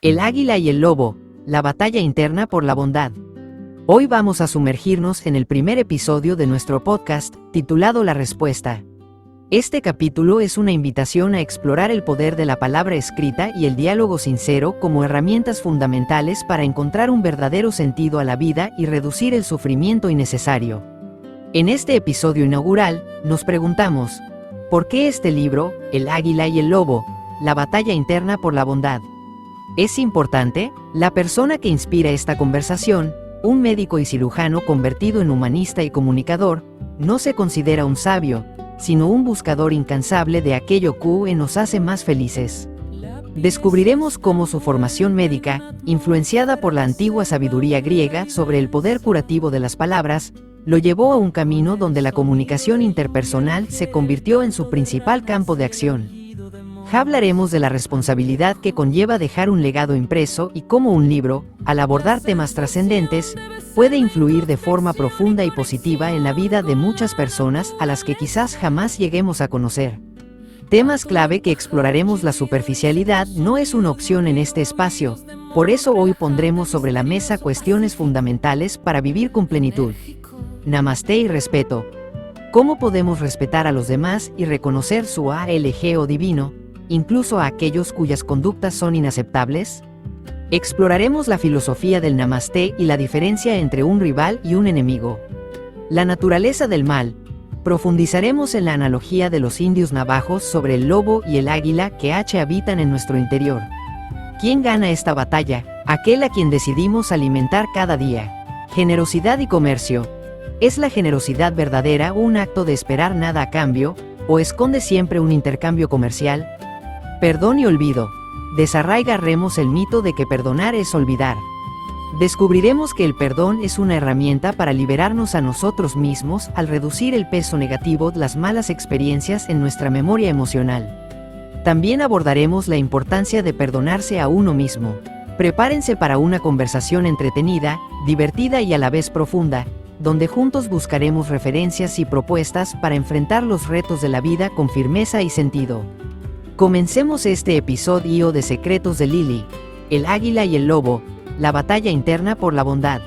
El águila y el lobo, la batalla interna por la bondad. Hoy vamos a sumergirnos en el primer episodio de nuestro podcast, titulado La Respuesta. Este capítulo es una invitación a explorar el poder de la palabra escrita y el diálogo sincero como herramientas fundamentales para encontrar un verdadero sentido a la vida y reducir el sufrimiento innecesario. En este episodio inaugural, nos preguntamos, ¿por qué este libro, El águila y el lobo, la batalla interna por la bondad? ¿Es importante? La persona que inspira esta conversación, un médico y cirujano convertido en humanista y comunicador, no se considera un sabio, sino un buscador incansable de aquello que nos hace más felices. Descubriremos cómo su formación médica, influenciada por la antigua sabiduría griega sobre el poder curativo de las palabras, lo llevó a un camino donde la comunicación interpersonal se convirtió en su principal campo de acción. Hablaremos de la responsabilidad que conlleva dejar un legado impreso y cómo un libro, al abordar temas trascendentes, puede influir de forma profunda y positiva en la vida de muchas personas a las que quizás jamás lleguemos a conocer. Temas clave que exploraremos. La superficialidad no es una opción en este espacio, por eso hoy pondremos sobre la mesa cuestiones fundamentales para vivir con plenitud. Namaste y respeto. ¿Cómo podemos respetar a los demás y reconocer su algo divino, incluso a aquellos cuyas conductas son inaceptables? Exploraremos la filosofía del Namaste y la diferencia entre un rival y un enemigo. La naturaleza del mal. Profundizaremos en la analogía de los indios navajos sobre el lobo y el águila que habitan en nuestro interior. ¿Quién gana esta batalla? Aquel a quien decidimos alimentar cada día. Generosidad y comercio. ¿Es la generosidad verdadera un acto de esperar nada a cambio, o esconde siempre un intercambio comercial? Perdón y olvido. Desarraigaremos el mito de que perdonar es olvidar. Descubriremos que el perdón es una herramienta para liberarnos a nosotros mismos al reducir el peso negativo de las malas experiencias en nuestra memoria emocional. También abordaremos la importancia de perdonarse a uno mismo. Prepárense para una conversación entretenida, divertida y a la vez profunda, donde juntos buscaremos referencias y propuestas para enfrentar los retos de la vida con firmeza y sentido. Comencemos este episodio de Secretos de Lily, El águila y el lobo, la batalla interna por la bondad.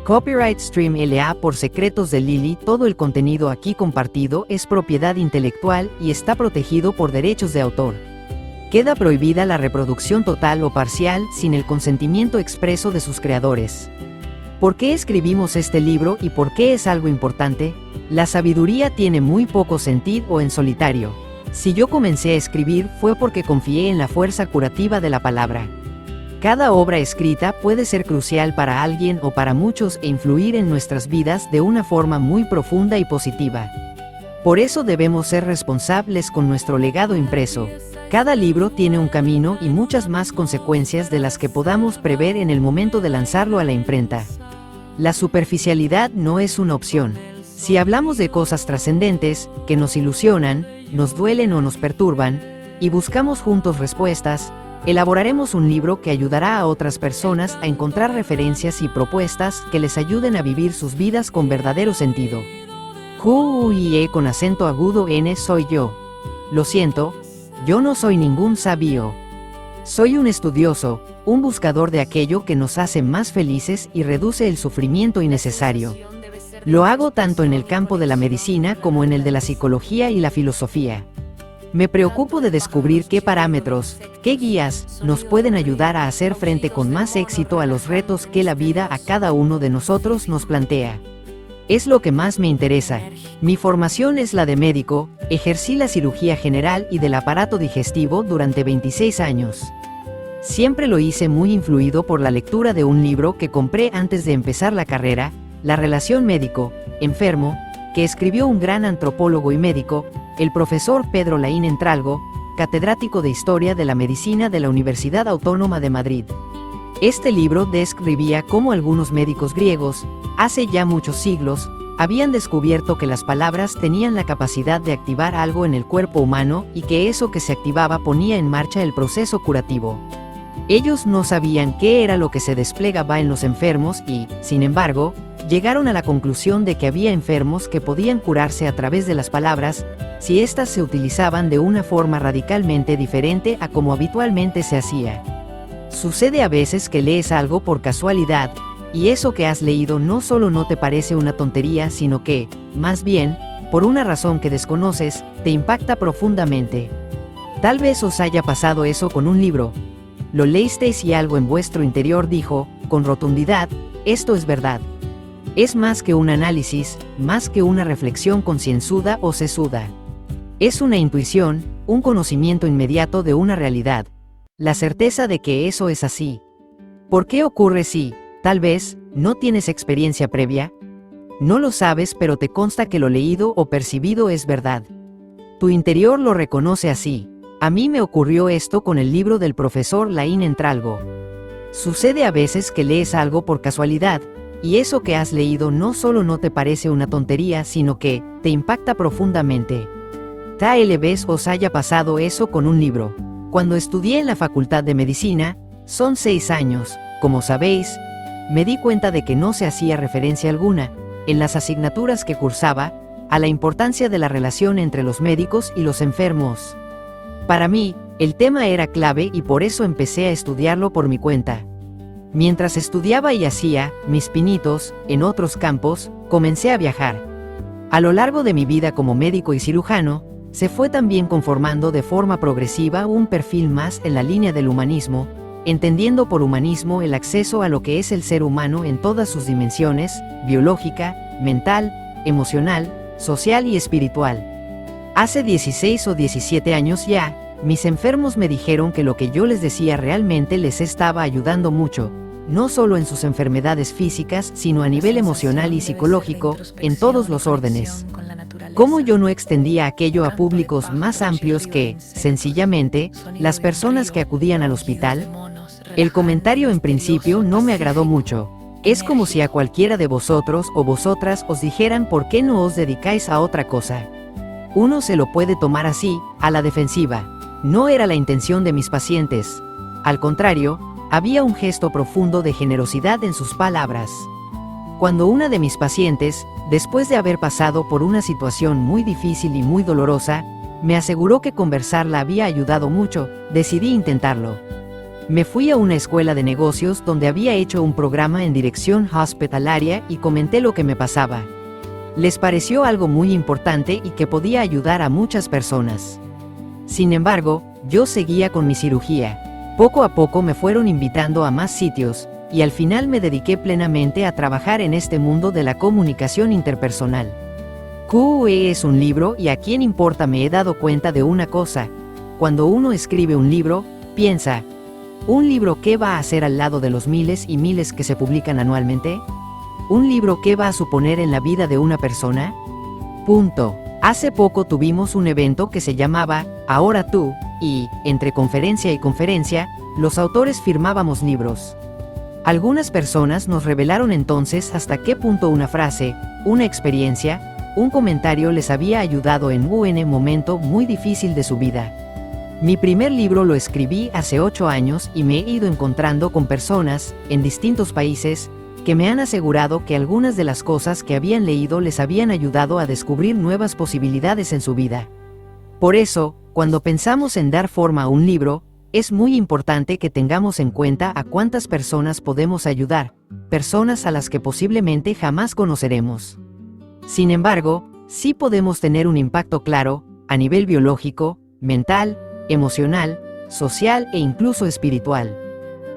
Copyright Stream LA por Secretos de Lily. Todo el contenido aquí compartido es propiedad intelectual y está protegido por derechos de autor. Queda prohibida la reproducción total o parcial sin el consentimiento expreso de sus creadores. ¿Por qué escribimos este libro y por qué es algo importante? La sabiduría tiene muy poco sentido en solitario. Si yo comencé a escribir fue porque confié en la fuerza curativa de la palabra. Cada obra escrita puede ser crucial para alguien o para muchos e influir en nuestras vidas de una forma muy profunda y positiva. Por eso debemos ser responsables con nuestro legado impreso. Cada libro tiene un camino y muchas más consecuencias de las que podamos prever en el momento de lanzarlo a la imprenta. La superficialidad no es una opción. Si hablamos de cosas trascendentes, que nos ilusionan, nos duelen o nos perturban, y buscamos juntos respuestas, elaboraremos un libro que ayudará a otras personas a encontrar referencias y propuestas que les ayuden a vivir sus vidas con verdadero sentido. Con acento agudo N soy yo. Lo siento, yo no soy ningún sabio. Soy un estudioso, un buscador de aquello que nos hace más felices y reduce el sufrimiento innecesario. Lo hago tanto en el campo de la medicina como en el de la psicología y la filosofía. Me preocupo de descubrir qué parámetros, qué guías, nos pueden ayudar a hacer frente con más éxito a los retos que la vida a cada uno de nosotros nos plantea. Es lo que más me interesa. Mi formación es la de médico, ejercí la cirugía general y del aparato digestivo durante 26 años. Siempre lo hice muy influido por la lectura de un libro que compré antes de empezar la carrera, La relación médico-enfermo, que escribió un gran antropólogo y médico, el profesor Pedro Laín Entralgo, catedrático de Historia de la Medicina de la Universidad Autónoma de Madrid. Este libro describía cómo algunos médicos griegos, hace ya muchos siglos, habían descubierto que las palabras tenían la capacidad de activar algo en el cuerpo humano y que eso que se activaba ponía en marcha el proceso curativo. Ellos no sabían qué era lo que se desplegaba en los enfermos y, sin embargo, llegaron a la conclusión de que había enfermos que podían curarse a través de las palabras, si éstas se utilizaban de una forma radicalmente diferente a como habitualmente se hacía. Sucede a veces que lees algo por casualidad, y eso que has leído no solo no te parece una tontería, sino que, más bien, por una razón que desconoces, te impacta profundamente. Tal vez os haya pasado eso con un libro. Lo leísteis y algo en vuestro interior dijo, con rotundidad, esto es verdad. Es más que un análisis, más que una reflexión concienzuda o sesuda. Es una intuición, un conocimiento inmediato de una realidad. La certeza de que eso es así. ¿Por qué ocurre si, tal vez, no tienes experiencia previa? No lo sabes, pero te consta que lo leído o percibido es verdad. Tu interior lo reconoce así. A mí me ocurrió esto con el libro del profesor Laín Entralgo. Sucede a veces que lees algo por casualidad, y eso que has leído no solo no te parece una tontería, sino que te impacta profundamente. Tal vez os haya pasado eso con un libro. Cuando estudié en la Facultad de Medicina, son 6 años, como sabéis, me di cuenta de que no se hacía referencia alguna, en las asignaturas que cursaba, a la importancia de la relación entre los médicos y los enfermos. Para mí, el tema era clave y por eso empecé a estudiarlo por mi cuenta. Mientras estudiaba y hacía mis pinitos en otros campos, comencé a viajar. A lo largo de mi vida como médico y cirujano, se fue también conformando de forma progresiva un perfil más en la línea del humanismo, entendiendo por humanismo el acceso a lo que es el ser humano en todas sus dimensiones, biológica, mental, emocional, social y espiritual. Hace 16 o 17 años ya, mis enfermos me dijeron que lo que yo les decía realmente les estaba ayudando mucho, no solo en sus enfermedades físicas, sino a nivel emocional y psicológico, en todos los órdenes. ¿Cómo yo no extendía aquello a públicos más amplios que, sencillamente, las personas que acudían al hospital? El comentario en principio no me agradó mucho. Es como si a cualquiera de vosotros o vosotras os dijeran por qué no os dedicáis a otra cosa. Uno se lo puede tomar así, a la defensiva. No era la intención de mis pacientes. Al contrario, había un gesto profundo de generosidad en sus palabras. Cuando una de mis pacientes, después de haber pasado por una situación muy difícil y muy dolorosa, me aseguró que conversar la había ayudado mucho, decidí intentarlo. Me fui a una escuela de negocios donde había hecho un programa en dirección hospitalaria y comenté lo que me pasaba. Les pareció algo muy importante y que podía ayudar a muchas personas. Sin embargo, yo seguía con mi cirugía. Poco a poco me fueron invitando a más sitios, y al final me dediqué plenamente a trabajar en este mundo de la comunicación interpersonal. QE es un libro y a quién importa. Me he dado cuenta de una cosa. Cuando uno escribe un libro, piensa, ¿un libro qué va a hacer al lado de los miles y miles que se publican anualmente? ¿Un libro qué va a suponer en la vida de una persona? Punto. Hace poco tuvimos un evento que se llamaba Ahora tú, y, entre conferencia y conferencia, los autores firmábamos libros. Algunas personas nos revelaron entonces hasta qué punto una frase, una experiencia, un comentario les había ayudado en un momento muy difícil de su vida. Mi primer libro lo escribí hace 8 años y me he ido encontrando con personas, en distintos países, que me han asegurado que algunas de las cosas que habían leído les habían ayudado a descubrir nuevas posibilidades en su vida. Por eso, cuando pensamos en dar forma a un libro, es muy importante que tengamos en cuenta a cuántas personas podemos ayudar, personas a las que posiblemente jamás conoceremos. Sin embargo, sí podemos tener un impacto claro, a nivel biológico, mental, emocional, social e incluso espiritual.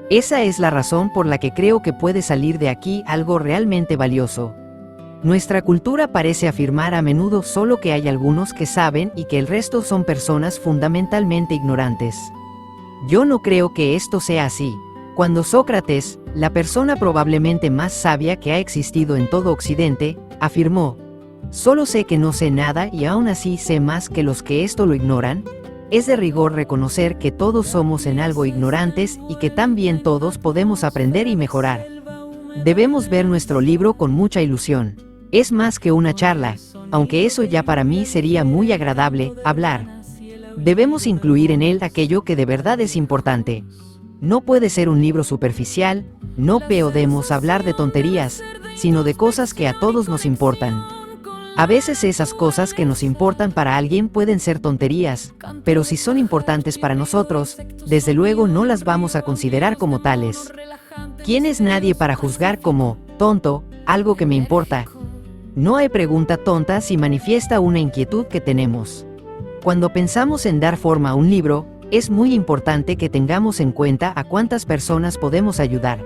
Esa es la razón por la que creo que puede salir de aquí algo realmente valioso. Nuestra cultura parece afirmar a menudo solo que hay algunos que saben y que el resto son personas fundamentalmente ignorantes. Yo no creo que esto sea así. Cuando Sócrates, la persona probablemente más sabia que ha existido en todo Occidente, afirmó, «Solo sé que no sé nada y aún así sé más que los que esto lo ignoran», es de rigor reconocer que todos somos en algo ignorantes y que también todos podemos aprender y mejorar. Debemos ver nuestro libro con mucha ilusión. Es más que una charla, aunque eso ya para mí sería muy agradable, hablar. Debemos incluir en él aquello que de verdad es importante. No puede ser un libro superficial, no podemos hablar de tonterías, sino de cosas que a todos nos importan. A veces esas cosas que nos importan para alguien pueden ser tonterías, pero si son importantes para nosotros, desde luego no las vamos a considerar como tales. ¿Quién es nadie para juzgar como tonto algo que me importa? No hay pregunta tonta si manifiesta una inquietud que tenemos. Cuando pensamos en dar forma a un libro, es muy importante que tengamos en cuenta a cuántas personas podemos ayudar.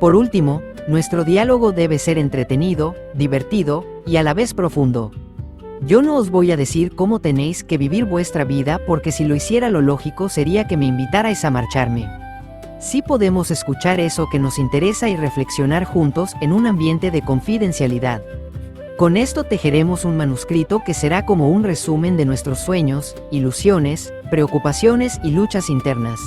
Por último, nuestro diálogo debe ser entretenido, divertido y a la vez profundo. Yo no os voy a decir cómo tenéis que vivir vuestra vida porque si lo hiciera lo lógico sería que me invitarais a marcharme. Sí podemos escuchar eso que nos interesa y reflexionar juntos en un ambiente de confidencialidad. Con esto tejeremos un manuscrito que será como un resumen de nuestros sueños, ilusiones, preocupaciones y luchas internas.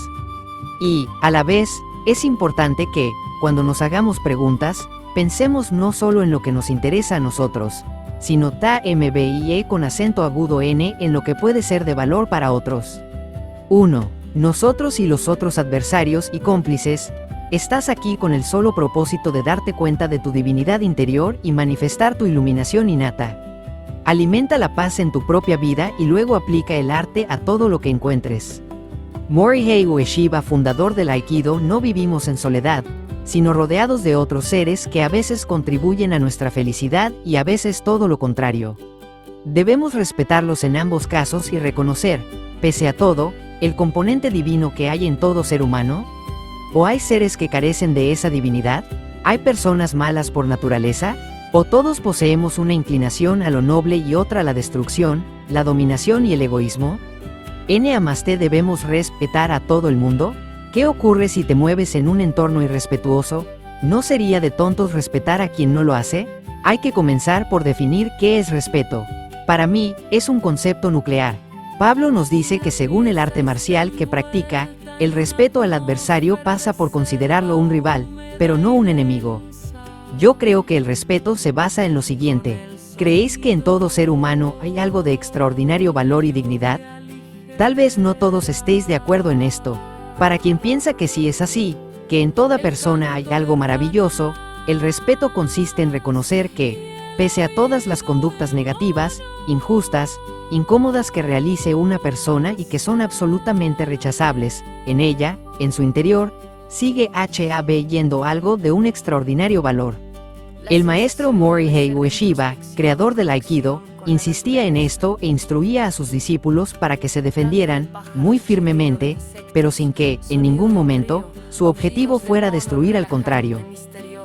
Y, a la vez, es importante que, cuando nos hagamos preguntas, pensemos no solo en lo que nos interesa a nosotros, sino también con acento agudo n en lo que puede ser de valor para otros. 1. Nosotros y los otros adversarios y cómplices. Estás aquí con el solo propósito de darte cuenta de tu divinidad interior y manifestar tu iluminación innata. Alimenta la paz en tu propia vida y luego aplica el arte a todo lo que encuentres. Morihei Ueshiba, fundador del Aikido, no vivimos en soledad, sino rodeados de otros seres que a veces contribuyen a nuestra felicidad y a veces todo lo contrario. Debemos respetarlos en ambos casos y reconocer, pese a todo, el componente divino que hay en todo ser humano. ¿O hay seres que carecen de esa divinidad? ¿Hay personas malas por naturaleza? ¿O todos poseemos una inclinación a lo noble y otra a la destrucción, la dominación y el egoísmo? ¿Namaste debemos respetar a todo el mundo? ¿Qué ocurre si te mueves en un entorno irrespetuoso? ¿No sería de tontos respetar a quien no lo hace? Hay que comenzar por definir qué es respeto. Para mí, es un concepto nuclear. Pablo nos dice que según el arte marcial que practica, el respeto al adversario pasa por considerarlo un rival, pero no un enemigo. Yo creo que el respeto se basa en lo siguiente. ¿Creéis que en todo ser humano hay algo de extraordinario valor y dignidad? Tal vez no todos estéis de acuerdo en esto. Para quien piensa que sí es así, que en toda persona hay algo maravilloso, el respeto consiste en reconocer que, pese a todas las conductas negativas, injustas, incómodas que realice una persona y que son absolutamente rechazables, en ella, en su interior, sigue habiendo algo de un extraordinario valor. El maestro Morihei Ueshiba, creador del Aikido, insistía en esto e instruía a sus discípulos para que se defendieran, muy firmemente, pero sin que, en ningún momento, su objetivo fuera destruir al contrario.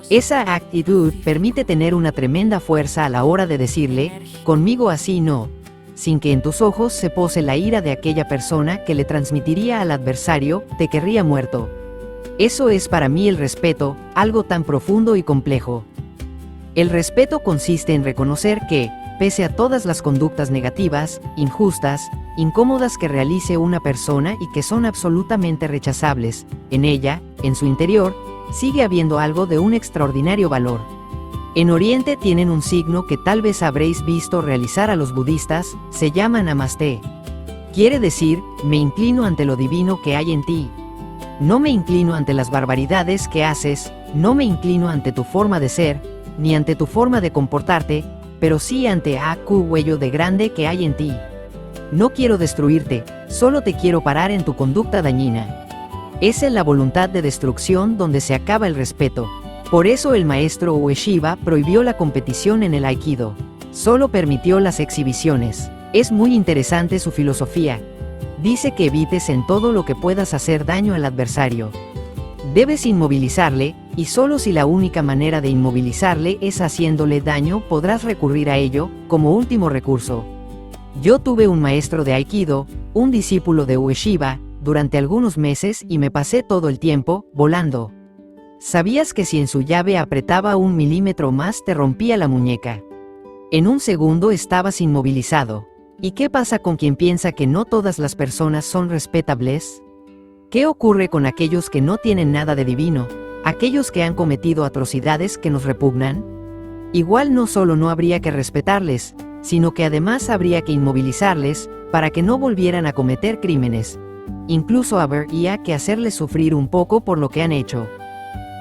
Esa actitud permite tener una tremenda fuerza a la hora de decirle, conmigo así no, sin que en tus ojos se pose la ira de aquella persona que le transmitiría al adversario, te querría muerto. Eso es para mí el respeto, algo tan profundo y complejo. El respeto consiste en reconocer que, pese a todas las conductas negativas, injustas, incómodas que realice una persona y que son absolutamente rechazables, en ella, en su interior, sigue habiendo algo de un extraordinario valor. En Oriente tienen un signo que tal vez habréis visto realizar a los budistas, se llama Namaste. Quiere decir, me inclino ante lo divino que hay en ti. No me inclino ante las barbaridades que haces, no me inclino ante tu forma de ser, ni ante tu forma de comportarte, pero sí ante huello de grande que hay en ti. No quiero destruirte, solo te quiero parar en tu conducta dañina. Es en la voluntad de destrucción donde se acaba el respeto. Por eso el maestro Ueshiba prohibió la competición en el Aikido. Solo permitió las exhibiciones. Es muy interesante su filosofía. Dice que evites en todo lo que puedas hacer daño al adversario. Debes inmovilizarle, y solo si la única manera de inmovilizarle es haciéndole daño podrás recurrir a ello, como último recurso. Yo tuve un maestro de Aikido, un discípulo de Ueshiba, durante algunos meses y me pasé todo el tiempo, volando. ¿Sabías que si en su llave apretaba 1 milímetro más te rompía la muñeca? En un segundo estabas inmovilizado. ¿Y qué pasa con quien piensa que no todas las personas son respetables? ¿Qué ocurre con aquellos que no tienen nada de divino, aquellos que han cometido atrocidades que nos repugnan? Igual no solo no habría que respetarles, sino que además habría que inmovilizarles, para que no volvieran a cometer crímenes. Incluso habría que hacerles sufrir un poco por lo que han hecho.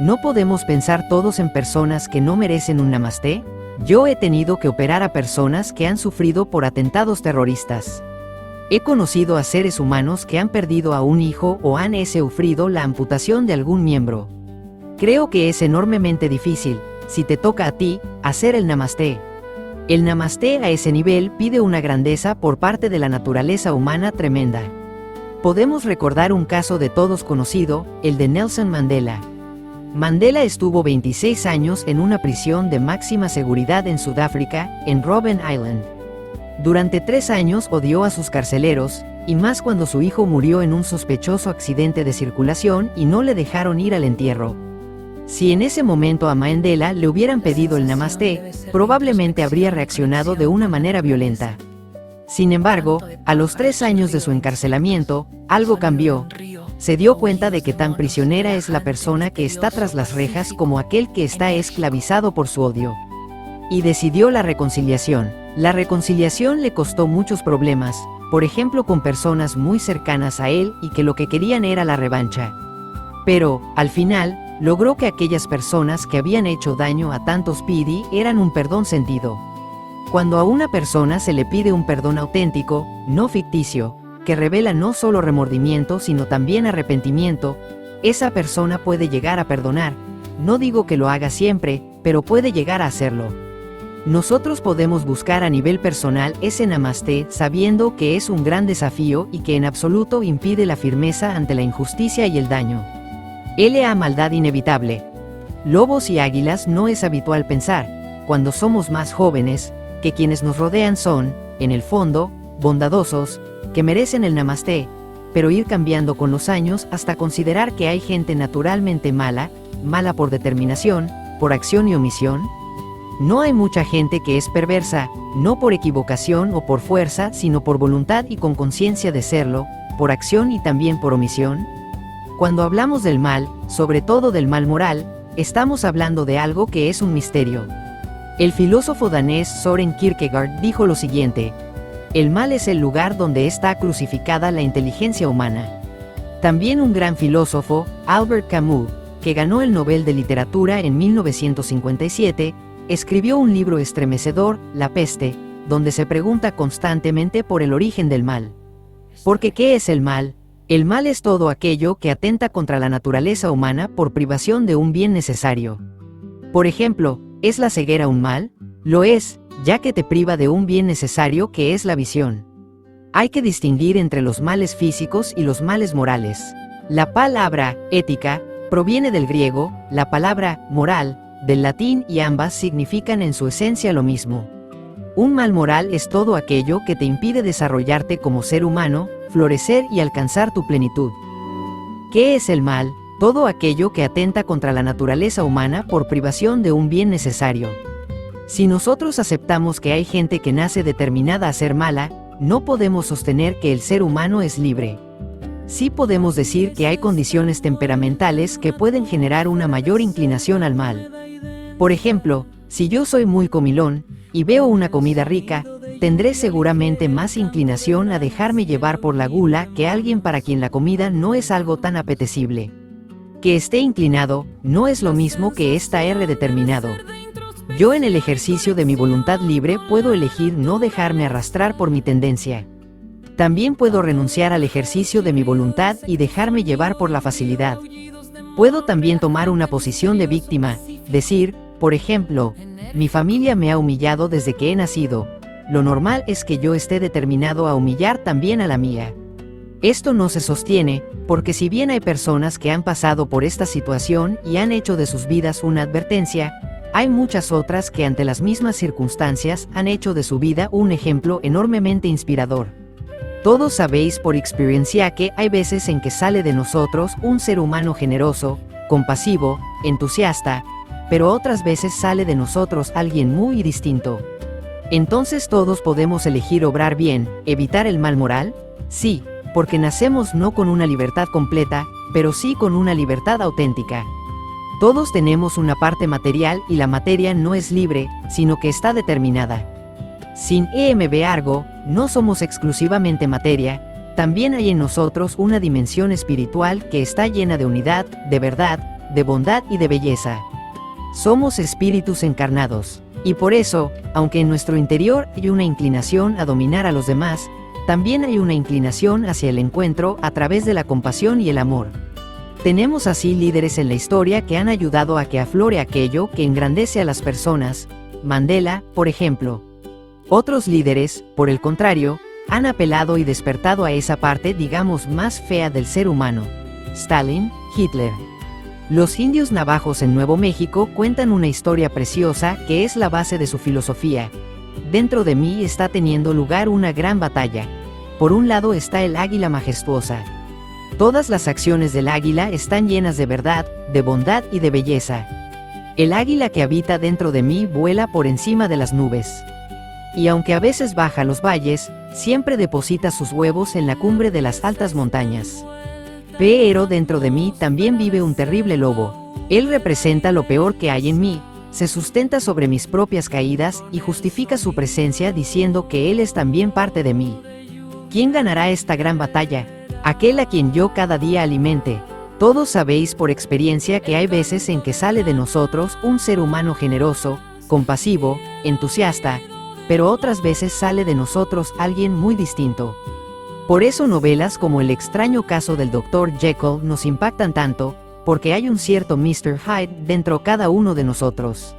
¿No podemos pensar todos en personas que no merecen un namaste? Yo he tenido que operar a personas que han sufrido por atentados terroristas. He conocido a seres humanos que han perdido a un hijo o han sufrido la amputación de algún miembro. Creo que es enormemente difícil, si te toca a ti, hacer el namasté. El namasté a ese nivel pide una grandeza por parte de la naturaleza humana tremenda. Podemos recordar un caso de todos conocido, el de Nelson Mandela. Mandela estuvo 26 años en una prisión de máxima seguridad en Sudáfrica, en Robben Island. Durante 3 años odió a sus carceleros, y más cuando su hijo murió en un sospechoso accidente de circulación y no le dejaron ir al entierro. Si en ese momento a Mandela le hubieran pedido el namasté, probablemente habría reaccionado de una manera violenta. Sin embargo, a los 3 años de su encarcelamiento, algo cambió. Se dio cuenta de que tan prisionera es la persona que está tras las rejas como aquel que está esclavizado por su odio. Y decidió la reconciliación. La reconciliación le costó muchos problemas, por ejemplo con personas muy cercanas a él y que lo que querían era la revancha. Pero, al final, logró que aquellas personas que habían hecho daño a tantos pidi eran un perdón sentido. Cuando a una persona se le pide un perdón auténtico, no ficticio, que revela no solo remordimiento sino también arrepentimiento, esa persona puede llegar a perdonar. No digo que lo haga siempre, pero puede llegar a hacerlo. Nosotros podemos buscar a nivel personal ese namasté sabiendo que es un gran desafío y que en absoluto impide la firmeza ante la injusticia y el daño. La maldad inevitable. Lobos y águilas no es habitual pensar, cuando somos más jóvenes, que quienes nos rodean son, en el fondo, bondadosos, que merecen el namasté, pero ir cambiando con los años hasta considerar que hay gente naturalmente mala, mala por determinación, por acción y omisión. No hay mucha gente que es perversa, no por equivocación o por fuerza, sino por voluntad y con conciencia de serlo, por acción y también por omisión. Cuando hablamos del mal, sobre todo del mal moral, estamos hablando de algo que es un misterio. El filósofo danés Søren Kierkegaard dijo lo siguiente: el mal es el lugar donde está crucificada la inteligencia humana. También un gran filósofo, Albert Camus, que ganó el Nobel de Literatura en 1957, escribió un libro estremecedor, La peste, donde se pregunta constantemente por el origen del mal. Porque ¿qué es el mal? El mal es todo aquello que atenta contra la naturaleza humana por privación de un bien necesario. Por ejemplo, ¿es la ceguera un mal? Lo es, ya que te priva de un bien necesario que es la visión. Hay que distinguir entre los males físicos y los males morales. La palabra ética proviene del griego, la palabra moral del latín y ambas significan en su esencia lo mismo. Un mal moral es todo aquello que te impide desarrollarte como ser humano, florecer y alcanzar tu plenitud. ¿Qué es el mal? Todo aquello que atenta contra la naturaleza humana por privación de un bien necesario. Si nosotros aceptamos que hay gente que nace determinada a ser mala, no podemos sostener que el ser humano es libre. Sí podemos decir que hay condiciones temperamentales que pueden generar una mayor inclinación al mal. Por ejemplo, si yo soy muy comilón, y veo una comida rica, tendré seguramente más inclinación a dejarme llevar por la gula que alguien para quien la comida no es algo tan apetecible. Que esté inclinado, no es lo mismo que estar determinado. Yo en el ejercicio de mi voluntad libre puedo elegir no dejarme arrastrar por mi tendencia. También puedo renunciar al ejercicio de mi voluntad y dejarme llevar por la facilidad. Puedo también tomar una posición de víctima, decir, por ejemplo, mi familia me ha humillado desde que he nacido, lo normal es que yo esté determinado a humillar también a la mía. Esto no se sostiene, porque si bien hay personas que han pasado por esta situación y han hecho de sus vidas una advertencia, hay muchas otras que ante las mismas circunstancias han hecho de su vida un ejemplo enormemente inspirador. Todos sabéis por experiencia que hay veces en que sale de nosotros un ser humano generoso, compasivo, entusiasta, pero otras veces sale de nosotros alguien muy distinto. Entonces todos podemos elegir obrar bien, evitar el mal moral, sí, porque nacemos no con una libertad completa, pero sí con una libertad auténtica. Todos tenemos una parte material y la materia no es libre, sino que está determinada. Sin embargo, no somos exclusivamente materia, también hay en nosotros una dimensión espiritual que está llena de unidad, de verdad, de bondad y de belleza. Somos espíritus encarnados, y por eso, aunque en nuestro interior hay una inclinación a dominar a los demás, también hay una inclinación hacia el encuentro a través de la compasión y el amor. Tenemos así líderes en la historia que han ayudado a que aflore aquello que engrandece a las personas, Mandela, por ejemplo. Otros líderes, por el contrario, han apelado y despertado a esa parte, digamos, más fea del ser humano, Stalin, Hitler. Los indios navajos en Nuevo México cuentan una historia preciosa que es la base de su filosofía. Dentro de mí está teniendo lugar una gran batalla. Por un lado está el águila majestuosa. Todas las acciones del águila están llenas de verdad, de bondad y de belleza. El águila que habita dentro de mí vuela por encima de las nubes. Y aunque a veces baja los valles, siempre deposita sus huevos en la cumbre de las altas montañas. Pero dentro de mí también vive un terrible lobo. Él representa lo peor que hay en mí, se sustenta sobre mis propias caídas y justifica su presencia diciendo que él es también parte de mí. ¿Quién ganará esta gran batalla? Aquel a quien yo cada día alimente. Todos sabéis por experiencia que hay veces en que sale de nosotros un ser humano generoso, compasivo, entusiasta, pero otras veces sale de nosotros alguien muy distinto. Por eso novelas como El extraño caso del Dr. Jekyll nos impactan tanto, porque hay un cierto Mr. Hyde dentro cada uno de nosotros.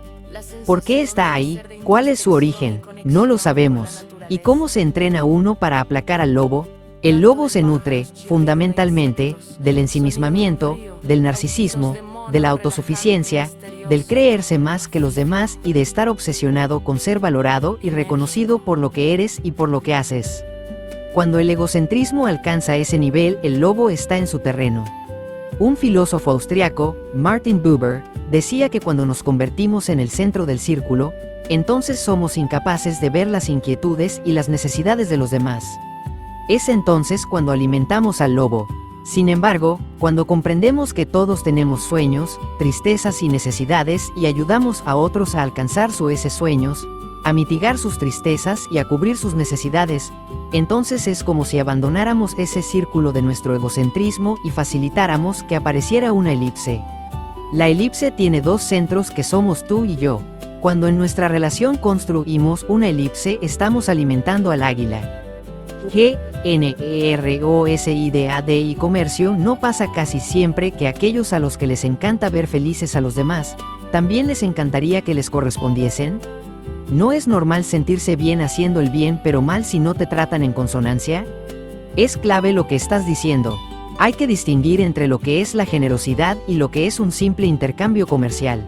¿Por qué está ahí? ¿Cuál es su origen? No lo sabemos. ¿Y cómo se entrena uno para aplacar al lobo? El lobo se nutre, fundamentalmente, del ensimismamiento, del narcisismo, de la autosuficiencia, del creerse más que los demás y de estar obsesionado con ser valorado y reconocido por lo que eres y por lo que haces. Cuando el egocentrismo alcanza ese nivel, el lobo está en su terreno. Un filósofo austriaco, Martin Buber, decía que cuando nos convertimos en el centro del círculo, entonces somos incapaces de ver las inquietudes y las necesidades de los demás. Es entonces cuando alimentamos al lobo. Sin embargo, cuando comprendemos que todos tenemos sueños, tristezas y necesidades y ayudamos a otros a alcanzar esos sueños, a mitigar sus tristezas y a cubrir sus necesidades, entonces es como si abandonáramos ese círculo de nuestro egocentrismo y facilitáramos que apareciera una elipse. La elipse tiene dos centros que somos tú y yo. Cuando en nuestra relación construimos una elipse, estamos alimentando al águila. Generosidad y comercio. No pasa casi siempre que aquellos a los que les encanta ver felices a los demás, ¿también les encantaría que les correspondiesen? ¿No es normal sentirse bien haciendo el bien pero mal si no te tratan en consonancia? Es clave lo que estás diciendo. Hay que distinguir entre lo que es la generosidad y lo que es un simple intercambio comercial.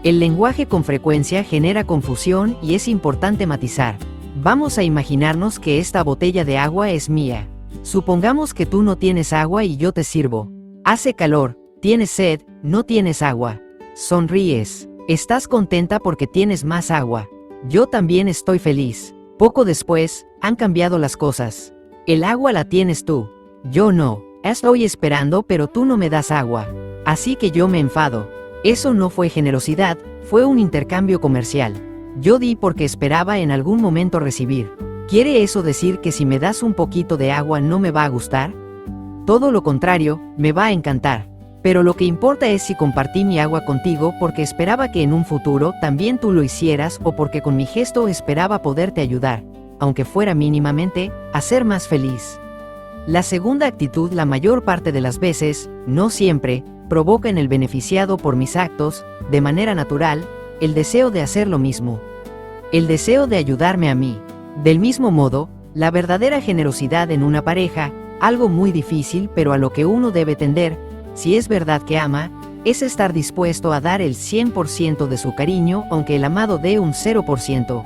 El lenguaje con frecuencia genera confusión y es importante matizar. Vamos a imaginarnos que esta botella de agua es mía. Supongamos que tú no tienes agua y yo te sirvo. Hace calor, tienes sed, no tienes agua. Sonríes. Estás contenta porque tienes más agua. Yo también estoy feliz. Poco después, han cambiado las cosas. El agua la tienes tú. Yo no. Estoy esperando pero tú no me das agua. Así que yo me enfado. Eso no fue generosidad, fue un intercambio comercial. Yo di porque esperaba en algún momento recibir. ¿Quiere eso decir que si me das un poquito de agua no me va a gustar? Todo lo contrario, me va a encantar. Pero lo que importa es si compartí mi agua contigo porque esperaba que en un futuro también tú lo hicieras o porque con mi gesto esperaba poderte ayudar, aunque fuera mínimamente, a ser más feliz. La segunda actitud la mayor parte de las veces, no siempre, provoca en el beneficiado por mis actos, de manera natural, el deseo de hacer lo mismo. El deseo de ayudarme a mí. Del mismo modo, la verdadera generosidad en una pareja, algo muy difícil pero a lo que uno debe tender, si es verdad que ama, es estar dispuesto a dar el 100% de su cariño aunque el amado dé un 0%.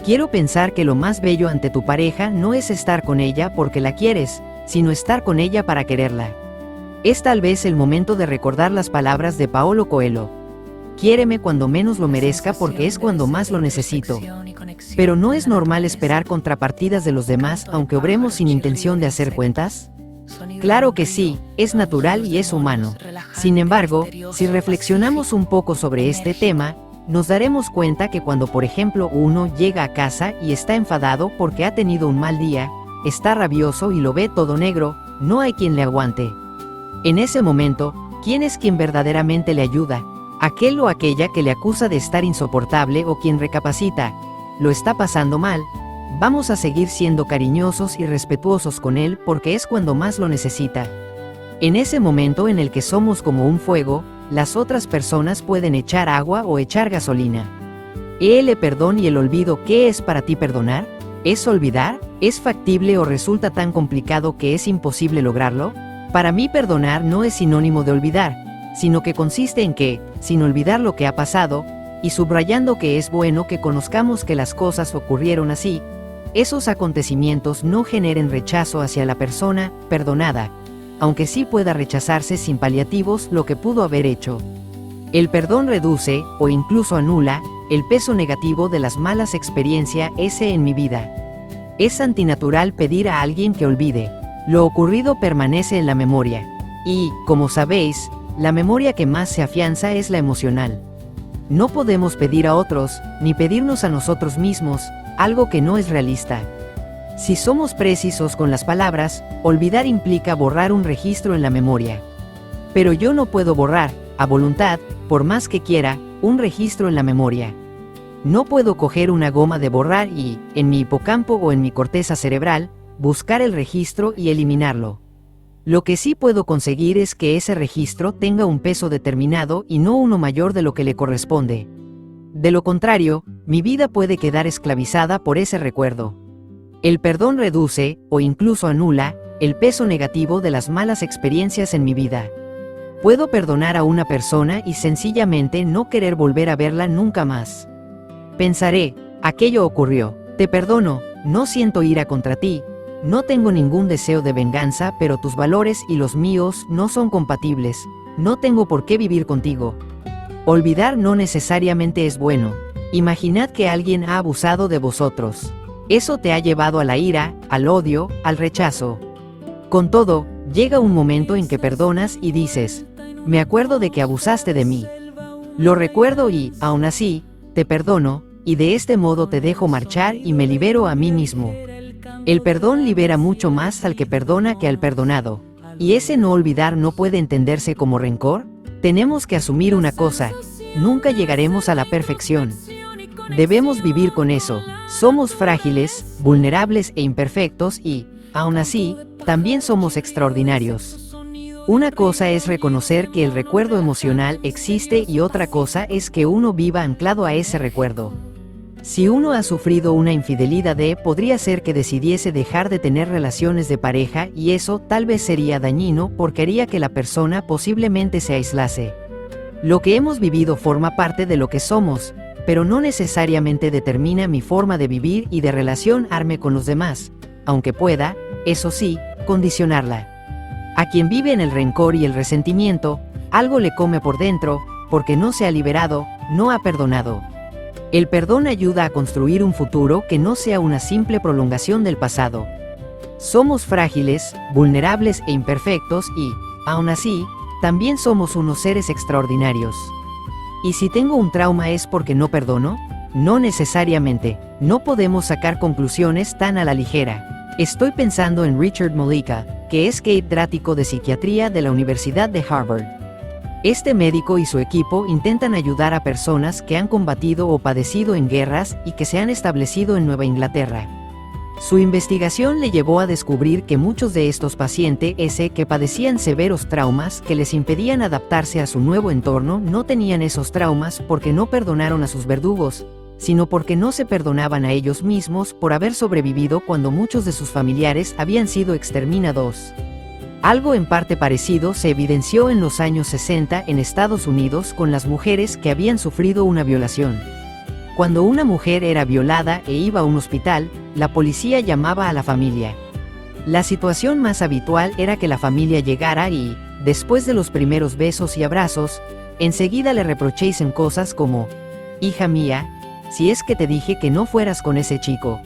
Quiero pensar que lo más bello ante tu pareja no es estar con ella porque la quieres, sino estar con ella para quererla. Es tal vez el momento de recordar las palabras de Paulo Coelho. Quiéreme cuando menos lo merezca porque es cuando más lo necesito. Pero ¿no es normal esperar contrapartidas de los demás aunque obremos sin intención de hacer cuentas? Claro que sí, es natural y es humano. Sin embargo, si reflexionamos un poco sobre este tema, nos daremos cuenta que cuando por ejemplo uno llega a casa y está enfadado porque ha tenido un mal día, está rabioso y lo ve todo negro, no hay quien le aguante. En ese momento, ¿quién es quien verdaderamente le ayuda? Aquel o aquella que le acusa de estar insoportable o quien recapacita, lo está pasando mal, vamos a seguir siendo cariñosos y respetuosos con él porque es cuando más lo necesita. En ese momento en el que somos como un fuego, las otras personas pueden echar agua o echar gasolina. El perdón y el olvido, ¿qué es para ti perdonar? ¿Es olvidar? ¿Es factible o resulta tan complicado que es imposible lograrlo? Para mí perdonar no es sinónimo de olvidar, sino que consiste en que, sin olvidar lo que ha pasado, y subrayando que es bueno que conozcamos que las cosas ocurrieron así, esos acontecimientos no generen rechazo hacia la persona perdonada, aunque sí pueda rechazarse sin paliativos lo que pudo haber hecho. El perdón reduce, o incluso anula, el peso negativo de las malas experiencias en mi vida. Es antinatural pedir a alguien que olvide. Lo ocurrido permanece en la memoria. Y, como sabéis, la memoria que más se afianza es la emocional. No podemos pedir a otros, ni pedirnos a nosotros mismos, algo que no es realista. Si somos precisos con las palabras, olvidar implica borrar un registro en la memoria. Pero yo no puedo borrar, a voluntad, por más que quiera, un registro en la memoria. No puedo coger una goma de borrar y, en mi hipocampo o en mi corteza cerebral, buscar el registro y eliminarlo. Lo que sí puedo conseguir es que ese registro tenga un peso determinado y no uno mayor de lo que le corresponde. De lo contrario, mi vida puede quedar esclavizada por ese recuerdo. El perdón reduce, o incluso anula, el peso negativo de las malas experiencias en mi vida. Puedo perdonar a una persona y sencillamente no querer volver a verla nunca más. Pensaré, aquello ocurrió, te perdono, no siento ira contra ti, no tengo ningún deseo de venganza, pero tus valores y los míos no son compatibles, no tengo por qué vivir contigo. Olvidar no necesariamente es bueno. Imaginad que alguien ha abusado de vosotros. Eso te ha llevado a la ira, al odio, al rechazo. Con todo, llega un momento en que perdonas y dices, me acuerdo de que abusaste de mí. Lo recuerdo y, aún así, te perdono, y de este modo te dejo marchar y me libero a mí mismo. El perdón libera mucho más al que perdona que al perdonado. ¿Y ese no olvidar no puede entenderse como rencor? Tenemos que asumir una cosa, nunca llegaremos a la perfección. Debemos vivir con eso, somos frágiles, vulnerables e imperfectos y, aún así, también somos extraordinarios. Una cosa es reconocer que el recuerdo emocional existe y otra cosa es que uno viva anclado a ese recuerdo. Si uno ha sufrido una infidelidad podría ser que decidiese dejar de tener relaciones de pareja y eso tal vez sería dañino porque haría que la persona posiblemente se aislase. Lo que hemos vivido forma parte de lo que somos, pero no necesariamente determina mi forma de vivir y de relacionarme con los demás, aunque pueda, eso sí, condicionarla. A quien vive en el rencor y el resentimiento, algo le come por dentro, porque no se ha liberado, no ha perdonado. El perdón ayuda a construir un futuro que no sea una simple prolongación del pasado. Somos frágiles, vulnerables e imperfectos y, aún así, también somos unos seres extraordinarios. ¿Y si tengo un trauma es porque no perdono? No necesariamente, no podemos sacar conclusiones tan a la ligera. Estoy pensando en Richard Mollica, que es catedrático de psiquiatría de la Universidad de Harvard. Este médico y su equipo intentan ayudar a personas que han combatido o padecido en guerras y que se han establecido en Nueva Inglaterra. Su investigación le llevó a descubrir que muchos de estos pacientes que padecían severos traumas que les impedían adaptarse a su nuevo entorno no tenían esos traumas porque no perdonaron a sus verdugos, sino porque no se perdonaban a ellos mismos por haber sobrevivido cuando muchos de sus familiares habían sido exterminados. Algo en parte parecido se evidenció en los años 60 en Estados Unidos con las mujeres que habían sufrido una violación. Cuando una mujer era violada e iba a un hospital, la policía llamaba a la familia. La situación más habitual era que la familia llegara y, después de los primeros besos y abrazos, enseguida le reprochesen cosas como, hija mía, si es que te dije que no fueras con ese chico.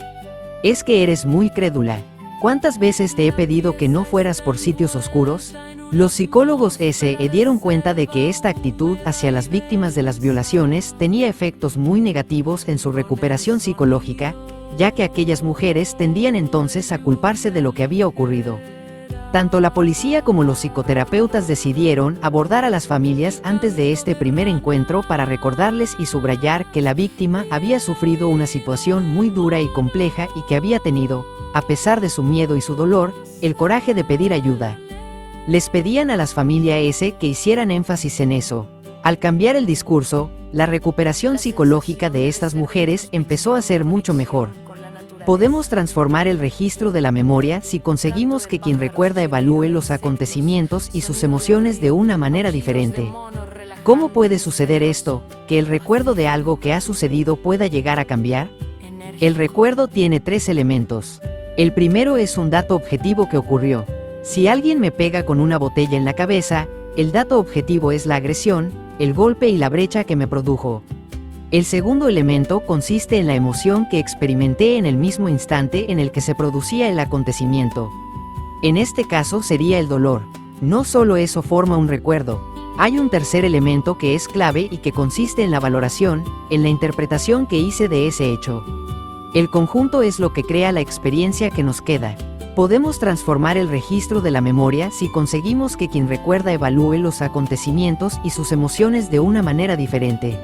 Es que eres muy crédula. ¿Cuántas veces te he pedido que no fueras por sitios oscuros? Los psicólogos dieron cuenta de que esta actitud hacia las víctimas de las violaciones tenía efectos muy negativos en su recuperación psicológica, ya que aquellas mujeres tendían entonces a culparse de lo que había ocurrido. Tanto la policía como los psicoterapeutas decidieron abordar a las familias antes de este primer encuentro para recordarles y subrayar que la víctima había sufrido una situación muy dura y compleja y que había tenido, a pesar de su miedo y su dolor, el coraje de pedir ayuda. Les pedían a las familias que hicieran énfasis en eso. Al cambiar el discurso, la recuperación psicológica de estas mujeres empezó a ser mucho mejor. Podemos transformar el registro de la memoria si conseguimos que quien recuerda evalúe los acontecimientos y sus emociones de una manera diferente. ¿Cómo puede suceder esto, que el recuerdo de algo que ha sucedido pueda llegar a cambiar? El recuerdo tiene 3 elementos. El primero es un dato objetivo que ocurrió. Si alguien me pega con una botella en la cabeza, el dato objetivo es la agresión, el golpe y la brecha que me produjo. El segundo elemento consiste en la emoción que experimenté en el mismo instante en el que se producía el acontecimiento. En este caso sería el dolor. No solo eso forma un recuerdo. Hay un tercer elemento que es clave y que consiste en la valoración, en la interpretación que hice de ese hecho. El conjunto es lo que crea la experiencia que nos queda. Podemos transformar el registro de la memoria si conseguimos que quien recuerda evalúe los acontecimientos y sus emociones de una manera diferente.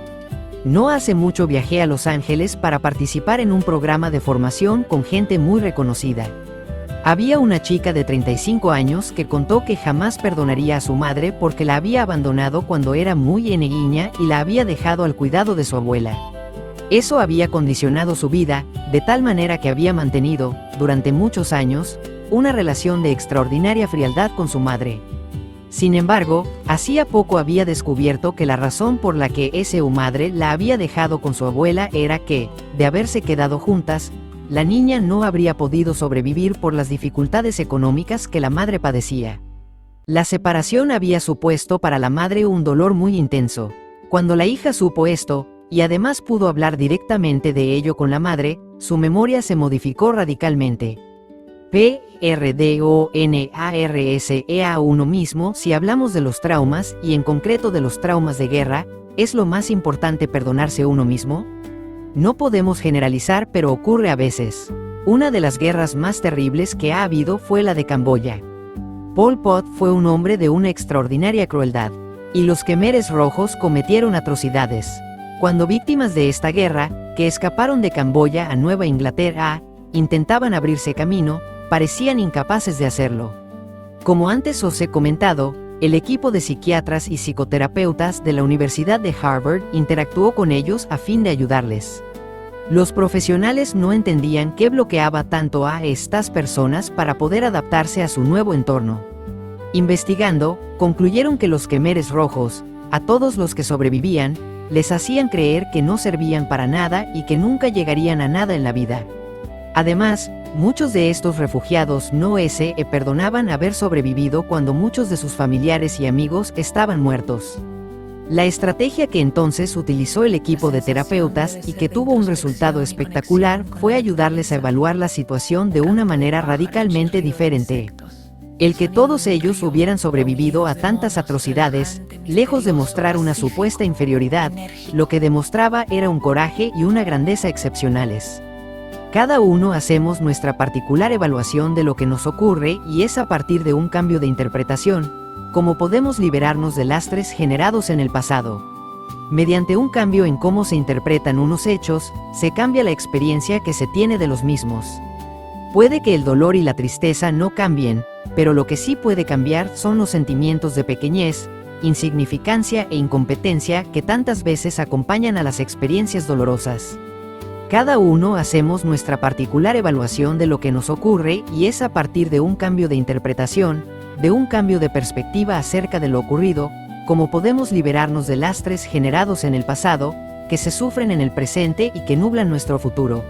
No hace mucho viajé a Los Ángeles para participar en un programa de formación con gente muy reconocida. Había una chica de 35 años que contó que jamás perdonaría a su madre porque la había abandonado cuando era muy niña y la había dejado al cuidado de su abuela. Eso había condicionado su vida, de tal manera que había mantenido, durante muchos años, una relación de extraordinaria frialdad con su madre. Sin embargo, hacía poco había descubierto que la razón por la que su madre la había dejado con su abuela era que, de haberse quedado juntas, la niña no habría podido sobrevivir por las dificultades económicas que la madre padecía. La separación había supuesto para la madre un dolor muy intenso. Cuando la hija supo esto, y además pudo hablar directamente de ello con la madre, su memoria se modificó radicalmente. Perdonarse a uno mismo. Si hablamos de los traumas, y en concreto de los traumas de guerra, ¿es lo más importante perdonarse a uno mismo? No podemos generalizar, pero ocurre a veces. Una de las guerras más terribles que ha habido fue la de Camboya. Pol Pot fue un hombre de una extraordinaria crueldad, y los Khmeres rojos cometieron atrocidades. Cuando víctimas de esta guerra, que escaparon de Camboya a Nueva Inglaterra, intentaban abrirse camino, parecían incapaces de hacerlo. Como antes os he comentado, el equipo de psiquiatras y psicoterapeutas de la Universidad de Harvard interactuó con ellos a fin de ayudarles. Los profesionales no entendían qué bloqueaba tanto a estas personas para poder adaptarse a su nuevo entorno. Investigando, concluyeron que los Khmeres rojos, a todos los que sobrevivían, les hacían creer que no servían para nada y que nunca llegarían a nada en la vida. Además, muchos de estos refugiados no perdonaban haber sobrevivido cuando muchos de sus familiares y amigos estaban muertos. La estrategia que entonces utilizó el equipo de terapeutas y que tuvo un resultado espectacular fue ayudarles a evaluar la situación de una manera radicalmente diferente. El que todos ellos hubieran sobrevivido a tantas atrocidades, lejos de mostrar una supuesta inferioridad, lo que demostraba era un coraje y una grandeza excepcionales. Cada uno hacemos nuestra particular evaluación de lo que nos ocurre y es a partir de un cambio de interpretación, como podemos liberarnos de lastres generados en el pasado. Mediante un cambio en cómo se interpretan unos hechos, se cambia la experiencia que se tiene de los mismos. Puede que el dolor y la tristeza no cambien, pero lo que sí puede cambiar son los sentimientos de pequeñez, insignificancia e incompetencia que tantas veces acompañan a las experiencias dolorosas. Cada uno hacemos nuestra particular evaluación de lo que nos ocurre y es a partir de un cambio de interpretación, de un cambio de perspectiva acerca de lo ocurrido, como podemos liberarnos de lastres generados en el pasado, que se sufren en el presente y que nublan nuestro futuro.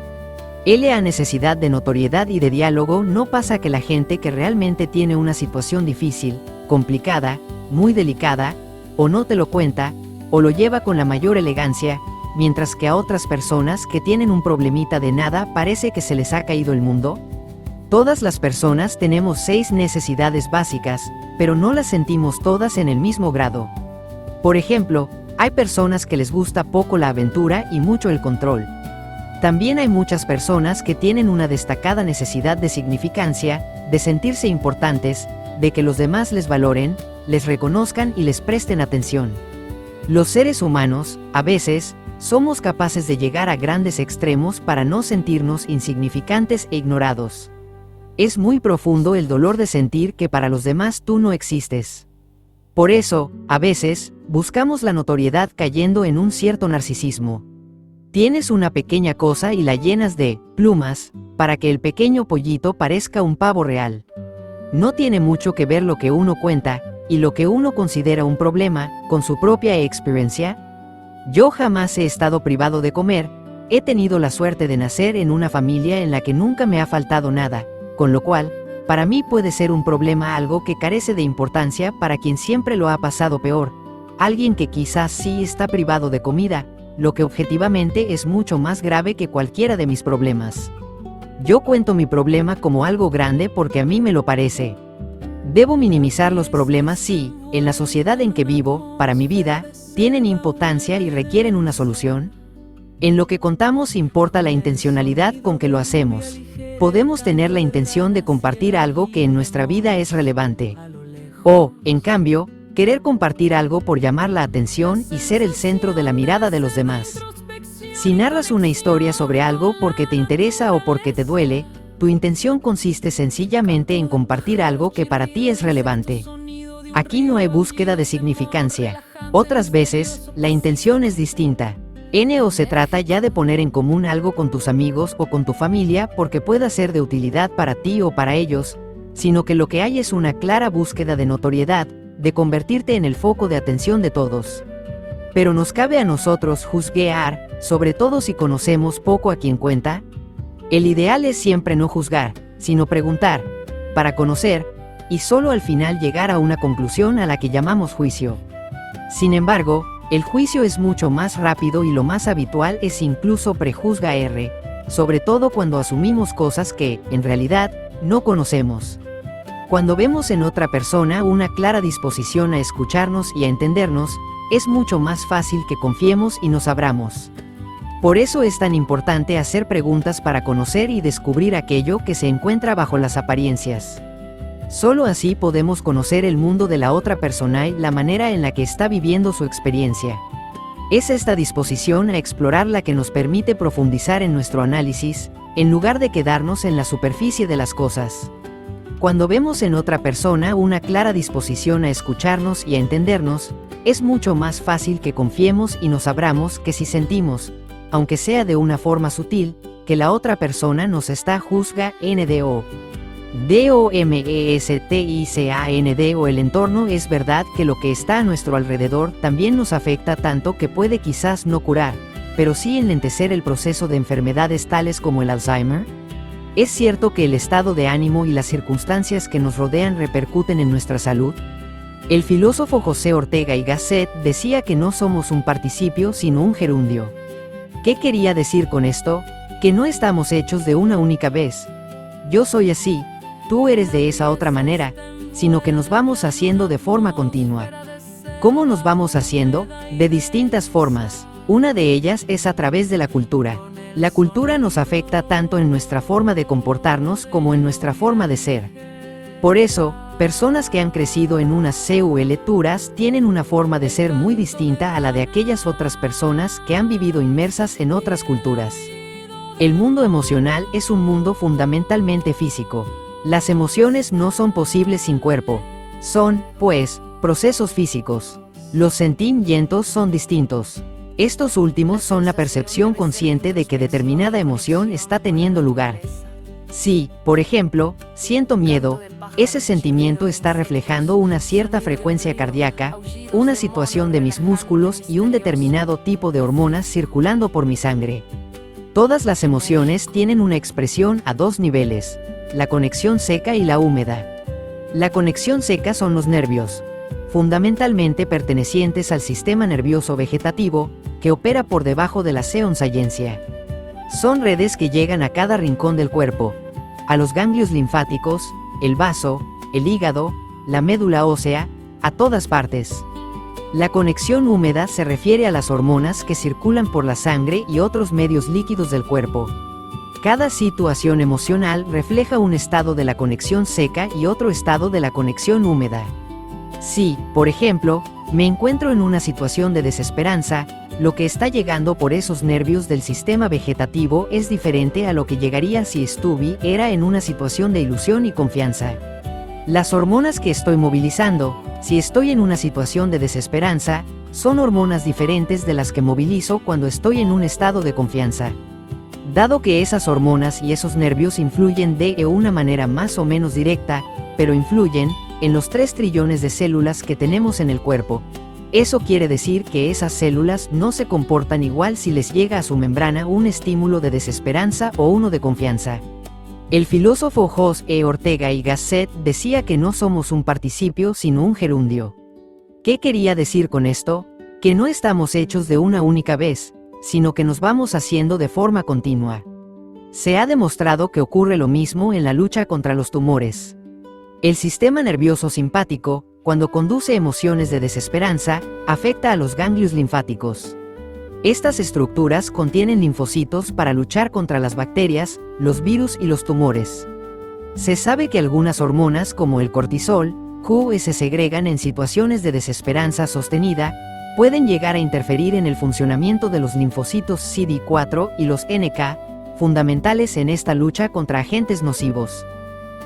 La necesidad de notoriedad y de diálogo no pasa que la gente que realmente tiene una situación difícil, complicada, muy delicada, o no te lo cuenta, o lo lleva con la mayor elegancia, mientras que a otras personas que tienen un problemita de nada parece que se les ha caído el mundo. Todas las personas tenemos 6 necesidades básicas, pero no las sentimos todas en el mismo grado. Por ejemplo, hay personas que les gusta poco la aventura y mucho el control. También hay muchas personas que tienen una destacada necesidad de significancia, de sentirse importantes, de que los demás les valoren, les reconozcan y les presten atención. Los seres humanos, a veces, somos capaces de llegar a grandes extremos para no sentirnos insignificantes e ignorados. Es muy profundo el dolor de sentir que para los demás tú no existes. Por eso, a veces, buscamos la notoriedad cayendo en un cierto narcisismo. Tienes una pequeña cosa y la llenas de plumas, para que el pequeño pollito parezca un pavo real. No tiene mucho que ver lo que uno cuenta, y lo que uno considera un problema, con su propia experiencia. Yo jamás he estado privado de comer, he tenido la suerte de nacer en una familia en la que nunca me ha faltado nada, con lo cual, para mí puede ser un problema algo que carece de importancia para quien siempre lo ha pasado peor, alguien que quizás sí está privado de comida, lo que objetivamente es mucho más grave que cualquiera de mis problemas. Yo cuento mi problema como algo grande porque a mí me lo parece. ¿Debo minimizar los problemas si, en la sociedad en que vivo, para mi vida, tienen importancia y requieren una solución? En lo que contamos importa la intencionalidad con que lo hacemos. Podemos tener la intención de compartir algo que en nuestra vida es relevante. O, en cambio, querer compartir algo por llamar la atención y ser el centro de la mirada de los demás. Si narras una historia sobre algo porque te interesa o porque te duele, tu intención consiste sencillamente en compartir algo que para ti es relevante. Aquí no hay búsqueda de significancia. Otras veces, la intención es distinta. O se trata ya de poner en común algo con tus amigos o con tu familia porque pueda ser de utilidad para ti o para ellos, sino que lo que hay es una clara búsqueda de notoriedad, de convertirte en el foco de atención de todos. Pero nos cabe a nosotros juzgar, sobre todo si conocemos poco a quien cuenta. El ideal es siempre no juzgar, sino preguntar, para conocer, y solo al final llegar a una conclusión a la que llamamos juicio. Sin embargo, el juicio es mucho más rápido y lo más habitual es incluso prejuzgar, sobre todo cuando asumimos cosas que, en realidad, no conocemos. Cuando vemos en otra persona una clara disposición a escucharnos y a entendernos, es mucho más fácil que confiemos y nos abramos. Por eso es tan importante hacer preguntas para conocer y descubrir aquello que se encuentra bajo las apariencias. Solo así podemos conocer el mundo de la otra persona y la manera en la que está viviendo su experiencia. Es esta disposición a explorar la que nos permite profundizar en nuestro análisis, en lugar de quedarnos en la superficie de las cosas. Cuando vemos en otra persona una clara disposición a escucharnos y a entendernos, es mucho más fácil que confiemos y nos abramos que si sentimos, aunque sea de una forma sutil, que la otra persona nos está juzgando. Domesticando o el entorno. Es verdad que lo que está a nuestro alrededor también nos afecta tanto que puede quizás no curar, pero sí enlentecer el proceso de enfermedades tales como el Alzheimer. ¿Es cierto que el estado de ánimo y las circunstancias que nos rodean repercuten en nuestra salud? El filósofo José Ortega y Gasset decía que no somos un participio sino un gerundio. ¿Qué quería decir con esto? Que no estamos hechos de una única vez. Yo soy así, tú eres de esa otra manera, sino que nos vamos haciendo de forma continua. ¿Cómo nos vamos haciendo? De distintas formas. Una de ellas es a través de la cultura. La cultura nos afecta tanto en nuestra forma de comportarnos como en nuestra forma de ser. Por eso, personas que han crecido en unas culturas tienen una forma de ser muy distinta a la de aquellas otras personas que han vivido inmersas en otras culturas. El mundo emocional es un mundo fundamentalmente físico. Las emociones no son posibles sin cuerpo. Son, pues, procesos físicos. Los sentimientos son distintos. Estos últimos son la percepción consciente de que determinada emoción está teniendo lugar. Si, por ejemplo, siento miedo, ese sentimiento está reflejando una cierta frecuencia cardíaca, una situación de mis músculos y un determinado tipo de hormonas circulando por mi sangre. Todas las emociones tienen una expresión a dos niveles: la conexión seca y la húmeda. La conexión seca son los nervios, fundamentalmente pertenecientes al sistema nervioso vegetativo, que opera por debajo de la seonsayencia. Son redes que llegan a cada rincón del cuerpo, a los ganglios linfáticos, el vaso, el hígado, la médula ósea, a todas partes. La conexión húmeda se refiere a las hormonas que circulan por la sangre y otros medios líquidos del cuerpo. Cada situación emocional refleja un estado de la conexión seca y otro estado de la conexión húmeda. Si, por ejemplo, me encuentro en una situación de desesperanza, lo que está llegando por esos nervios del sistema vegetativo es diferente a lo que llegaría si estuviera en una situación de ilusión y confianza. Las hormonas que estoy movilizando, si estoy en una situación de desesperanza, son hormonas diferentes de las que movilizo cuando estoy en un estado de confianza. Dado que esas hormonas y esos nervios influyen de una manera más o menos directa, pero influyen en los 3 trillones de células que tenemos en el cuerpo, eso quiere decir que esas células no se comportan igual si les llega a su membrana un estímulo de desesperanza o uno de confianza. El filósofo José Ortega y Gasset decía que no somos un participio sino un gerundio. ¿Qué quería decir con esto? Que no estamos hechos de una única vez, sino que nos vamos haciendo de forma continua. Se ha demostrado que ocurre lo mismo en la lucha contra los tumores. El sistema nervioso simpático, cuando conduce emociones de desesperanza, afecta a los ganglios linfáticos. Estas estructuras contienen linfocitos para luchar contra las bacterias, los virus y los tumores. Se sabe que algunas hormonas como el cortisol, que se segregan en situaciones de desesperanza sostenida, pueden llegar a interferir en el funcionamiento de los linfocitos CD4 y los NK, fundamentales en esta lucha contra agentes nocivos.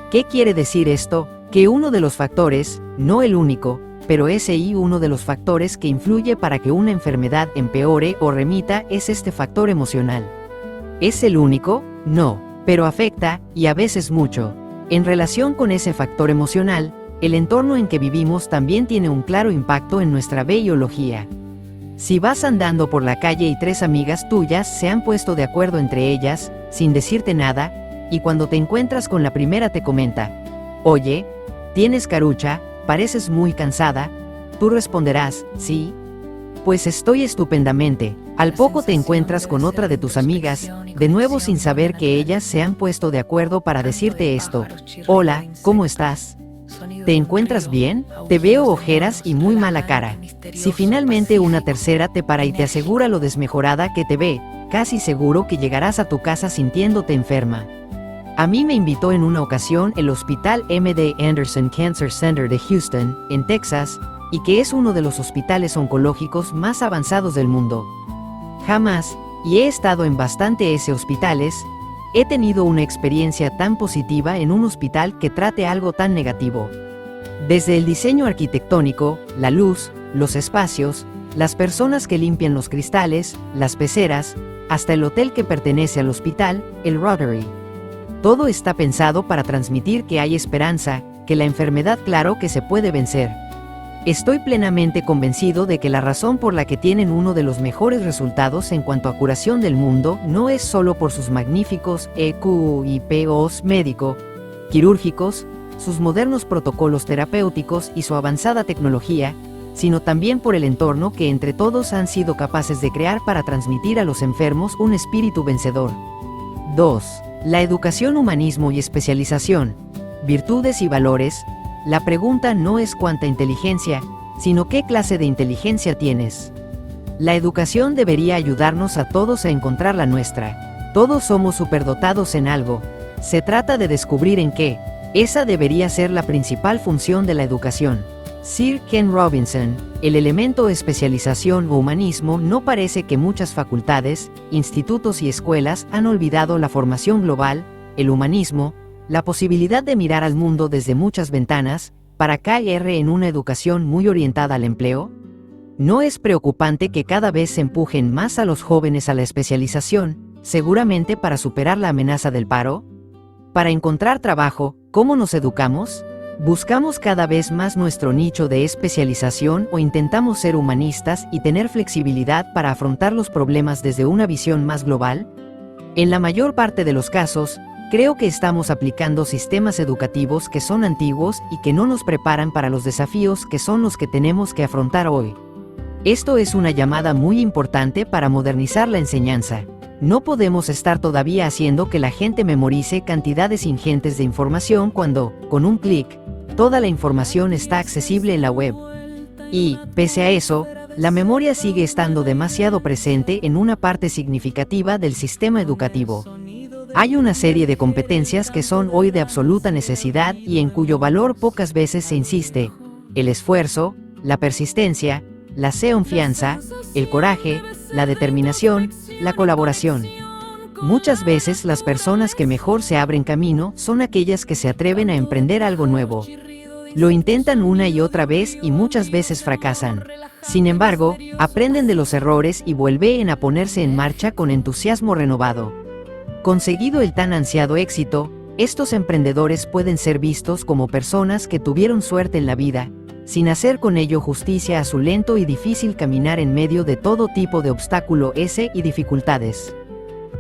¿Qué quiere decir esto? Que uno de los factores, no el único, pero es uno de los factores que influye para que una enfermedad empeore o remita es este factor emocional. ¿Es el único? No, pero afecta, y a veces mucho. En relación con ese factor emocional, el entorno en que vivimos también tiene un claro impacto en nuestra biología. Si vas andando por la calle y 3 amigas tuyas se han puesto de acuerdo entre ellas, sin decirte nada, y cuando te encuentras con la primera te comenta: «Oye, ¿tienes carucha? Pareces muy cansada», tú responderás: «Sí, pues estoy estupendamente». Al poco te encuentras con otra de tus amigas, de nuevo sin saber que ellas se han puesto de acuerdo para decirte esto: «Hola, ¿cómo estás? ¿Te encuentras bien? Te veo ojeras y muy mala cara». Si finalmente una tercera te para y te asegura lo desmejorada que te ve, casi seguro que llegarás a tu casa sintiéndote enferma. A mí me invitó en una ocasión el Hospital MD Anderson Cancer Center de Houston, en Texas, y que es uno de los hospitales oncológicos más avanzados del mundo. Jamás, y he estado en bastantes hospitales, he tenido una experiencia tan positiva en un hospital que trate algo tan negativo. Desde el diseño arquitectónico, la luz, los espacios, las personas que limpian los cristales, las peceras, hasta el hotel que pertenece al hospital, el Rotary. Todo está pensado para transmitir que hay esperanza, que la enfermedad claro que se puede vencer. Estoy plenamente convencido de que la razón por la que tienen uno de los mejores resultados en cuanto a curación del mundo no es solo por sus magníficos equipos médico-quirúrgicos, sus modernos protocolos terapéuticos y su avanzada tecnología, sino también por el entorno que entre todos han sido capaces de crear para transmitir a los enfermos un espíritu vencedor. 2. La educación, humanismo y especialización. Virtudes y valores. La pregunta no es cuánta inteligencia, sino qué clase de inteligencia tienes. La educación debería ayudarnos a todos a encontrar la nuestra. Todos somos superdotados en algo. Se trata de descubrir en qué. Esa debería ser la principal función de la educación. Sir Ken Robinson, el elemento especialización o humanismo. No parece que muchas facultades, institutos y escuelas han olvidado la formación global, el humanismo, la posibilidad de mirar al mundo desde muchas ventanas, para caer en una educación muy orientada al empleo. ¿No es preocupante que cada vez se empujen más a los jóvenes a la especialización, seguramente para superar la amenaza del paro? Para encontrar trabajo, ¿cómo nos educamos? ¿Buscamos cada vez más nuestro nicho de especialización o intentamos ser humanistas y tener flexibilidad para afrontar los problemas desde una visión más global? En la mayor parte de los casos, creo que estamos aplicando sistemas educativos que son antiguos y que no nos preparan para los desafíos que son los que tenemos que afrontar hoy. Esto es una llamada muy importante para modernizar la enseñanza. No podemos estar todavía haciendo que la gente memorice cantidades ingentes de información cuando, con un clic, toda la información está accesible en la web. Y, pese a eso, la memoria sigue estando demasiado presente en una parte significativa del sistema educativo. Hay una serie de competencias que son hoy de absoluta necesidad y en cuyo valor pocas veces se insiste: el esfuerzo, la persistencia, la confianza, el coraje, la determinación, la colaboración. Muchas veces las personas que mejor se abren camino son aquellas que se atreven a emprender algo nuevo. Lo intentan una y otra vez y muchas veces fracasan. Sin embargo, aprenden de los errores y vuelven a ponerse en marcha con entusiasmo renovado. Conseguido el tan ansiado éxito, estos emprendedores pueden ser vistos como personas que tuvieron suerte en la vida, sin hacer con ello justicia a su lento y difícil caminar en medio de todo tipo de obstáculos y dificultades.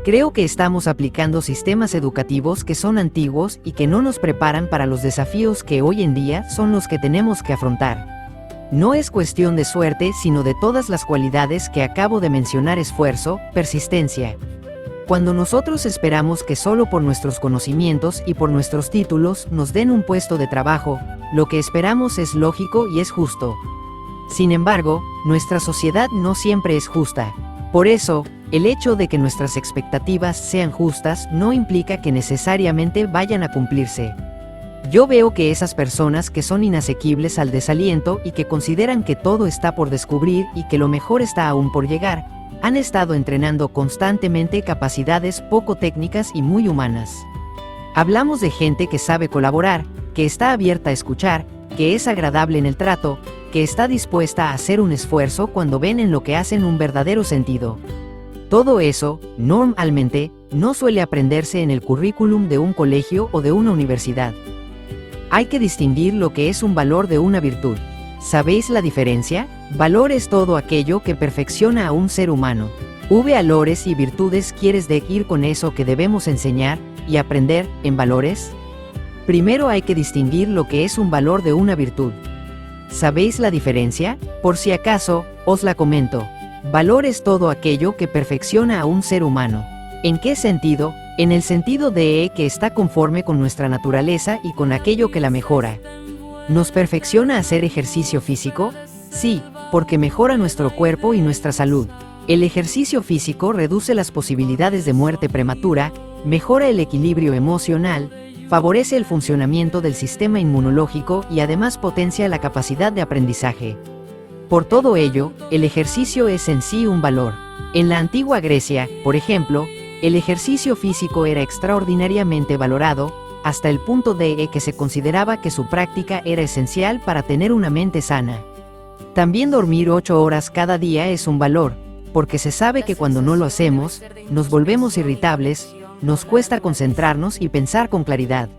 Creo que estamos aplicando sistemas educativos que son antiguos y que no nos preparan para los desafíos que hoy en día son los que tenemos que afrontar. No es cuestión de suerte, sino de todas las cualidades que acabo de mencionar: esfuerzo, persistencia. Cuando nosotros esperamos que solo por nuestros conocimientos y por nuestros títulos nos den un puesto de trabajo, lo que esperamos es lógico y es justo. Sin embargo, nuestra sociedad no siempre es justa. Por eso, el hecho de que nuestras expectativas sean justas no implica que necesariamente vayan a cumplirse. Yo veo que esas personas que son inasequibles al desaliento y que consideran que todo está por descubrir y que lo mejor está aún por llegar, han estado entrenando constantemente capacidades poco técnicas y muy humanas. Hablamos de gente que sabe colaborar, que está abierta a escuchar, que es agradable en el trato, que está dispuesta a hacer un esfuerzo cuando ven en lo que hacen un verdadero sentido. Todo eso, normalmente, no suele aprenderse en el currículum de un colegio o de una universidad. Hay que distinguir lo que es un valor de una virtud. ¿Sabéis la diferencia? Valor es todo aquello que perfecciona a un ser humano. Valores y virtudes. ¿Quieres decir con eso que debemos enseñar y aprender en valores? Primero hay que distinguir lo que es un valor de una virtud. ¿Sabéis la diferencia? Por si acaso, os la comento. Valor es todo aquello que perfecciona a un ser humano. ¿En qué sentido? En el sentido de que está conforme con nuestra naturaleza y con aquello que la mejora. ¿Nos perfecciona hacer ejercicio físico? Sí, porque mejora nuestro cuerpo y nuestra salud. El ejercicio físico reduce las posibilidades de muerte prematura, mejora el equilibrio emocional, favorece el funcionamiento del sistema inmunológico y además potencia la capacidad de aprendizaje. Por todo ello, el ejercicio es en sí un valor. En la antigua Grecia, por ejemplo, el ejercicio físico era extraordinariamente valorado, hasta el punto de que se consideraba que su práctica era esencial para tener una mente sana. También dormir 8 horas cada día es un valor, porque se sabe que cuando no lo hacemos, nos volvemos irritables, nos cuesta concentrarnos y pensar con claridad.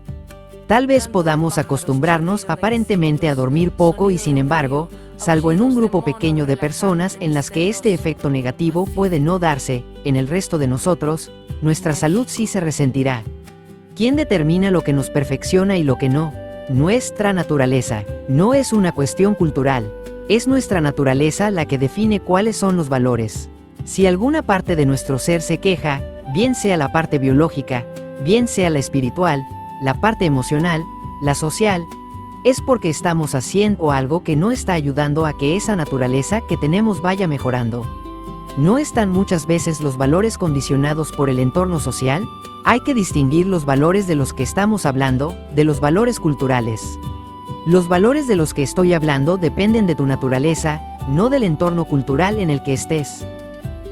Tal vez podamos acostumbrarnos aparentemente a dormir poco y sin embargo, salvo en un grupo pequeño de personas en las que este efecto negativo puede no darse, en el resto de nosotros, nuestra salud sí se resentirá. ¿Quién determina lo que nos perfecciona y lo que no? Nuestra naturaleza. No es una cuestión cultural. Es nuestra naturaleza la que define cuáles son los valores. Si alguna parte de nuestro ser se queja, bien sea la parte biológica, bien sea la espiritual, la parte emocional, la social, es porque estamos haciendo algo que no está ayudando a que esa naturaleza que tenemos vaya mejorando. ¿No están muchas veces los valores condicionados por el entorno social? Hay que distinguir los valores de los que estamos hablando, de los valores culturales. Los valores de los que estoy hablando dependen de tu naturaleza, no del entorno cultural en el que estés.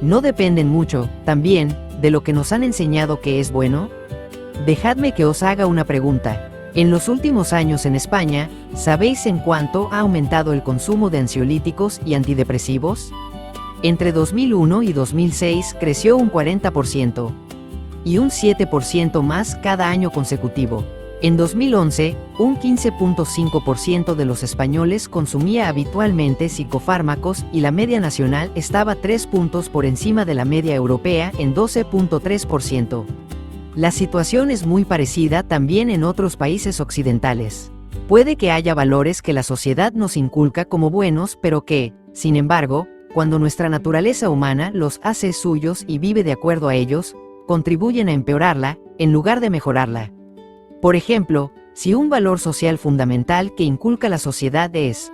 No dependen mucho, también, de lo que nos han enseñado que es bueno. Dejadme que os haga una pregunta. En los últimos años en España, ¿sabéis en cuánto ha aumentado el consumo de ansiolíticos y antidepresivos? Entre 2001 y 2006 creció un 40%, y un 7% más cada año consecutivo. En 2011, un 15.5% de los españoles consumía habitualmente psicofármacos y la media nacional estaba 3 puntos por encima de la media europea en 12.3%. La situación es muy parecida también en otros países occidentales. Puede que haya valores que la sociedad nos inculca como buenos, pero que, sin embargo, cuando nuestra naturaleza humana los hace suyos y vive de acuerdo a ellos, contribuyen a empeorarla, en lugar de mejorarla. Por ejemplo, si un valor social fundamental que inculca la sociedad es: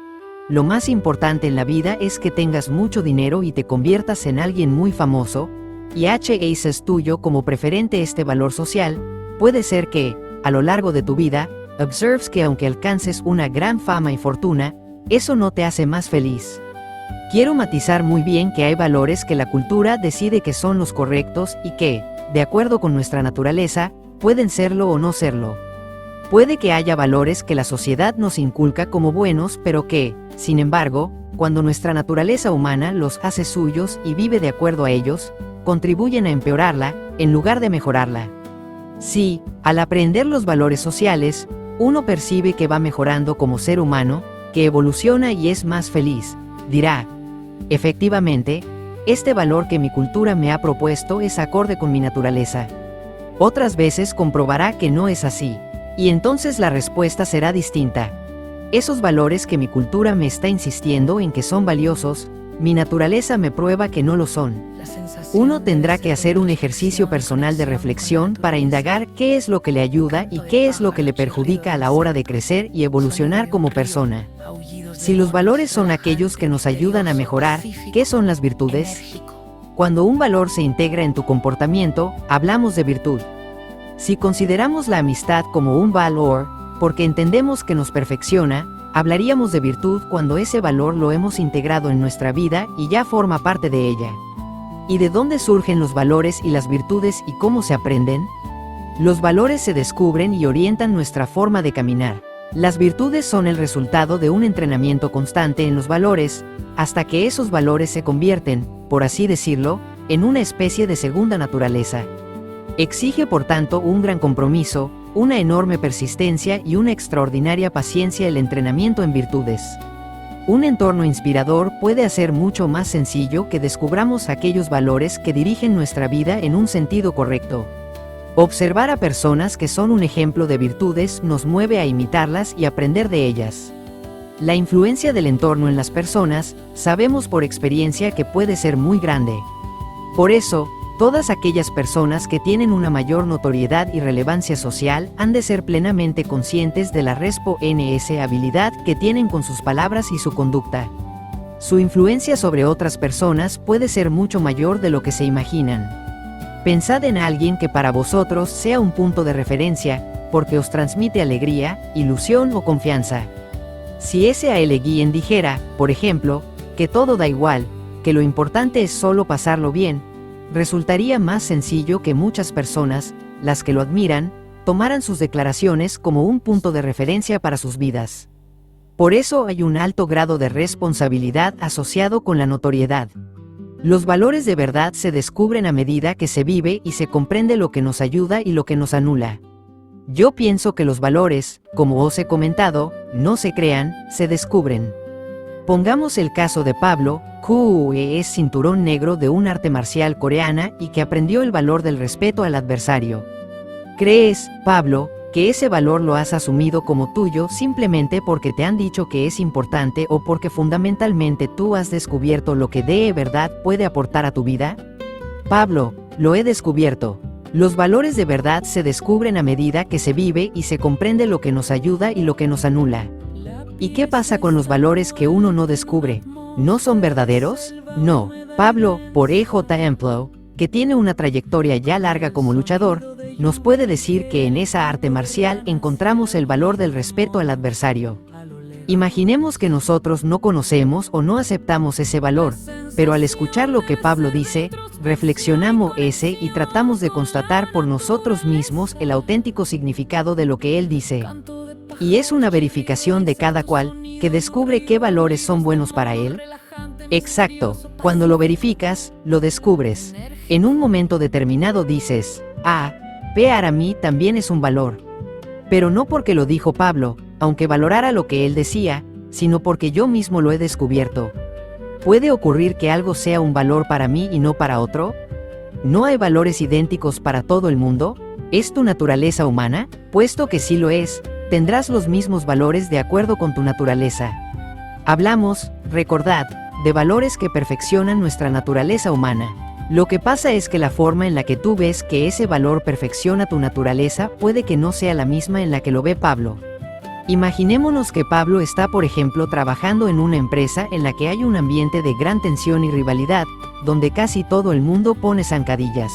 lo más importante en la vida es que tengas mucho dinero y te conviertas en alguien muy famoso, y haces tuyo como preferente este valor social, puede ser que, a lo largo de tu vida, observes que aunque alcances una gran fama y fortuna, eso no te hace más feliz. Quiero matizar muy bien que hay valores que la cultura decide que son los correctos y que, de acuerdo con nuestra naturaleza, pueden serlo o no serlo. Puede que haya valores que la sociedad nos inculca como buenos, pero que, sin embargo, cuando nuestra naturaleza humana los hace suyos y vive de acuerdo a ellos, contribuyen a empeorarla, en lugar de mejorarla. Si, al aprender los valores sociales, uno percibe que va mejorando como ser humano, que evoluciona y es más feliz, dirá: efectivamente, este valor que mi cultura me ha propuesto es acorde con mi naturaleza. Otras veces comprobará que no es así, y entonces la respuesta será distinta. Esos valores que mi cultura me está insistiendo en que son valiosos, mi naturaleza me prueba que no lo son. Uno tendrá que hacer un ejercicio personal de reflexión para indagar qué es lo que le ayuda y qué es lo que le perjudica a la hora de crecer y evolucionar como persona. Si los valores son aquellos que nos ayudan a mejorar, ¿qué son las virtudes? Cuando un valor se integra en tu comportamiento, hablamos de virtud. Si consideramos la amistad como un valor, porque entendemos que nos perfecciona, hablaríamos de virtud cuando ese valor lo hemos integrado en nuestra vida y ya forma parte de ella. ¿Y de dónde surgen los valores y las virtudes y cómo se aprenden? Los valores se descubren y orientan nuestra forma de caminar. Las virtudes son el resultado de un entrenamiento constante en los valores, hasta que esos valores se convierten, por así decirlo, en una especie de segunda naturaleza. Exige por tanto un gran compromiso, una enorme persistencia y una extraordinaria paciencia el entrenamiento en virtudes. Un entorno inspirador puede hacer mucho más sencillo que descubramos aquellos valores que dirigen nuestra vida en un sentido correcto. Observar a personas que son un ejemplo de virtudes nos mueve a imitarlas y aprender de ellas. La influencia del entorno en las personas, sabemos por experiencia que puede ser muy grande. Por eso, todas aquellas personas que tienen una mayor notoriedad y relevancia social han de ser plenamente conscientes de la responsabilidad que tienen con sus palabras y su conducta. Su influencia sobre otras personas puede ser mucho mayor de lo que se imaginan. Pensad en alguien que para vosotros sea un punto de referencia, porque os transmite alegría, ilusión o confianza. Si ese alguien dijera, por ejemplo, que todo da igual, que lo importante es solo pasarlo bien, resultaría más sencillo que muchas personas, las que lo admiran, tomaran sus declaraciones como un punto de referencia para sus vidas. Por eso hay un alto grado de responsabilidad asociado con la notoriedad. Los valores de verdad se descubren a medida que se vive y se comprende lo que nos ayuda y lo que nos anula. Yo pienso que los valores, como os he comentado, no se crean, se descubren. Pongamos el caso de Pablo, que es cinturón negro de un arte marcial coreana y que aprendió el valor del respeto al adversario. ¿Crees, Pablo, que ese valor lo has asumido como tuyo simplemente porque te han dicho que es importante o porque fundamentalmente tú has descubierto lo que de verdad puede aportar a tu vida? Pablo, lo he descubierto. Los valores de verdad se descubren a medida que se vive y se comprende lo que nos ayuda y lo que nos anula. ¿Y qué pasa con los valores que uno no descubre? ¿No son verdaderos? No. Pablo, por ejemplo, que tiene una trayectoria ya larga como luchador, nos puede decir que en esa arte marcial encontramos el valor del respeto al adversario. Imaginemos que nosotros no conocemos o no aceptamos ese valor, pero al escuchar lo que Pablo dice, reflexionamos y tratamos de constatar por nosotros mismos el auténtico significado de lo que él dice. Y es una verificación de cada cual, que descubre qué valores son buenos para él. Exacto, cuando lo verificas, lo descubres. En un momento determinado dices, para mí también es un valor. Pero no porque lo dijo Pablo, aunque valorara lo que él decía, sino porque yo mismo lo he descubierto. ¿Puede ocurrir que algo sea un valor para mí y no para otro? ¿No hay valores idénticos para todo el mundo? ¿Es tu naturaleza humana? Puesto que sí lo es, tendrás los mismos valores de acuerdo con tu naturaleza. Hablamos, recordad, de valores que perfeccionan nuestra naturaleza humana. Lo que pasa es que la forma en la que tú ves que ese valor perfecciona tu naturaleza puede que no sea la misma en la que lo ve Pablo. Imaginémonos que Pablo está, por ejemplo, trabajando en una empresa en la que hay un ambiente de gran tensión y rivalidad, donde casi todo el mundo pone zancadillas.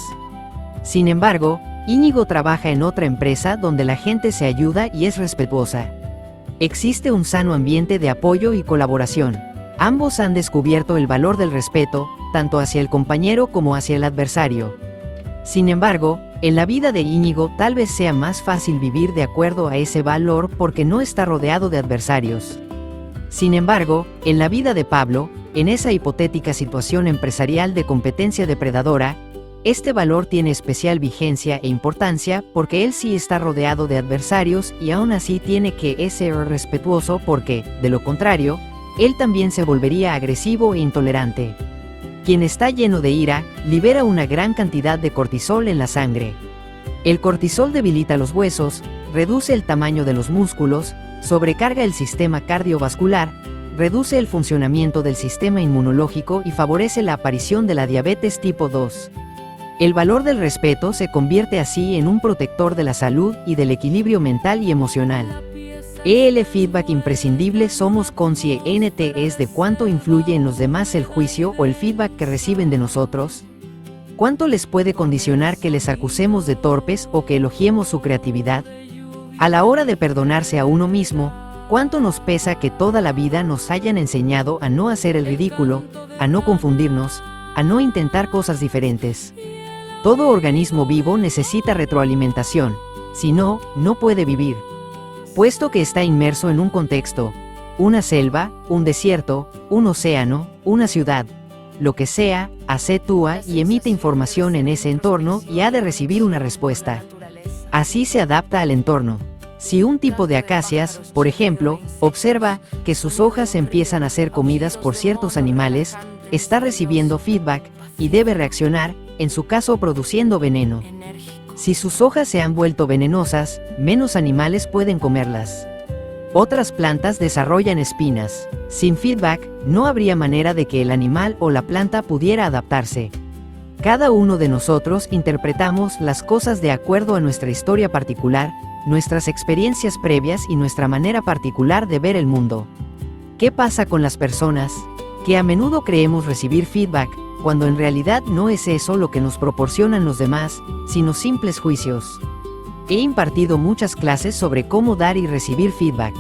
Sin embargo, Íñigo trabaja en otra empresa donde la gente se ayuda y es respetuosa. Existe un sano ambiente de apoyo y colaboración. Ambos han descubierto el valor del respeto, tanto hacia el compañero como hacia el adversario. Sin embargo, en la vida de Íñigo tal vez sea más fácil vivir de acuerdo a ese valor porque no está rodeado de adversarios. Sin embargo, en la vida de Pablo, en esa hipotética situación empresarial de competencia depredadora, este valor tiene especial vigencia e importancia porque él sí está rodeado de adversarios y aún así tiene que ser respetuoso porque, de lo contrario, él también se volvería agresivo e intolerante. Quien está lleno de ira, libera una gran cantidad de cortisol en la sangre. El cortisol debilita los huesos, reduce el tamaño de los músculos, sobrecarga el sistema cardiovascular, reduce el funcionamiento del sistema inmunológico y favorece la aparición de la diabetes tipo 2. El valor del respeto se convierte así en un protector de la salud y del equilibrio mental y emocional. El feedback imprescindible. Somos conscientes de cuánto influye en los demás el juicio o el feedback que reciben de nosotros. ¿Cuánto les puede condicionar que les acusemos de torpes o que elogiemos su creatividad? A la hora de perdonarse a uno mismo, ¿cuánto nos pesa que toda la vida nos hayan enseñado a no hacer el ridículo, a no confundirnos, a no intentar cosas diferentes? Todo organismo vivo necesita retroalimentación, si no, no puede vivir. Puesto que está inmerso en un contexto, una selva, un desierto, un océano, una ciudad, lo que sea, actúa y emite información en ese entorno y ha de recibir una respuesta. Así se adapta al entorno. Si un tipo de acacias, por ejemplo, observa que sus hojas empiezan a ser comidas por ciertos animales, está recibiendo feedback y debe reaccionar, en su caso produciendo veneno. Si sus hojas se han vuelto venenosas, menos animales pueden comerlas. Otras plantas desarrollan espinas. Sin feedback, no habría manera de que el animal o la planta pudiera adaptarse. Cada uno de nosotros interpretamos las cosas de acuerdo a nuestra historia particular, nuestras experiencias previas y nuestra manera particular de ver el mundo. ¿Qué pasa con las personas que a menudo creemos recibir feedback, cuando en realidad no es eso lo que nos proporcionan los demás, sino simples juicios? He impartido muchas clases sobre cómo dar y recibir feedback.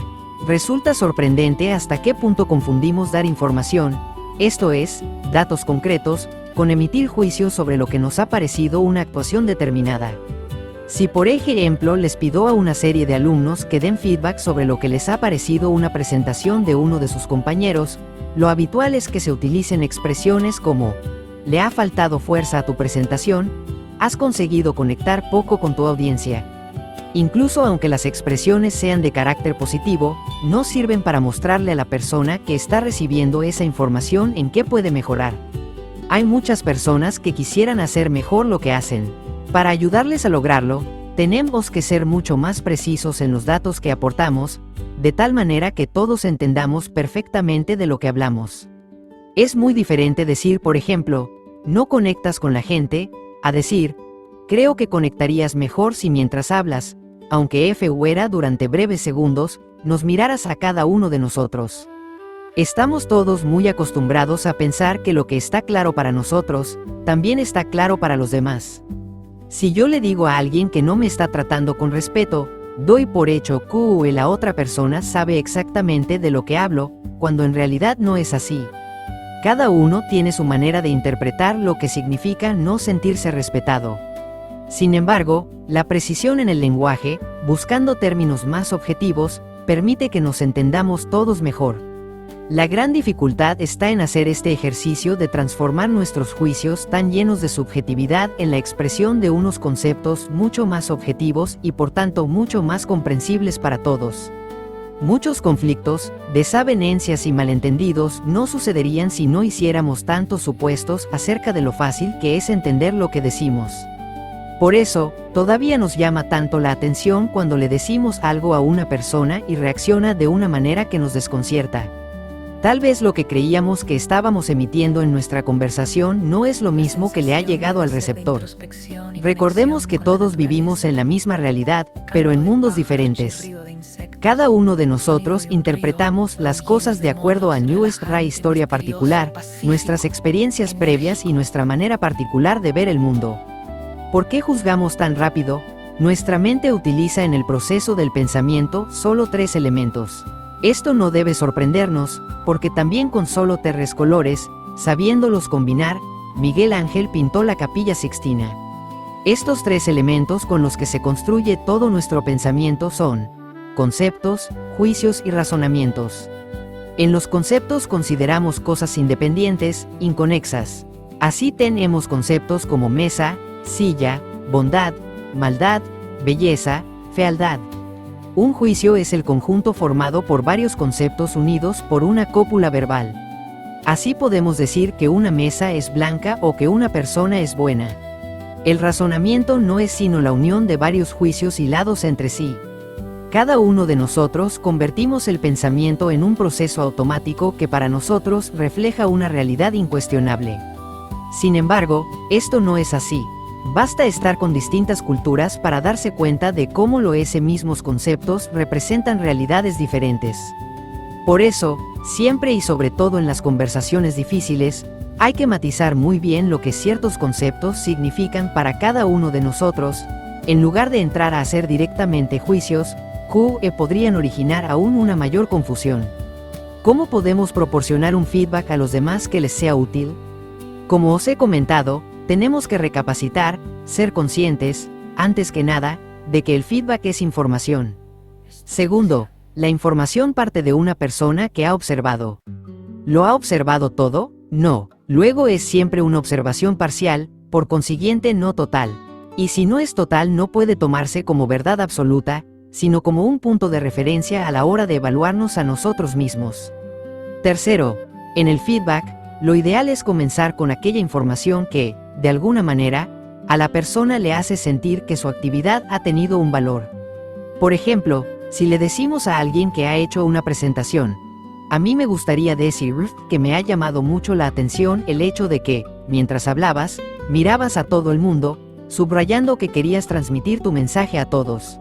Resulta sorprendente hasta qué punto confundimos dar información, esto es, datos concretos, con emitir juicios sobre lo que nos ha parecido una actuación determinada. Si por ejemplo les pido a una serie de alumnos que den feedback sobre lo que les ha parecido una presentación de uno de sus compañeros, lo habitual es que se utilicen expresiones como: le ha faltado fuerza a tu presentación, has conseguido conectar poco con tu audiencia. Incluso aunque las expresiones sean de carácter positivo, no sirven para mostrarle a la persona que está recibiendo esa información en qué puede mejorar. Hay muchas personas que quisieran hacer mejor lo que hacen. Para ayudarles a lograrlo, tenemos que ser mucho más precisos en los datos que aportamos, de tal manera que todos entendamos perfectamente de lo que hablamos. Es muy diferente decir, por ejemplo, no conectas con la gente, a decir, creo que conectarías mejor si mientras hablas, aunque fuera durante breves segundos, nos miraras a cada uno de nosotros. Estamos todos muy acostumbrados a pensar que lo que está claro para nosotros, también está claro para los demás. Si yo le digo a alguien que no me está tratando con respeto, doy por hecho que la otra persona sabe exactamente de lo que hablo, cuando en realidad no es así. Cada uno tiene su manera de interpretar lo que significa no sentirse respetado. Sin embargo, la precisión en el lenguaje, buscando términos más objetivos, permite que nos entendamos todos mejor. La gran dificultad está en hacer este ejercicio de transformar nuestros juicios tan llenos de subjetividad en la expresión de unos conceptos mucho más objetivos y por tanto mucho más comprensibles para todos. Muchos conflictos, desavenencias y malentendidos no sucederían si no hiciéramos tantos supuestos acerca de lo fácil que es entender lo que decimos. Por eso, todavía nos llama tanto la atención cuando le decimos algo a una persona y reacciona de una manera que nos desconcierta. Tal vez lo que creíamos que estábamos emitiendo en nuestra conversación no es lo mismo que le ha llegado al receptor. Recordemos que todos vivimos en la misma realidad, pero en mundos diferentes. Cada uno de nosotros interpretamos las cosas de acuerdo a nuestra historia particular, nuestras experiencias previas y nuestra manera particular de ver el mundo. ¿Por qué juzgamos tan rápido? Nuestra mente utiliza en el proceso del pensamiento solo 3 elementos. Esto no debe sorprendernos, porque también con solo 3 colores, sabiéndolos combinar, Miguel Ángel pintó la Capilla Sixtina. Estos 3 elementos con los que se construye todo nuestro pensamiento son conceptos, juicios y razonamientos. En los conceptos consideramos cosas independientes, inconexas. Así tenemos conceptos como mesa, silla, bondad, maldad, belleza, fealdad. Un juicio es el conjunto formado por varios conceptos unidos por una cópula verbal. Así podemos decir que una mesa es blanca o que una persona es buena. El razonamiento no es sino la unión de varios juicios hilados entre sí. Cada uno de nosotros convertimos el pensamiento en un proceso automático que para nosotros refleja una realidad incuestionable. Sin embargo, esto no es así. Basta estar con distintas culturas para darse cuenta de cómo los mismos conceptos representan realidades diferentes. Por eso, siempre y sobre todo en las conversaciones difíciles, hay que matizar muy bien lo que ciertos conceptos significan para cada uno de nosotros, en lugar de entrar a hacer directamente juicios, que podrían originar aún una mayor confusión. ¿Cómo podemos proporcionar un feedback a los demás que les sea útil? Como os he comentado, tenemos que recapacitar, ser conscientes, antes que nada, de que el feedback es información. Segundo, la información parte de una persona que ha observado. ¿Lo ha observado todo? No. Luego es siempre una observación parcial, por consiguiente no total. Y si no es total no puede tomarse como verdad absoluta, sino como un punto de referencia a la hora de evaluarnos a nosotros mismos. Tercero, en el feedback, lo ideal es comenzar con aquella información que, de alguna manera, a la persona le hace sentir que su actividad ha tenido un valor. Por ejemplo, si le decimos a alguien que ha hecho una presentación, a mí me gustaría decir que me ha llamado mucho la atención el hecho de que, mientras hablabas, mirabas a todo el mundo, subrayando que querías transmitir tu mensaje a todos.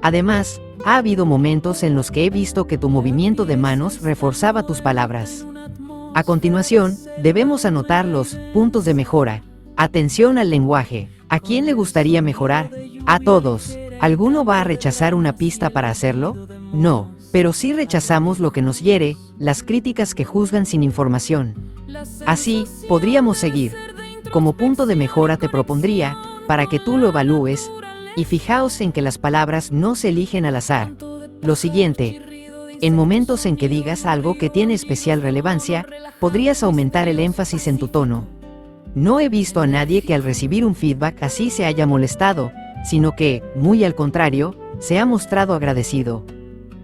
Además, ha habido momentos en los que he visto que tu movimiento de manos reforzaba tus palabras. A continuación, debemos anotar los puntos de mejora. Atención al lenguaje. ¿A quién le gustaría mejorar? A todos. ¿Alguno va a rechazar una pista para hacerlo? No, pero sí rechazamos lo que nos hiere, las críticas que juzgan sin información. Así, podríamos seguir. Como punto de mejora te propondría, para que tú lo evalúes, y fijaos en que las palabras no se eligen al azar. Lo siguiente, en momentos en que digas algo que tiene especial relevancia, podrías aumentar el énfasis en tu tono. No he visto a nadie que al recibir un feedback así se haya molestado, sino que, muy al contrario, se ha mostrado agradecido.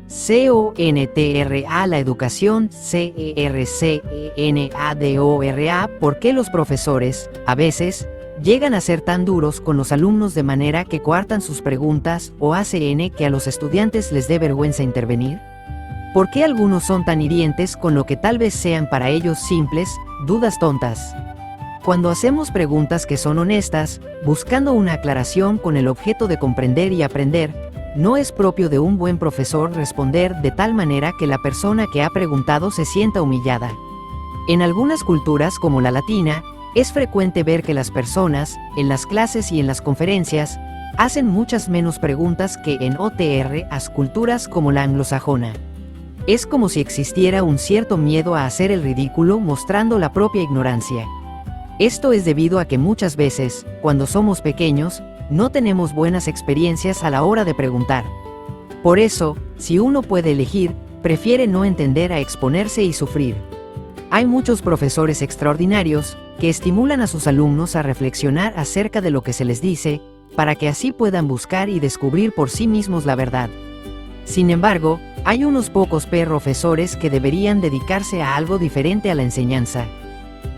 CONTRA la educación, CERCENADORA. ¿Por qué los profesores, a veces, llegan a ser tan duros con los alumnos de manera que coartan sus preguntas, o ACN que a los estudiantes les dé vergüenza intervenir? ¿Por qué algunos son tan hirientes con lo que tal vez sean para ellos simples, dudas tontas? Cuando hacemos preguntas que son honestas, buscando una aclaración con el objeto de comprender y aprender, no es propio de un buen profesor responder de tal manera que la persona que ha preguntado se sienta humillada. En algunas culturas como la latina, es frecuente ver que las personas, en las clases y en las conferencias, hacen muchas menos preguntas que en otras culturas como la anglosajona. Es como si existiera un cierto miedo a hacer el ridículo mostrando la propia ignorancia. Esto es debido a que muchas veces, cuando somos pequeños, no tenemos buenas experiencias a la hora de preguntar. Por eso, si uno puede elegir, prefiere no entender a exponerse y sufrir. Hay muchos profesores extraordinarios que estimulan a sus alumnos a reflexionar acerca de lo que se les dice, para que así puedan buscar y descubrir por sí mismos la verdad. Sin embargo, hay unos pocos profesores que deberían dedicarse a algo diferente a la enseñanza.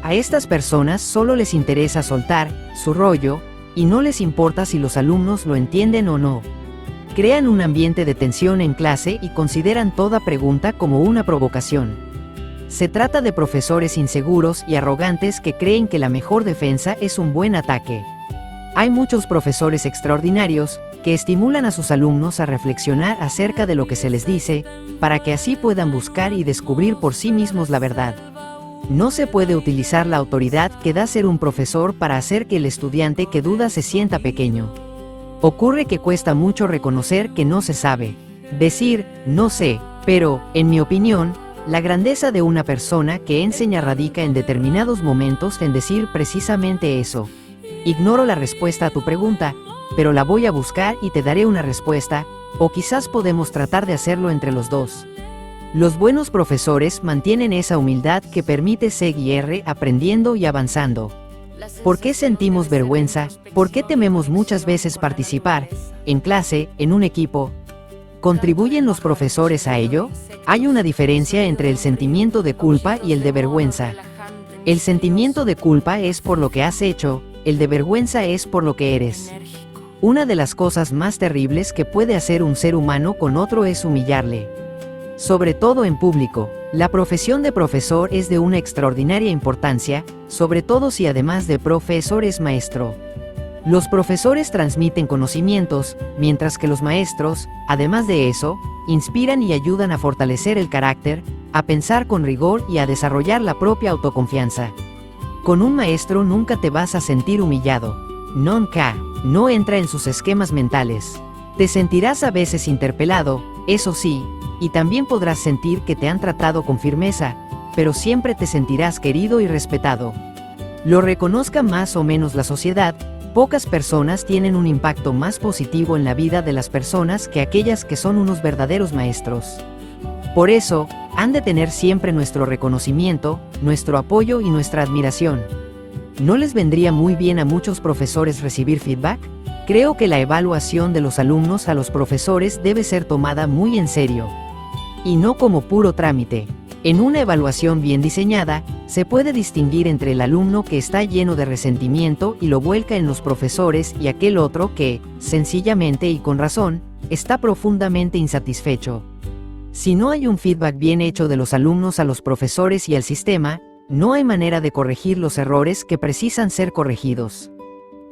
A estas personas solo les interesa soltar su rollo, y no les importa si los alumnos lo entienden o no. Crean un ambiente de tensión en clase y consideran toda pregunta como una provocación. Se trata de profesores inseguros y arrogantes que creen que la mejor defensa es un buen ataque. Hay muchos profesores extraordinarios que estimulan a sus alumnos a reflexionar acerca de lo que se les dice, para que así puedan buscar y descubrir por sí mismos la verdad. No se puede utilizar la autoridad que da ser un profesor para hacer que el estudiante que duda se sienta pequeño. Ocurre que cuesta mucho reconocer que no se sabe. Decir, no sé, pero, en mi opinión, la grandeza de una persona que enseña radica en determinados momentos en decir precisamente eso. Ignoro la respuesta a tu pregunta, pero la voy a buscar y te daré una respuesta, o quizás podemos tratar de hacerlo entre los dos. Los buenos profesores mantienen esa humildad que permite seguir aprendiendo y avanzando. ¿Por qué sentimos vergüenza? ¿Por qué tememos muchas veces participar, en clase, en un equipo? ¿Contribuyen los profesores a ello? Hay una diferencia entre el sentimiento de culpa y el de vergüenza. El sentimiento de culpa es por lo que has hecho, el de vergüenza es por lo que eres. Una de las cosas más terribles que puede hacer un ser humano con otro es humillarle. Sobre todo en público, la profesión de profesor es de una extraordinaria importancia, sobre todo si además de profesor es maestro. Los profesores transmiten conocimientos, mientras que los maestros, además de eso, inspiran y ayudan a fortalecer el carácter, a pensar con rigor y a desarrollar la propia autoconfianza. Con un maestro nunca te vas a sentir humillado. Nunca, no entra en sus esquemas mentales. Te sentirás a veces interpelado, eso sí, y también podrás sentir que te han tratado con firmeza, pero siempre te sentirás querido y respetado. Lo reconozca más o menos la sociedad, pocas personas tienen un impacto más positivo en la vida de las personas que aquellas que son unos verdaderos maestros. Por eso, han de tener siempre nuestro reconocimiento, nuestro apoyo y nuestra admiración. ¿No les vendría muy bien a muchos profesores recibir feedback? Creo que la evaluación de los alumnos a los profesores debe ser tomada muy en serio. Y no como puro trámite. En una evaluación bien diseñada, se puede distinguir entre el alumno que está lleno de resentimiento y lo vuelca en los profesores y aquel otro que, sencillamente y con razón, está profundamente insatisfecho. Si no hay un feedback bien hecho de los alumnos a los profesores y al sistema, no hay manera de corregir los errores que precisan ser corregidos.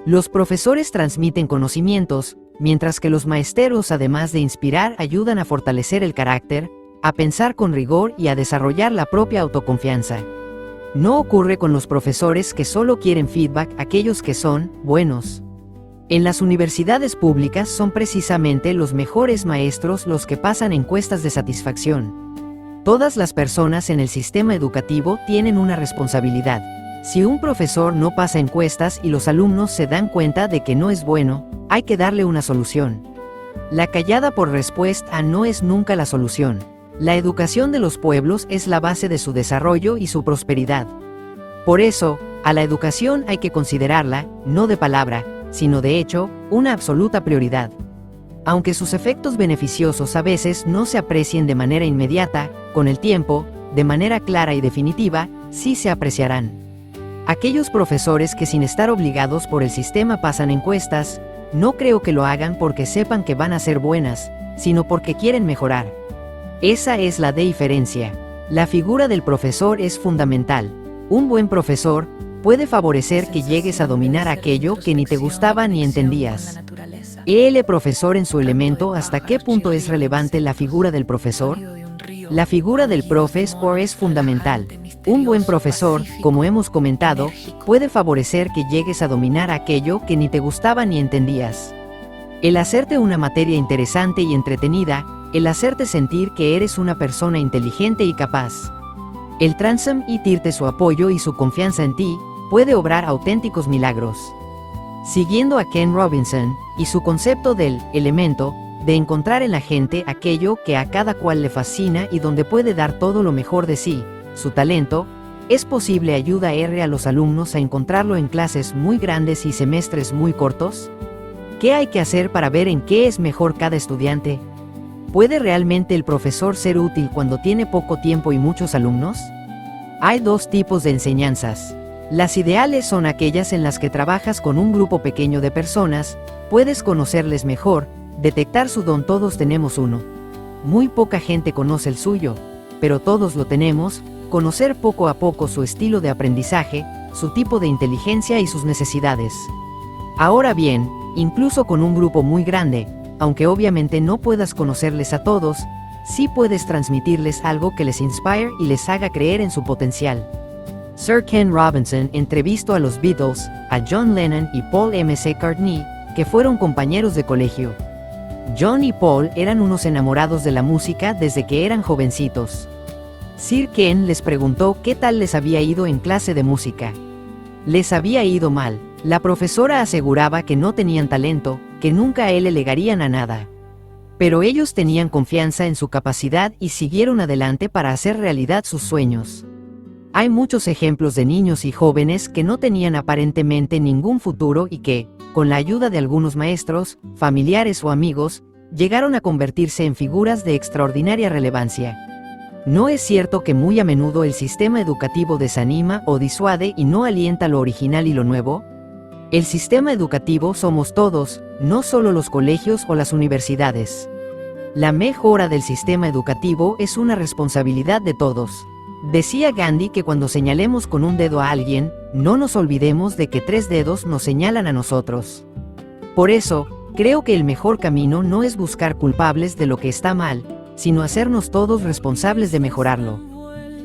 Los profesores transmiten conocimientos, mientras que los maestros, además de inspirar, ayudan a fortalecer el carácter, a pensar con rigor y a desarrollar la propia autoconfianza. No ocurre con los profesores que solo quieren feedback, aquellos que son buenos. En las universidades públicas son precisamente los mejores maestros los que pasan encuestas de satisfacción. Todas las personas en el sistema educativo tienen una responsabilidad. Si un profesor no pasa encuestas y los alumnos se dan cuenta de que no es bueno, hay que darle una solución. La callada por respuesta no es nunca la solución. La educación de los pueblos es la base de su desarrollo y su prosperidad. Por eso, a la educación hay que considerarla, no de palabra, sino de hecho, una absoluta prioridad. Aunque sus efectos beneficiosos a veces no se aprecien de manera inmediata, con el tiempo, de manera clara y definitiva, sí se apreciarán. Aquellos profesores que sin estar obligados por el sistema pasan encuestas, no creo que lo hagan porque sepan que van a ser buenas, sino porque quieren mejorar. Esa es la diferencia. La figura del profesor es fundamental. Un buen profesor puede favorecer que llegues a dominar aquello que ni te gustaba ni entendías. El profesor en su elemento, ¿hasta qué punto es relevante la figura del profesor? La figura del profesor es fundamental. Un buen profesor, como hemos comentado, puede favorecer que llegues a dominar aquello que ni te gustaba ni entendías. El hacerte una materia interesante y entretenida, el hacerte sentir que eres una persona inteligente y capaz. El transmitirte su apoyo y su confianza en ti, puede obrar auténticos milagros. Siguiendo a Ken Robinson, y su concepto del elemento, de encontrar en la gente aquello que a cada cual le fascina y donde puede dar todo lo mejor de sí, su talento, es posible ayuda a los alumnos a encontrarlo en clases muy grandes y semestres muy cortos. ¿Qué hay que hacer para ver en qué es mejor cada estudiante? ¿Puede realmente el profesor ser útil cuando tiene poco tiempo y muchos alumnos? Hay dos tipos de enseñanzas. Las ideales son aquellas en las que trabajas con un grupo pequeño de personas, puedes conocerles mejor, detectar su don. Todos tenemos uno. Muy poca gente conoce el suyo, pero todos lo tenemos. Conocer poco a poco su estilo de aprendizaje, su tipo de inteligencia y sus necesidades. Ahora bien, incluso con un grupo muy grande, aunque obviamente no puedas conocerles a todos, sí puedes transmitirles algo que les inspire y les haga creer en su potencial. Sir Ken Robinson entrevistó a los Beatles, a John Lennon y Paul McCartney, que fueron compañeros de colegio. John y Paul eran unos enamorados de la música desde que eran jovencitos. Sir Ken les preguntó qué tal les había ido en clase de música. Les había ido mal. La profesora aseguraba que no tenían talento, que nunca a él le llegarían a nada. Pero ellos tenían confianza en su capacidad y siguieron adelante para hacer realidad sus sueños. Hay muchos ejemplos de niños y jóvenes que no tenían aparentemente ningún futuro y que, con la ayuda de algunos maestros, familiares o amigos, llegaron a convertirse en figuras de extraordinaria relevancia. ¿No es cierto que muy a menudo el sistema educativo desanima o disuade y no alienta lo original y lo nuevo? El sistema educativo somos todos, no solo los colegios o las universidades. La mejora del sistema educativo es una responsabilidad de todos. Decía Gandhi que cuando señalemos con un dedo a alguien, no nos olvidemos de que 3 dedos nos señalan a nosotros. Por eso, creo que el mejor camino no es buscar culpables de lo que está mal, sino hacernos todos responsables de mejorarlo.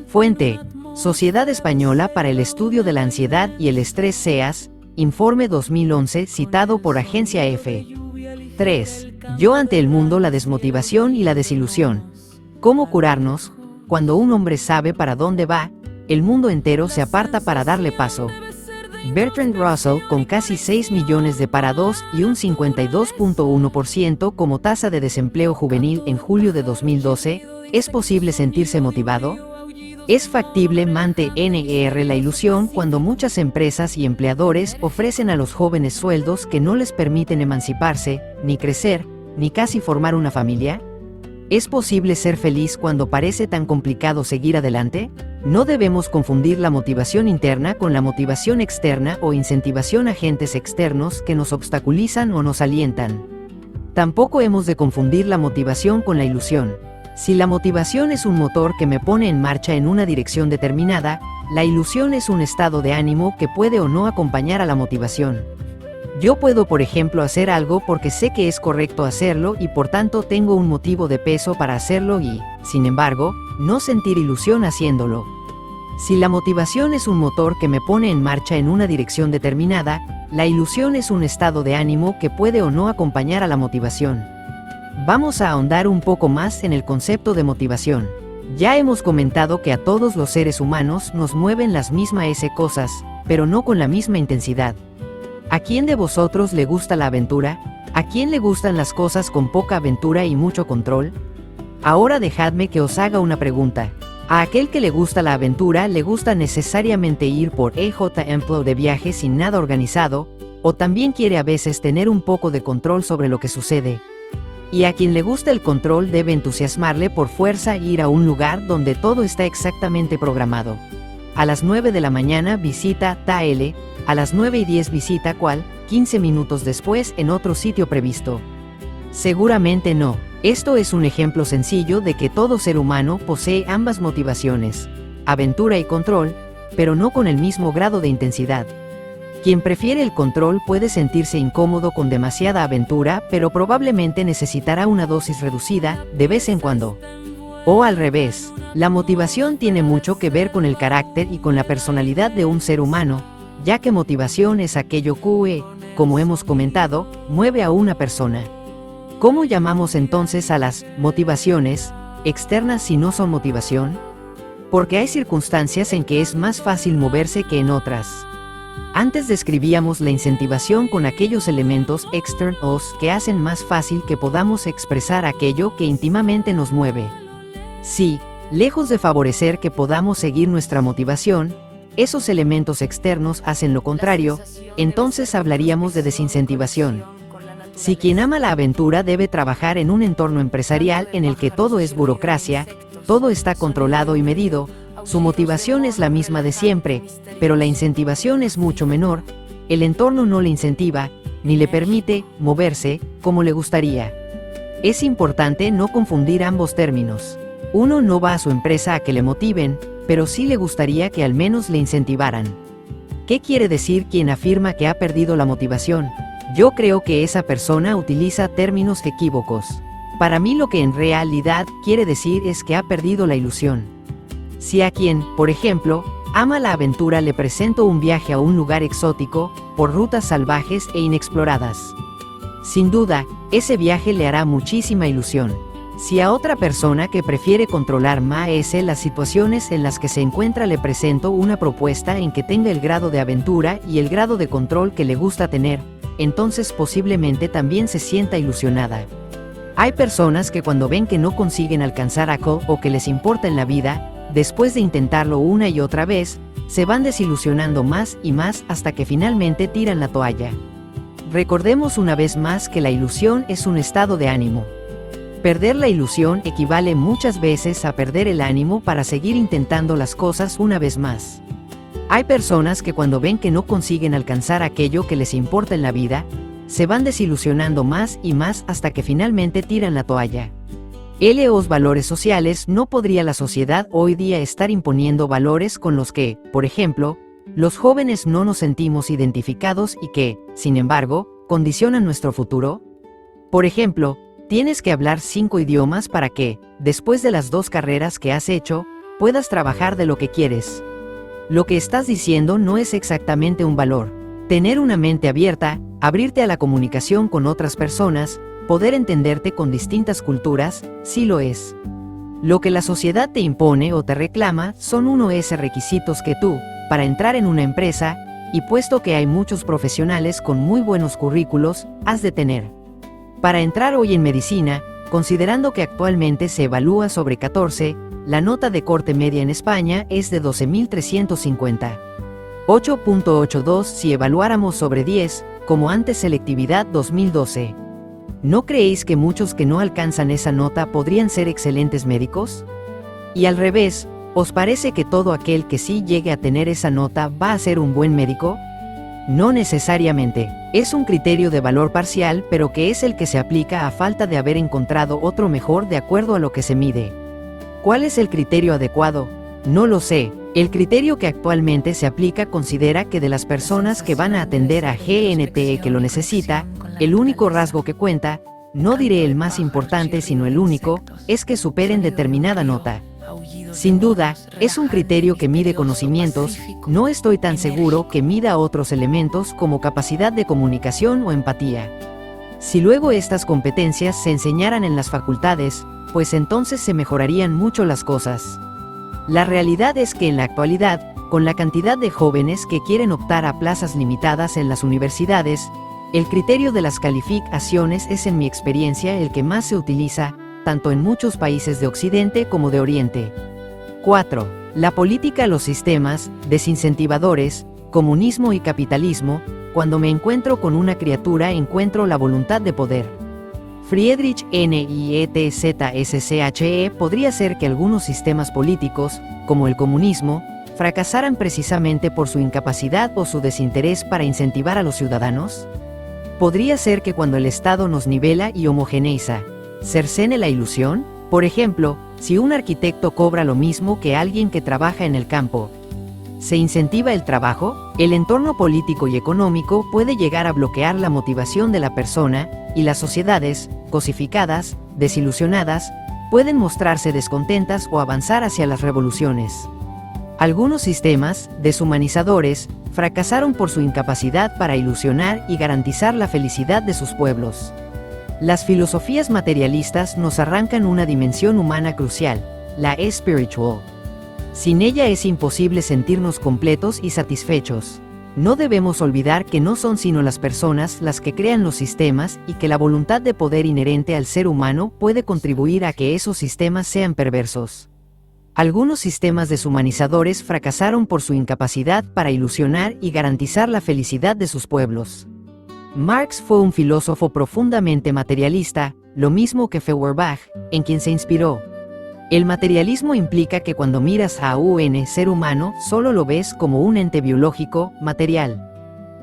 Fuente: Sociedad Española para el Estudio de la Ansiedad y el Estrés SEAS, informe 2011 citado por Agencia EFE. 3. Yo ante el mundo, la desmotivación y la desilusión. ¿Cómo curarnos? Cuando un hombre sabe para dónde va, el mundo entero se aparta para darle paso. Bertrand Russell, con casi 6 millones de parados y un 52.1% como tasa de desempleo juvenil en julio de 2012, ¿es posible sentirse motivado? ¿Es factible mantener la ilusión cuando muchas empresas y empleadores ofrecen a los jóvenes sueldos que no les permiten emanciparse, ni crecer, ni casi formar una familia? ¿Es posible ser feliz cuando parece tan complicado seguir adelante? No debemos confundir la motivación interna con la motivación externa o incentivación a agentes externos que nos obstaculizan o nos alientan. Tampoco hemos de confundir la motivación con la ilusión. Si la motivación es un motor que me pone en marcha en una dirección determinada, la ilusión es un estado de ánimo que puede o no acompañar a la motivación. Yo puedo, por ejemplo, hacer algo porque sé que es correcto hacerlo y por tanto tengo un motivo de peso para hacerlo y, sin embargo, no sentir ilusión haciéndolo. Si la motivación es un motor que me pone en marcha en una dirección determinada, la ilusión es un estado de ánimo que puede o no acompañar a la motivación. Vamos a ahondar un poco más en el concepto de motivación. Ya hemos comentado que a todos los seres humanos nos mueven las mismas cosas, pero no con la misma intensidad. ¿A quién de vosotros le gusta la aventura? ¿A quién le gustan las cosas con poca aventura y mucho control? Ahora dejadme que os haga una pregunta. ¿A aquel que le gusta la aventura le gusta necesariamente ir por ejemplo de viaje sin nada organizado, o también quiere a veces tener un poco de control sobre lo que sucede? Y a quien le gusta el control debe entusiasmarle por fuerza ir a un lugar donde todo está exactamente programado. A las 9 de la mañana visita tal, a las 9:10 visita cual, 15 minutos después en otro sitio previsto. Seguramente no. Esto es un ejemplo sencillo de que todo ser humano posee ambas motivaciones, aventura y control, pero no con el mismo grado de intensidad. Quien prefiere el control puede sentirse incómodo con demasiada aventura, pero probablemente necesitará una dosis reducida, de vez en cuando. O al revés, la motivación tiene mucho que ver con el carácter y con la personalidad de un ser humano, ya que motivación es aquello que, como hemos comentado, mueve a una persona. ¿Cómo llamamos entonces a las motivaciones externas si no son motivación? Porque hay circunstancias en que es más fácil moverse que en otras. Antes describíamos la incentivación con aquellos elementos externos que hacen más fácil que podamos expresar aquello que íntimamente nos mueve. Si, lejos de favorecer que podamos seguir nuestra motivación, esos elementos externos hacen lo contrario, entonces hablaríamos de desincentivación. Si quien ama la aventura debe trabajar en un entorno empresarial en el que todo es burocracia, todo está controlado y medido, su motivación es la misma de siempre, pero la incentivación es mucho menor, el entorno no le incentiva, ni le permite moverse como le gustaría. Es importante no confundir ambos términos. Uno no va a su empresa a que le motiven, pero sí le gustaría que al menos le incentivaran. ¿Qué quiere decir quien afirma que ha perdido la motivación? Yo creo que esa persona utiliza términos equívocos. Para mí lo que en realidad quiere decir es que ha perdido la ilusión. Si a quien, por ejemplo, ama la aventura le presento un viaje a un lugar exótico, por rutas salvajes e inexploradas, sin duda, ese viaje le hará muchísima ilusión. Si a otra persona que prefiere controlar más las situaciones en las que se encuentra le presento una propuesta en que tenga el grado de aventura y el grado de control que le gusta tener, entonces posiblemente también se sienta ilusionada. Hay personas que cuando ven que no consiguen alcanzar algo o que les importa en la vida, después de intentarlo una y otra vez, se van desilusionando más y más hasta que finalmente tiran la toalla. Recordemos una vez más que la ilusión es un estado de ánimo. Perder la ilusión equivale muchas veces a perder el ánimo para seguir intentando las cosas una vez más. Hay personas que cuando ven que no consiguen alcanzar aquello que les importa en la vida, se van desilusionando más y más hasta que finalmente tiran la toalla. Los valores sociales. No podría la sociedad hoy día estar imponiendo valores con los que, por ejemplo, los jóvenes no nos sentimos identificados y que, sin embargo, condicionan nuestro futuro? Por ejemplo, tienes que hablar 5 idiomas para que, después de las 2 carreras que has hecho, puedas trabajar de lo que quieres. Lo que estás diciendo no es exactamente un valor. Tener una mente abierta, abrirte a la comunicación con otras personas, poder entenderte con distintas culturas, sí lo es. Lo que la sociedad te impone o te reclama son esos requisitos que tú, para entrar en una empresa, y puesto que hay muchos profesionales con muy buenos currículos, has de tener. Para entrar hoy en medicina, considerando que actualmente se evalúa sobre 14, la nota de corte media en España es de 12.350. 8.82 si evaluáramos sobre 10, como antes selectividad 2012. ¿No creéis que muchos que no alcanzan esa nota podrían ser excelentes médicos? Y al revés, ¿os parece que todo aquel que sí llegue a tener esa nota va a ser un buen médico? No necesariamente. Es un criterio de valor parcial, pero que es el que se aplica a falta de haber encontrado otro mejor de acuerdo a lo que se mide. ¿Cuál es el criterio adecuado? No lo sé. El criterio que actualmente se aplica considera que de las personas que van a atender a GNTE que lo necesita, el único rasgo que cuenta, no diré el más importante sino el único, es que superen determinada nota. Sin duda, es un criterio que mide conocimientos, no estoy tan seguro que mida otros elementos como capacidad de comunicación o empatía. Si luego estas competencias se enseñaran en las facultades, pues entonces se mejorarían mucho las cosas. La realidad es que en la actualidad, con la cantidad de jóvenes que quieren optar a plazas limitadas en las universidades, el criterio de las calificaciones es en mi experiencia el que más se utiliza, tanto en muchos países de Occidente como de Oriente. 4. La política, los sistemas, desincentivadores, comunismo y capitalismo. Cuando me encuentro con una criatura encuentro la voluntad de poder. Friedrich Nietzsche. Podría ser que algunos sistemas políticos, como el comunismo, fracasaran precisamente por su incapacidad o su desinterés para incentivar a los ciudadanos. Podría ser que cuando el Estado nos nivela y homogeneiza, cercene la ilusión. Por ejemplo, si un arquitecto cobra lo mismo que alguien que trabaja en el campo, ¿se incentiva el trabajo? El entorno político y económico puede llegar a bloquear la motivación de la persona, y las sociedades, cosificadas, desilusionadas, pueden mostrarse descontentas o avanzar hacia las revoluciones. Algunos sistemas, deshumanizadores, fracasaron por su incapacidad para ilusionar y garantizar la felicidad de sus pueblos. Las filosofías materialistas nos arrancan una dimensión humana crucial, la espiritual. Sin ella es imposible sentirnos completos y satisfechos. No debemos olvidar que no son sino las personas las que crean los sistemas y que la voluntad de poder inherente al ser humano puede contribuir a que esos sistemas sean perversos. Algunos sistemas deshumanizadores fracasaron por su incapacidad para ilusionar y garantizar la felicidad de sus pueblos. Marx fue un filósofo profundamente materialista, lo mismo que Feuerbach, en quien se inspiró. El materialismo implica que cuando miras a un ser humano, solo lo ves como un ente biológico, material.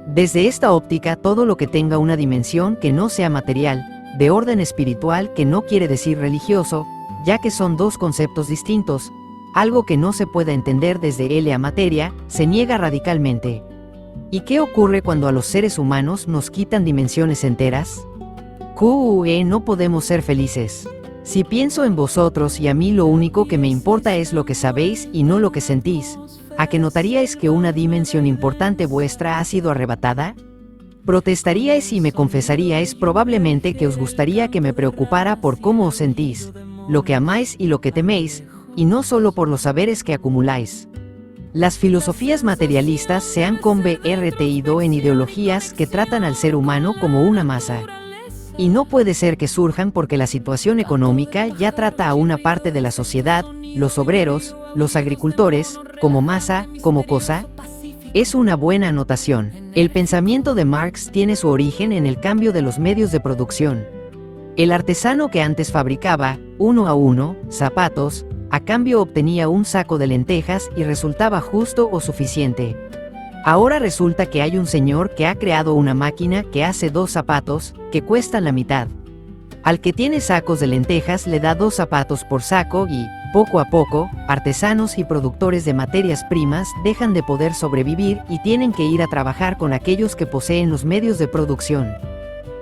Desde esta óptica, todo lo que tenga una dimensión que no sea material, de orden espiritual, que no quiere decir religioso, ya que son dos conceptos distintos, algo que no se pueda entender desde la materia, se niega radicalmente. ¿Y qué ocurre cuando a los seres humanos nos quitan dimensiones enteras? No podemos ser felices. Si pienso en vosotros y a mí lo único que me importa es lo que sabéis y no lo que sentís, ¿a qué notaríais que una dimensión importante vuestra ha sido arrebatada? Protestaríais y me confesaríais probablemente que os gustaría que me preocupara por cómo os sentís, lo que amáis y lo que teméis, y no solo por los saberes que acumuláis. Las filosofías materialistas se han convertido en ideologías que tratan al ser humano como una masa. Y no puede ser que surjan porque la situación económica ya trata a una parte de la sociedad, los obreros, los agricultores, como masa, como cosa. Es una buena anotación. El pensamiento de Marx tiene su origen en el cambio de los medios de producción. El artesano que antes fabricaba, uno a uno, zapatos, a cambio obtenía un saco de lentejas y resultaba justo o suficiente. Ahora resulta que hay un señor que ha creado una máquina que hace 2 zapatos, que cuestan la mitad. Al que tiene sacos de lentejas le da 2 zapatos por saco y, poco a poco, artesanos y productores de materias primas dejan de poder sobrevivir y tienen que ir a trabajar con aquellos que poseen los medios de producción.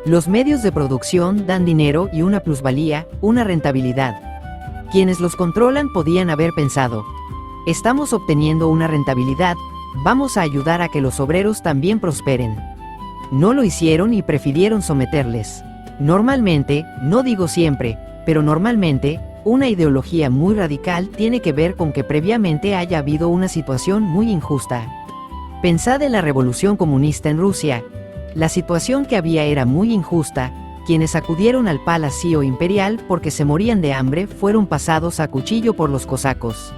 Los medios de producción dan dinero y una plusvalía, una rentabilidad. Quienes los controlan podían haber pensado: estamos obteniendo una rentabilidad, vamos a ayudar a que los obreros también prosperen. No lo hicieron y prefirieron someterles. Normalmente, no digo siempre, pero normalmente, una ideología muy radical tiene que ver con que previamente haya habido una situación muy injusta. Pensad en la revolución comunista en Rusia. La situación que había era muy injusta. Quienes acudieron al palacio imperial porque se morían de hambre fueron pasados a cuchillo por los cosacos.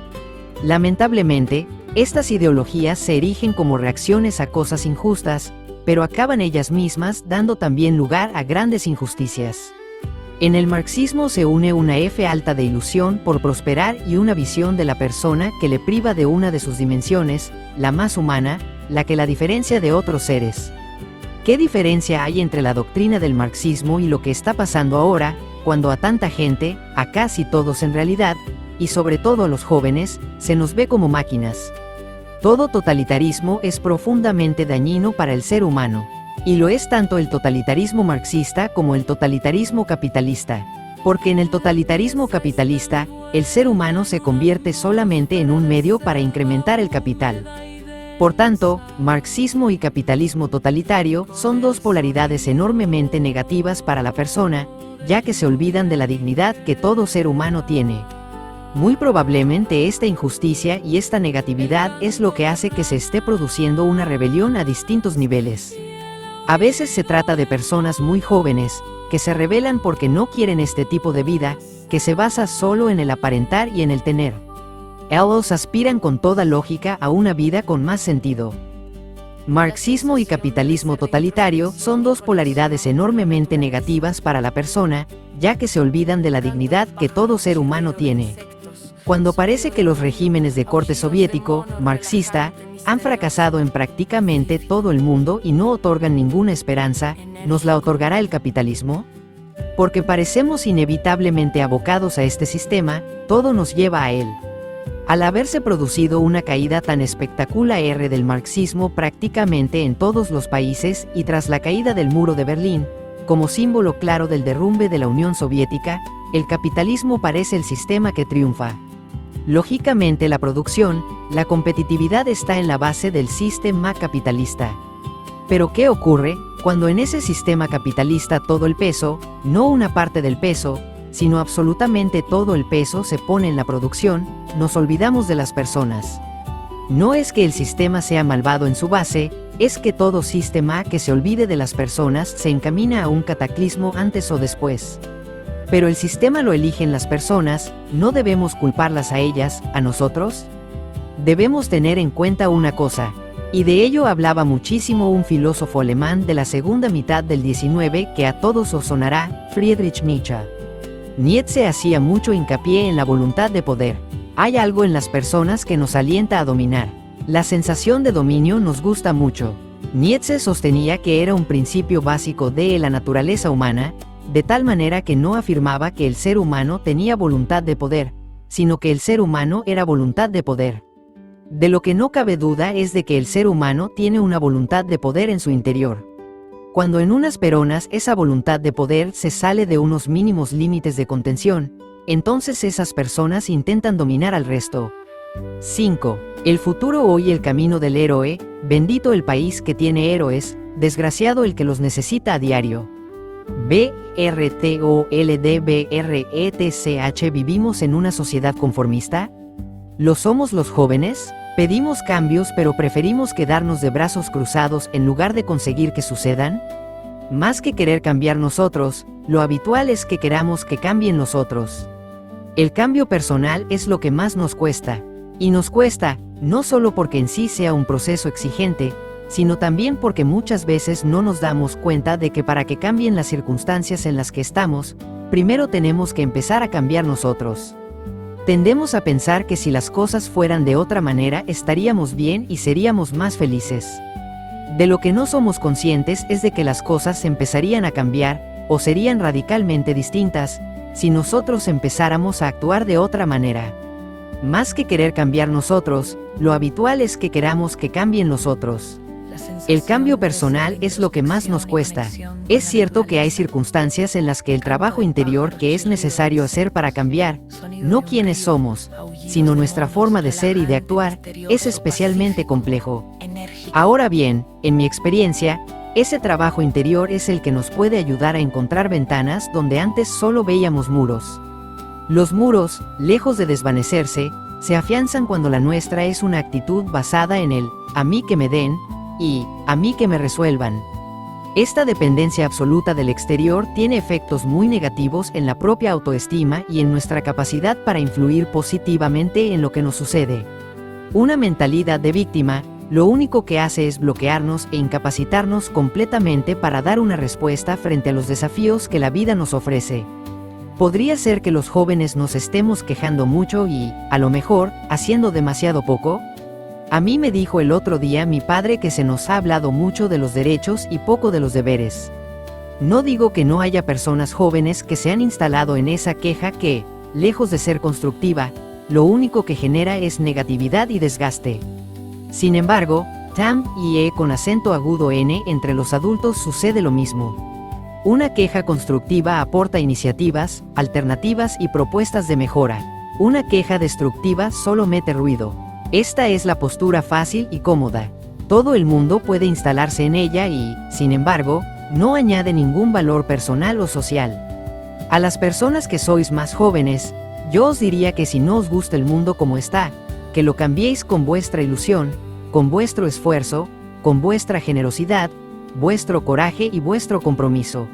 Lamentablemente, estas ideologías se erigen como reacciones a cosas injustas, pero acaban ellas mismas dando también lugar a grandes injusticias. En el marxismo se une una F alta de ilusión por prosperar y una visión de la persona que le priva de una de sus dimensiones, la más humana, la que la diferencia de otros seres. ¿Qué diferencia hay entre la doctrina del marxismo y lo que está pasando ahora, cuando a tanta gente, a casi todos en realidad, y sobre todo a los jóvenes, se nos ve como máquinas? Todo totalitarismo es profundamente dañino para el ser humano, y lo es tanto el totalitarismo marxista como el totalitarismo capitalista, porque en el totalitarismo capitalista, el ser humano se convierte solamente en un medio para incrementar el capital. Por tanto, marxismo y capitalismo totalitario son 2 polaridades enormemente negativas para la persona, ya que se olvidan de la dignidad que todo ser humano tiene. Muy probablemente esta injusticia y esta negatividad es lo que hace que se esté produciendo una rebelión a distintos niveles. A veces se trata de personas muy jóvenes, que se rebelan porque no quieren este tipo de vida, que se basa solo en el aparentar y en el tener. Ellos aspiran con toda lógica a una vida con más sentido. Marxismo y capitalismo totalitario son 2 polaridades enormemente negativas para la persona, ya que se olvidan de la dignidad que todo ser humano tiene. Cuando parece que los regímenes de corte soviético, marxista, han fracasado en prácticamente todo el mundo y no otorgan ninguna esperanza, ¿nos la otorgará el capitalismo? Porque parecemos inevitablemente abocados a este sistema, todo nos lleva a él. Al haberse producido una caída tan espectacular del marxismo prácticamente en todos los países y tras la caída del muro de Berlín, como símbolo claro del derrumbe de la Unión Soviética, el capitalismo parece el sistema que triunfa. Lógicamente la producción, la competitividad está en la base del sistema capitalista. Pero ¿qué ocurre cuando en ese sistema capitalista todo el peso, no una parte del peso, sino absolutamente todo el peso se pone en la producción? Nos olvidamos de las personas. No es que el sistema sea malvado en su base, es que todo sistema que se olvide de las personas se encamina a un cataclismo antes o después. Pero el sistema lo eligen las personas, ¿no debemos culparlas a ellas, a nosotros? Debemos tener en cuenta una cosa, y de ello hablaba muchísimo un filósofo alemán de la segunda mitad del XIX que a todos os sonará, Friedrich Nietzsche. Nietzsche hacía mucho hincapié en la voluntad de poder. Hay algo en las personas que nos alienta a dominar. La sensación de dominio nos gusta mucho. Nietzsche sostenía que era un principio básico de la naturaleza humana, de tal manera que no afirmaba que el ser humano tenía voluntad de poder, sino que el ser humano era voluntad de poder. De lo que no cabe duda es de que el ser humano tiene una voluntad de poder en su interior. Cuando en unas personas esa voluntad de poder se sale de unos mínimos límites de contención, entonces esas personas intentan dominar al resto. 5. El futuro hoy el camino del héroe, bendito el país que tiene héroes, desgraciado el que los necesita a diario. BRTOLDBRETCH. ¿Vivimos en una sociedad conformista? ¿Lo somos los jóvenes? Pedimos cambios pero preferimos quedarnos de brazos cruzados en lugar de conseguir que sucedan. Más que querer cambiar nosotros, lo habitual es que queramos que cambien nosotros. El cambio personal es lo que más nos cuesta, y nos cuesta, no solo porque en sí sea un proceso exigente, sino también porque muchas veces no nos damos cuenta de que para que cambien las circunstancias en las que estamos, primero tenemos que empezar a cambiar nosotros. Tendemos a pensar que si las cosas fueran de otra manera estaríamos bien y seríamos más felices. De lo que no somos conscientes es de que las cosas empezarían a cambiar, o serían radicalmente distintas, si nosotros empezáramos a actuar de otra manera. Más que querer cambiar nosotros, lo habitual es que queramos que cambien nosotros. El cambio personal es lo que más nos cuesta. Es cierto que hay circunstancias en las que el trabajo interior que es necesario hacer para cambiar, no quienes somos, sino nuestra forma de ser y de actuar, es especialmente complejo. Ahora bien, en mi experiencia, ese trabajo interior es el que nos puede ayudar a encontrar ventanas donde antes solo veíamos muros. Los muros, lejos de desvanecerse, se afianzan cuando la nuestra es una actitud basada en el «a mí que me den» y «a mí que me resuelvan». Esta dependencia absoluta del exterior tiene efectos muy negativos en la propia autoestima y en nuestra capacidad para influir positivamente en lo que nos sucede. Una mentalidad de víctima, lo único que hace es bloquearnos e incapacitarnos completamente para dar una respuesta frente a los desafíos que la vida nos ofrece. Podría ser que los jóvenes nos estemos quejando mucho y, a lo mejor, haciendo demasiado poco. A mí me dijo el otro día mi padre que se nos ha hablado mucho de los derechos y poco de los deberes. No digo que no haya personas jóvenes que se han instalado en esa queja que, lejos de ser constructiva, lo único que genera es negatividad y desgaste. Sin embargo, con acento agudo N entre los adultos sucede lo mismo. Una queja constructiva aporta iniciativas, alternativas y propuestas de mejora. Una queja destructiva solo mete ruido. Esta es la postura fácil y cómoda. Todo el mundo puede instalarse en ella y, sin embargo, no añade ningún valor personal o social. A las personas que sois más jóvenes, yo os diría que si no os gusta el mundo como está, que lo cambiéis con vuestra ilusión, con vuestro esfuerzo, con vuestra generosidad, vuestro coraje y vuestro compromiso.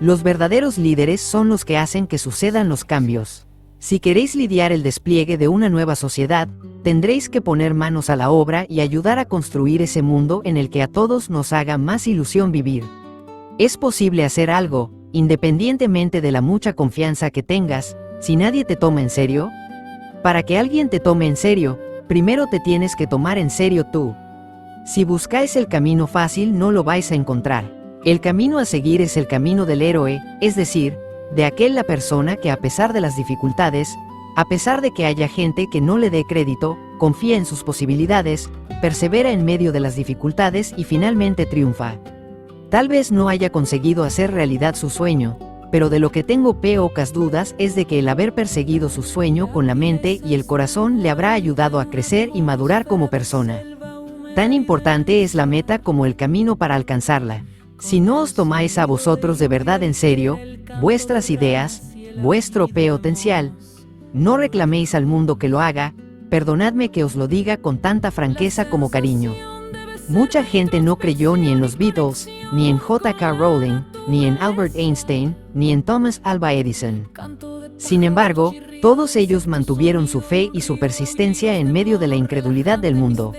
Los verdaderos líderes son los que hacen que sucedan los cambios. Si queréis lidiar el despliegue de una nueva sociedad, tendréis que poner manos a la obra y ayudar a construir ese mundo en el que a todos nos haga más ilusión vivir. Es posible hacer algo, independientemente de la mucha confianza que tengas, si nadie te toma en serio. Para que alguien te tome en serio, primero te tienes que tomar en serio tú. Si buscáis el camino fácil no lo vais a encontrar. El camino a seguir es el camino del héroe, es decir, de la persona que a pesar de las dificultades, a pesar de que haya gente que no le dé crédito, confía en sus posibilidades, persevera en medio de las dificultades y finalmente triunfa. Tal vez no haya conseguido hacer realidad su sueño, pero de lo que tengo pocas dudas es de que el haber perseguido su sueño con la mente y el corazón le habrá ayudado a crecer y madurar como persona. Tan importante es la meta como el camino para alcanzarla. Si no os tomáis a vosotros de verdad en serio, vuestras ideas, vuestro potencial, no reclaméis al mundo que lo haga, perdonadme que os lo diga con tanta franqueza como cariño. Mucha gente no creyó ni en los Beatles, ni en J.K. Rowling, ni en Albert Einstein, ni en Thomas Alva Edison. Sin embargo, todos ellos mantuvieron su fe y su persistencia en medio de la incredulidad del mundo.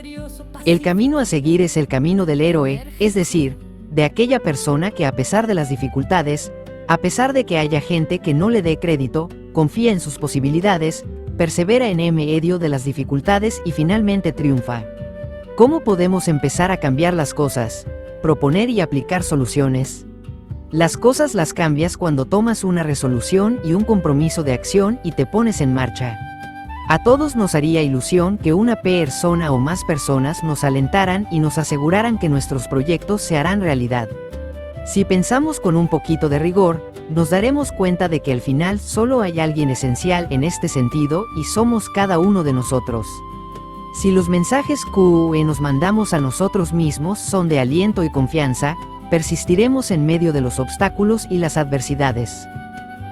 El camino a seguir es el camino del héroe, es decir, de aquella persona que a pesar de las dificultades, a pesar de que haya gente que no le dé crédito, confía en sus posibilidades, persevera en medio de las dificultades y finalmente triunfa. ¿Cómo podemos empezar a cambiar las cosas? Proponer y aplicar soluciones. Las cosas las cambias cuando tomas una resolución y un compromiso de acción y te pones en marcha. A todos nos haría ilusión que una persona o más personas nos alentaran y nos aseguraran que nuestros proyectos se harán realidad. Si pensamos con un poquito de rigor, nos daremos cuenta de que al final solo hay alguien esencial en este sentido y somos cada uno de nosotros. Si los mensajes que nos mandamos a nosotros mismos son de aliento y confianza, persistiremos en medio de los obstáculos y las adversidades.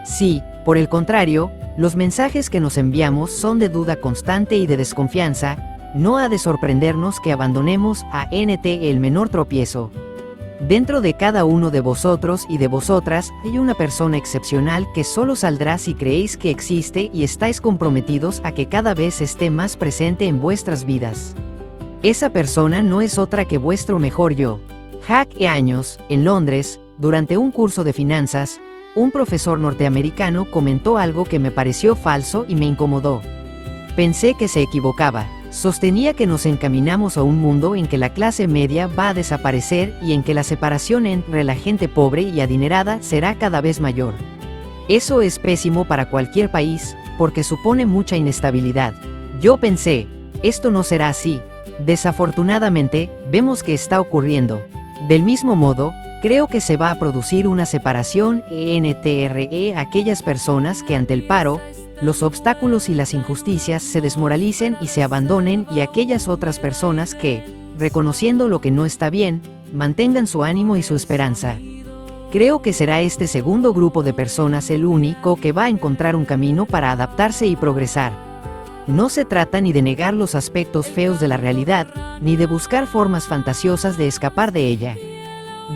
Si, por el contrario, los mensajes que nos enviamos son de duda constante y de desconfianza, no ha de sorprendernos que abandonemos ante el menor tropiezo. Dentro de cada uno de vosotros y de vosotras hay una persona excepcional que solo saldrá si creéis que existe y estáis comprometidos a que cada vez esté más presente en vuestras vidas. Esa persona no es otra que vuestro mejor yo. Hace años, en Londres, durante un curso de finanzas, un profesor norteamericano comentó algo que me pareció falso y me incomodó. Pensé que se equivocaba. Sostenía que nos encaminamos a un mundo en que la clase media va a desaparecer y en que la separación entre la gente pobre y adinerada será cada vez mayor. Eso es pésimo para cualquier país, porque supone mucha inestabilidad. Yo pensé, esto no será así. Desafortunadamente, vemos que está ocurriendo. Del mismo modo, creo que se va a producir una separación entre aquellas personas que ante el paro, los obstáculos y las injusticias se desmoralicen y se abandonen y aquellas otras personas que, reconociendo lo que no está bien, mantengan su ánimo y su esperanza. Creo que será este segundo grupo de personas el único que va a encontrar un camino para adaptarse y progresar. No se trata ni de negar los aspectos feos de la realidad, ni de buscar formas fantasiosas de escapar de ella.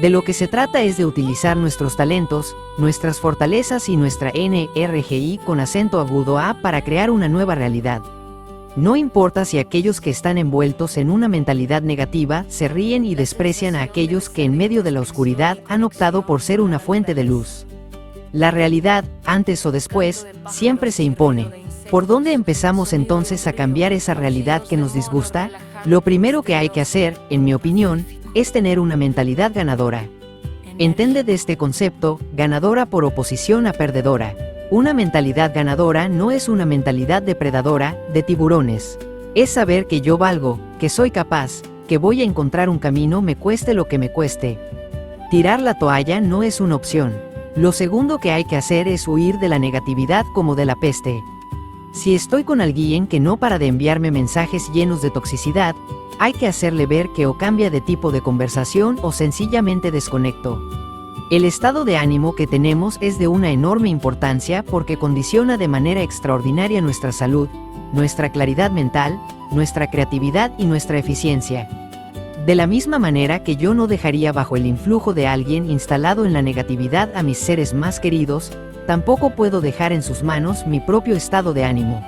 De lo que se trata es de utilizar nuestros talentos, nuestras fortalezas y nuestra energía con acento agudo A para crear una nueva realidad. No importa si aquellos que están envueltos en una mentalidad negativa se ríen y desprecian a aquellos que en medio de la oscuridad han optado por ser una fuente de luz. La realidad, antes o después, siempre se impone. ¿Por dónde empezamos entonces a cambiar esa realidad que nos disgusta? Lo primero que hay que hacer, en mi opinión, es tener una mentalidad ganadora. Entiende de este concepto, ganadora por oposición a perdedora. Una mentalidad ganadora no es una mentalidad depredadora, de tiburones. Es saber que yo valgo, que soy capaz, que voy a encontrar un camino me cueste lo que me cueste. Tirar la toalla no es una opción. Lo segundo que hay que hacer es huir de la negatividad como de la peste. Si estoy con alguien que no para de enviarme mensajes llenos de toxicidad, hay que hacerle ver que o cambia de tipo de conversación o sencillamente desconecto. El estado de ánimo que tenemos es de una enorme importancia porque condiciona de manera extraordinaria nuestra salud, nuestra claridad mental, nuestra creatividad y nuestra eficiencia. De la misma manera que yo no dejaría bajo el influjo de alguien instalado en la negatividad a mis seres más queridos, tampoco puedo dejar en sus manos mi propio estado de ánimo.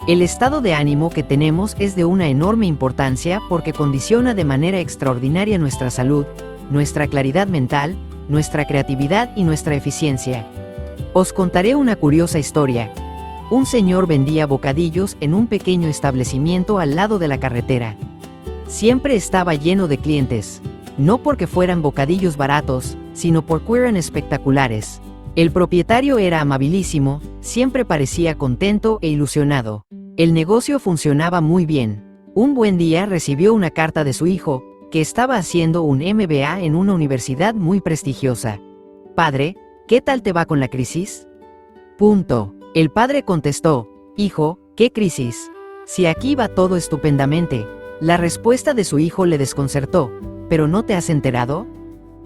El estado de ánimo que tenemos es de una enorme importancia porque condiciona de manera extraordinaria nuestra salud, nuestra claridad mental, nuestra creatividad y nuestra eficiencia. Os contaré una curiosa historia. Un señor vendía bocadillos en un pequeño establecimiento al lado de la carretera. Siempre estaba lleno de clientes, no porque fueran bocadillos baratos, sino porque eran espectaculares. El propietario era amabilísimo, siempre parecía contento e ilusionado. El negocio funcionaba muy bien. Un buen día recibió una carta de su hijo, que estaba haciendo un MBA en una universidad muy prestigiosa. «Padre, ¿qué tal te va con la crisis?». El padre contestó: «Hijo, ¿qué crisis? Si aquí va todo estupendamente». La respuesta de su hijo le desconcertó. «¿Pero no te has enterado?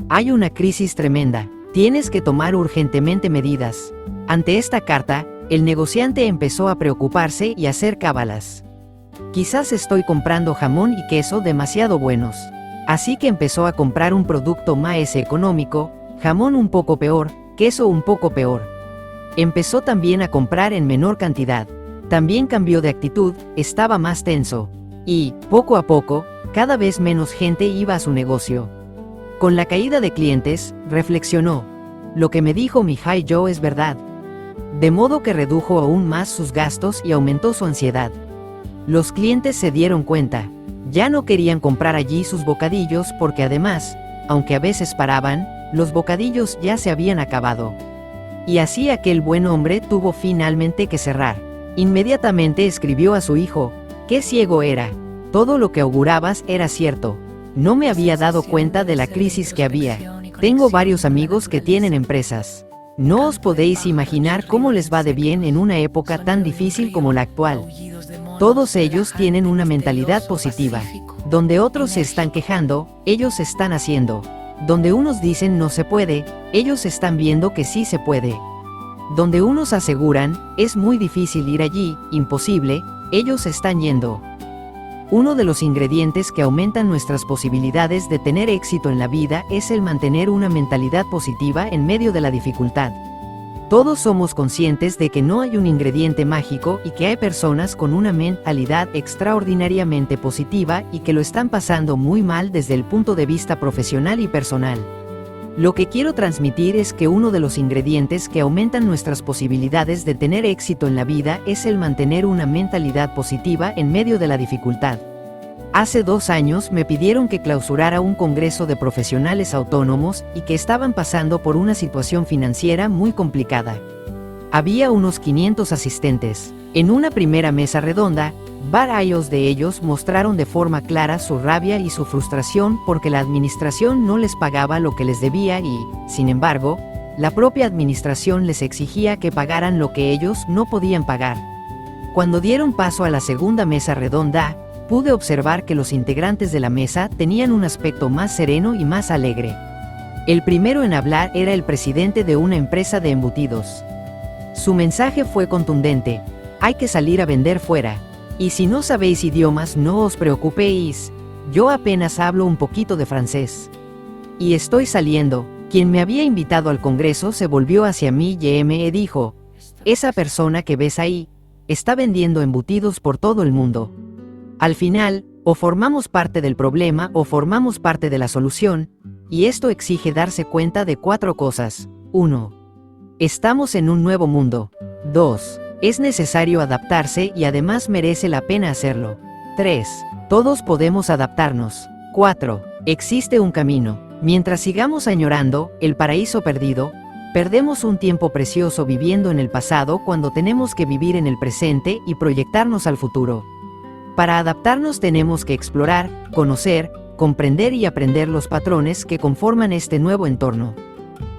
Hay una crisis tremenda. Tienes que tomar urgentemente medidas». Ante esta carta, el negociante empezó a preocuparse y a hacer cábalas. «Quizás estoy comprando jamón y queso demasiado buenos». Así que empezó a comprar un producto más económico, jamón un poco peor, queso un poco peor. Empezó también a comprar en menor cantidad. También cambió de actitud, estaba más tenso. Y, poco a poco, cada vez menos gente iba a su negocio. Con la caída de clientes, reflexionó: «Lo que me dijo mi high Joe es verdad». De modo que redujo aún más sus gastos y aumentó su ansiedad. Los clientes se dieron cuenta. Ya no querían comprar allí sus bocadillos porque además, aunque a veces paraban, los bocadillos ya se habían acabado. Y así aquel buen hombre tuvo finalmente que cerrar. Inmediatamente escribió a su hijo: «Qué ciego era. Todo lo que augurabas era cierto. No me había dado cuenta de la crisis que había. Tengo varios amigos que tienen empresas. No os podéis imaginar cómo les va de bien en una época tan difícil como la actual. Todos ellos tienen una mentalidad positiva. Donde otros se están quejando, ellos están haciendo. Donde unos dicen no se puede, ellos están viendo que sí se puede. Donde unos aseguran, es muy difícil ir allí, imposible, ellos están yendo». Uno de los ingredientes que aumentan nuestras posibilidades de tener éxito en la vida es el mantener una mentalidad positiva en medio de la dificultad. Todos somos conscientes de que no hay un ingrediente mágico y que hay personas con una mentalidad extraordinariamente positiva y que lo están pasando muy mal desde el punto de vista profesional y personal. Lo que quiero transmitir es que uno de los ingredientes que aumentan nuestras posibilidades de tener éxito en la vida es el mantener una mentalidad positiva en medio de la dificultad. Hace 2 años me pidieron que clausurara un congreso de profesionales autónomos y que estaban pasando por una situación financiera muy complicada. Había unos 500 asistentes. En una primera mesa redonda, varios de ellos mostraron de forma clara su rabia y su frustración porque la administración no les pagaba lo que les debía y, sin embargo, la propia administración les exigía que pagaran lo que ellos no podían pagar. Cuando dieron paso a la segunda mesa redonda, pude observar que los integrantes de la mesa tenían un aspecto más sereno y más alegre. El primero en hablar era el presidente de una empresa de embutidos. Su mensaje fue contundente: «Hay que salir a vender fuera. Y si no sabéis idiomas, no os preocupéis. Yo apenas hablo un poquito de francés. Y estoy saliendo». Quien me había invitado al congreso se volvió hacia mí y me dijo: «Esa persona que ves ahí, está vendiendo embutidos por todo el mundo. Al final, o formamos parte del problema o formamos parte de la solución, y esto exige darse cuenta de 4 cosas. 1. Estamos en un nuevo mundo. 2. Es necesario adaptarse y además merece la pena hacerlo. 3. Todos podemos adaptarnos. 4. Existe un camino. Mientras sigamos añorando el paraíso perdido, perdemos un tiempo precioso viviendo en el pasado cuando tenemos que vivir en el presente y proyectarnos al futuro. Para adaptarnos tenemos que explorar, conocer, comprender y aprender los patrones que conforman este nuevo entorno.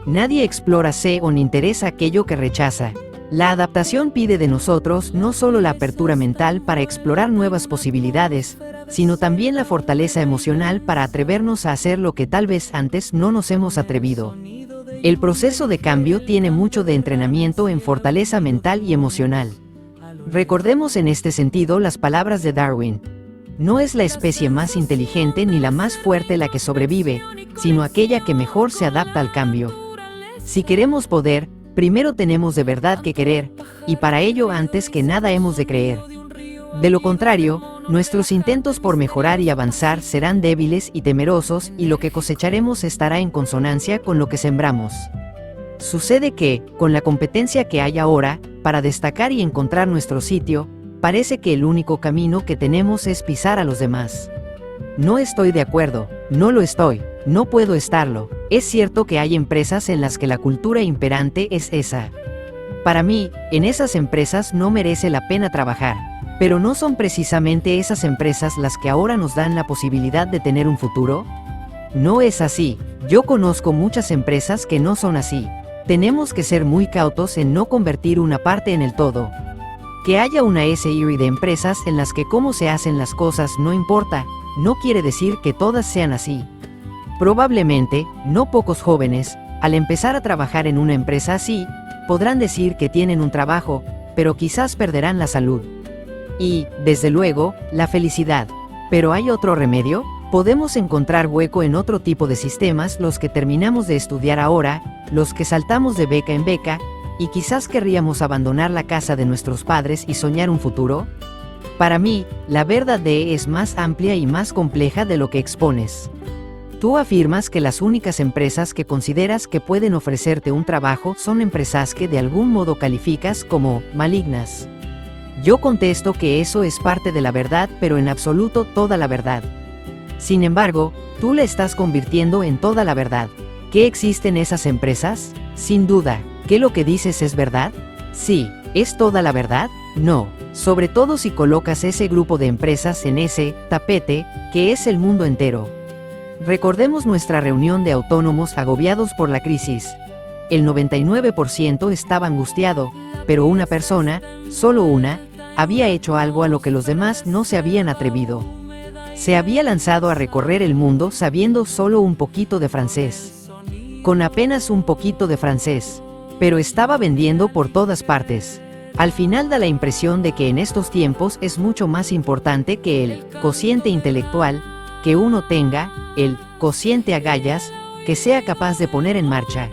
Nadie explora o ni interesa aquello que rechaza. La adaptación pide de nosotros no solo la apertura mental para explorar nuevas posibilidades, sino también la fortaleza emocional para atrevernos a hacer lo que tal vez antes no nos hemos atrevido. El proceso de cambio tiene mucho de entrenamiento en fortaleza mental y emocional. Recordemos en este sentido las palabras de Darwin: «No es la especie más inteligente ni la más fuerte la que sobrevive, sino aquella que mejor se adapta al cambio». Si queremos poder, primero tenemos de verdad que querer, y para ello antes que nada hemos de creer. De lo contrario, nuestros intentos por mejorar y avanzar serán débiles y temerosos y lo que cosecharemos estará en consonancia con lo que sembramos. Sucede que, con la competencia que hay ahora, para destacar y encontrar nuestro sitio, parece que el único camino que tenemos es pisar a los demás. No estoy de acuerdo, no lo estoy, no puedo estarlo. Es cierto que hay empresas en las que la cultura imperante es esa. Para mí, en esas empresas no merece la pena trabajar. Pero ¿no son precisamente esas empresas las que ahora nos dan la posibilidad de tener un futuro? No es así. Yo conozco muchas empresas que no son así. Tenemos que ser muy cautos en no convertir una parte en el todo. Que haya una serie de empresas en las que cómo se hacen las cosas no importa, no quiere decir que todas sean así. Probablemente, no pocos jóvenes, al empezar a trabajar en una empresa así, podrán decir que tienen un trabajo, pero quizás perderán la salud. Y, desde luego, la felicidad. ¿Pero hay otro remedio? Podemos encontrar hueco en otro tipo de sistemas, los que terminamos de estudiar ahora, los que saltamos de beca en beca, y quizás querríamos abandonar la casa de nuestros padres y soñar un futuro. Para mí, la verdad es más amplia y más compleja de lo que expones. Tú afirmas que las únicas empresas que consideras que pueden ofrecerte un trabajo son empresas que de algún modo calificas como malignas. Yo contesto que eso es parte de la verdad, pero en absoluto toda la verdad. Sin embargo, tú la estás convirtiendo en toda la verdad. ¿Qué existen esas empresas? Sin duda. ¿Qué lo que dices es verdad? Sí, ¿es toda la verdad? No, sobre todo si colocas ese grupo de empresas en ese tapete, que es el mundo entero. Recordemos nuestra reunión de autónomos agobiados por la crisis. El 99% estaba angustiado, pero una persona, solo una, había hecho algo a lo que los demás no se habían atrevido. Se había lanzado a recorrer el mundo sabiendo solo un poquito de francés. Con apenas un poquito de francés. Pero estaba vendiendo por todas partes. Al final da la impresión de que en estos tiempos es mucho más importante que el cociente intelectual, que uno tenga, el cociente agallas, que sea capaz de poner en marcha.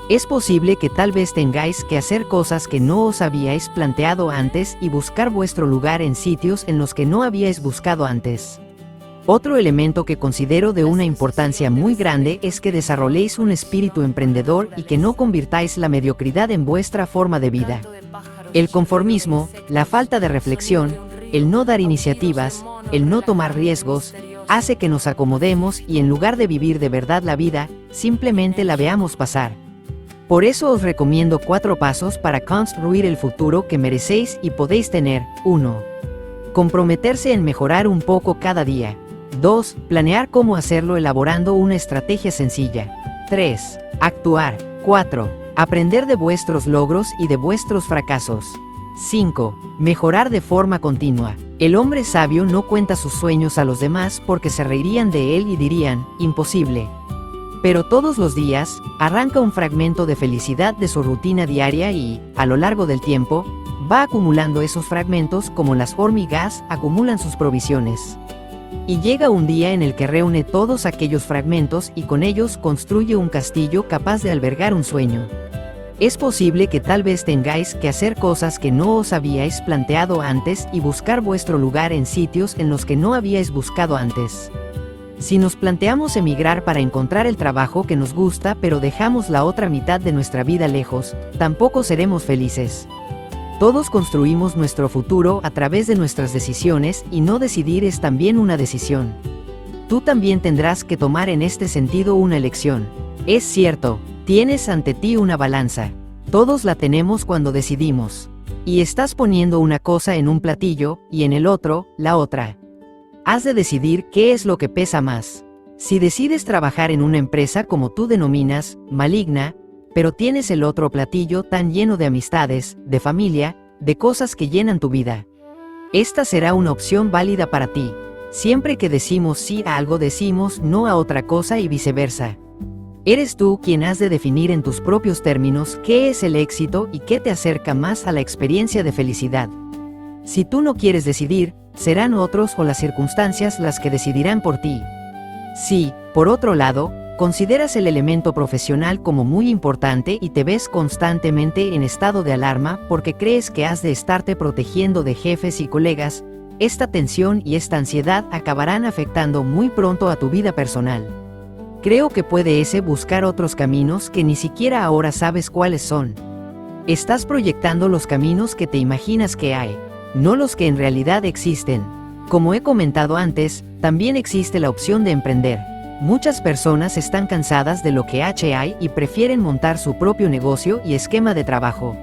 Es posible que tal vez tengáis que hacer cosas que no os habíais planteado antes y buscar vuestro lugar en sitios en los que no habíais buscado antes. Otro elemento que considero de una importancia muy grande es que desarrolléis un espíritu emprendedor y que no convirtáis la mediocridad en vuestra forma de vida. El conformismo, la falta de reflexión, el no dar iniciativas, el no tomar riesgos, hace que nos acomodemos y en lugar de vivir de verdad la vida, simplemente la veamos pasar. Por eso os recomiendo 4 pasos para construir el futuro que merecéis y podéis tener. 1. Comprometerse en mejorar un poco cada día. 2. Planear cómo hacerlo elaborando una estrategia sencilla. 3. Actuar. 4. Aprender de vuestros logros y de vuestros fracasos. 5. Mejorar de forma continua. El hombre sabio no cuenta sus sueños a los demás porque se reirían de él y dirían, imposible. Pero todos los días, arranca un fragmento de felicidad de su rutina diaria y, a lo largo del tiempo, va acumulando esos fragmentos como las hormigas acumulan sus provisiones. Y llega un día en el que reúne todos aquellos fragmentos y con ellos construye un castillo capaz de albergar un sueño. Es posible que tal vez tengáis que hacer cosas que no os habíais planteado antes y buscar vuestro lugar en sitios en los que no habíais buscado antes. Si nos planteamos emigrar para encontrar el trabajo que nos gusta pero dejamos la otra mitad de nuestra vida lejos, tampoco seremos felices. Todos construimos nuestro futuro a través de nuestras decisiones y no decidir es también una decisión. Tú también tendrás que tomar en este sentido una elección. Es cierto, tienes ante ti una balanza. Todos la tenemos cuando decidimos. Y estás poniendo una cosa en un platillo y en el otro, la otra. Has de decidir qué es lo que pesa más. Si decides trabajar en una empresa como tú denominas, maligna, pero tienes el otro platillo tan lleno de amistades, de familia, de cosas que llenan tu vida. Esta será una opción válida para ti. Siempre que decimos sí a algo decimos no a otra cosa y viceversa. Eres tú quien has de definir en tus propios términos qué es el éxito y qué te acerca más a la experiencia de felicidad. Si tú no quieres decidir, serán otros o las circunstancias las que decidirán por ti. Si, por otro lado, consideras el elemento profesional como muy importante y te ves constantemente en estado de alarma porque crees que has de estarte protegiendo de jefes y colegas, esta tensión y esta ansiedad acabarán afectando muy pronto a tu vida personal. Creo que puedes buscar otros caminos que ni siquiera ahora sabes cuáles son. Estás proyectando los caminos que te imaginas que hay, no los que en realidad existen. Como he comentado antes, también existe la opción de emprender. Muchas personas están cansadas de lo que hay y prefieren montar su propio negocio y esquema de trabajo.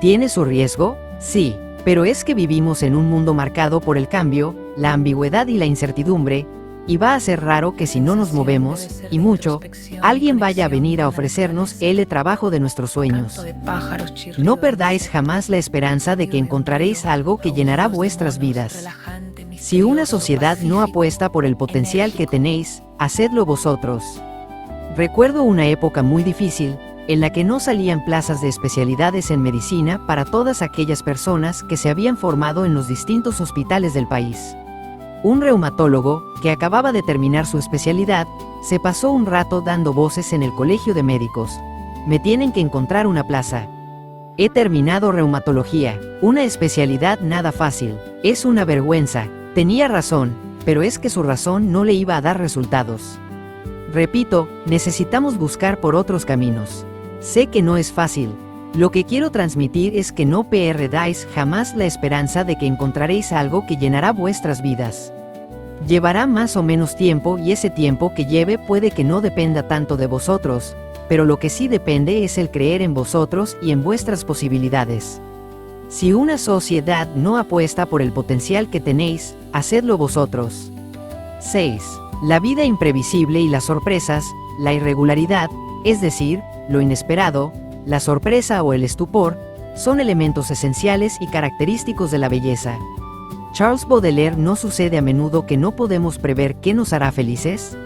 ¿Tiene su riesgo? Sí, pero es que vivimos en un mundo marcado por el cambio, la ambigüedad y la incertidumbre, y va a ser raro que si no nos movemos, y mucho, alguien vaya a venir a ofrecernos el trabajo de nuestros sueños. No perdáis jamás la esperanza de que encontraréis algo que llenará vuestras vidas. Si una sociedad no apuesta por el potencial que tenéis, hacedlo vosotros. Recuerdo una época muy difícil, en la que no salían plazas de especialidades en medicina para todas aquellas personas que se habían formado en los distintos hospitales del país. Un reumatólogo, que acababa de terminar su especialidad, se pasó un rato dando voces en el colegio de médicos. Me tienen que encontrar una plaza. He terminado reumatología, una especialidad nada fácil. Es una vergüenza. Tenía razón, pero es que su razón no le iba a dar resultados. Repito, necesitamos buscar por otros caminos. Sé que no es fácil. Lo que quiero transmitir es que no perdáis jamás la esperanza de que encontraréis algo que llenará vuestras vidas. Llevará más o menos tiempo y ese tiempo que lleve puede que no dependa tanto de vosotros, pero lo que sí depende es el creer en vosotros y en vuestras posibilidades. Si una sociedad no apuesta por el potencial que tenéis, hacedlo vosotros. 6. La vida imprevisible y las sorpresas, la irregularidad, es decir, lo inesperado, la sorpresa o el estupor, son elementos esenciales y característicos de la belleza. Charles Baudelaire: ¿no sucede a menudo que no podemos prever qué nos hará felices?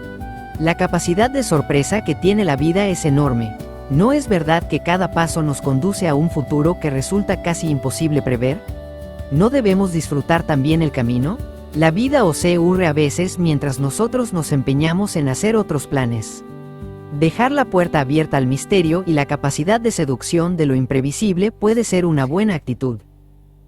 La capacidad de sorpresa que tiene la vida es enorme. ¿No es verdad que cada paso nos conduce a un futuro que resulta casi imposible prever? ¿No debemos disfrutar también el camino? La vida ocurre a veces mientras nosotros nos empeñamos en hacer otros planes. Dejar la puerta abierta al misterio y la capacidad de seducción de lo imprevisible puede ser una buena actitud.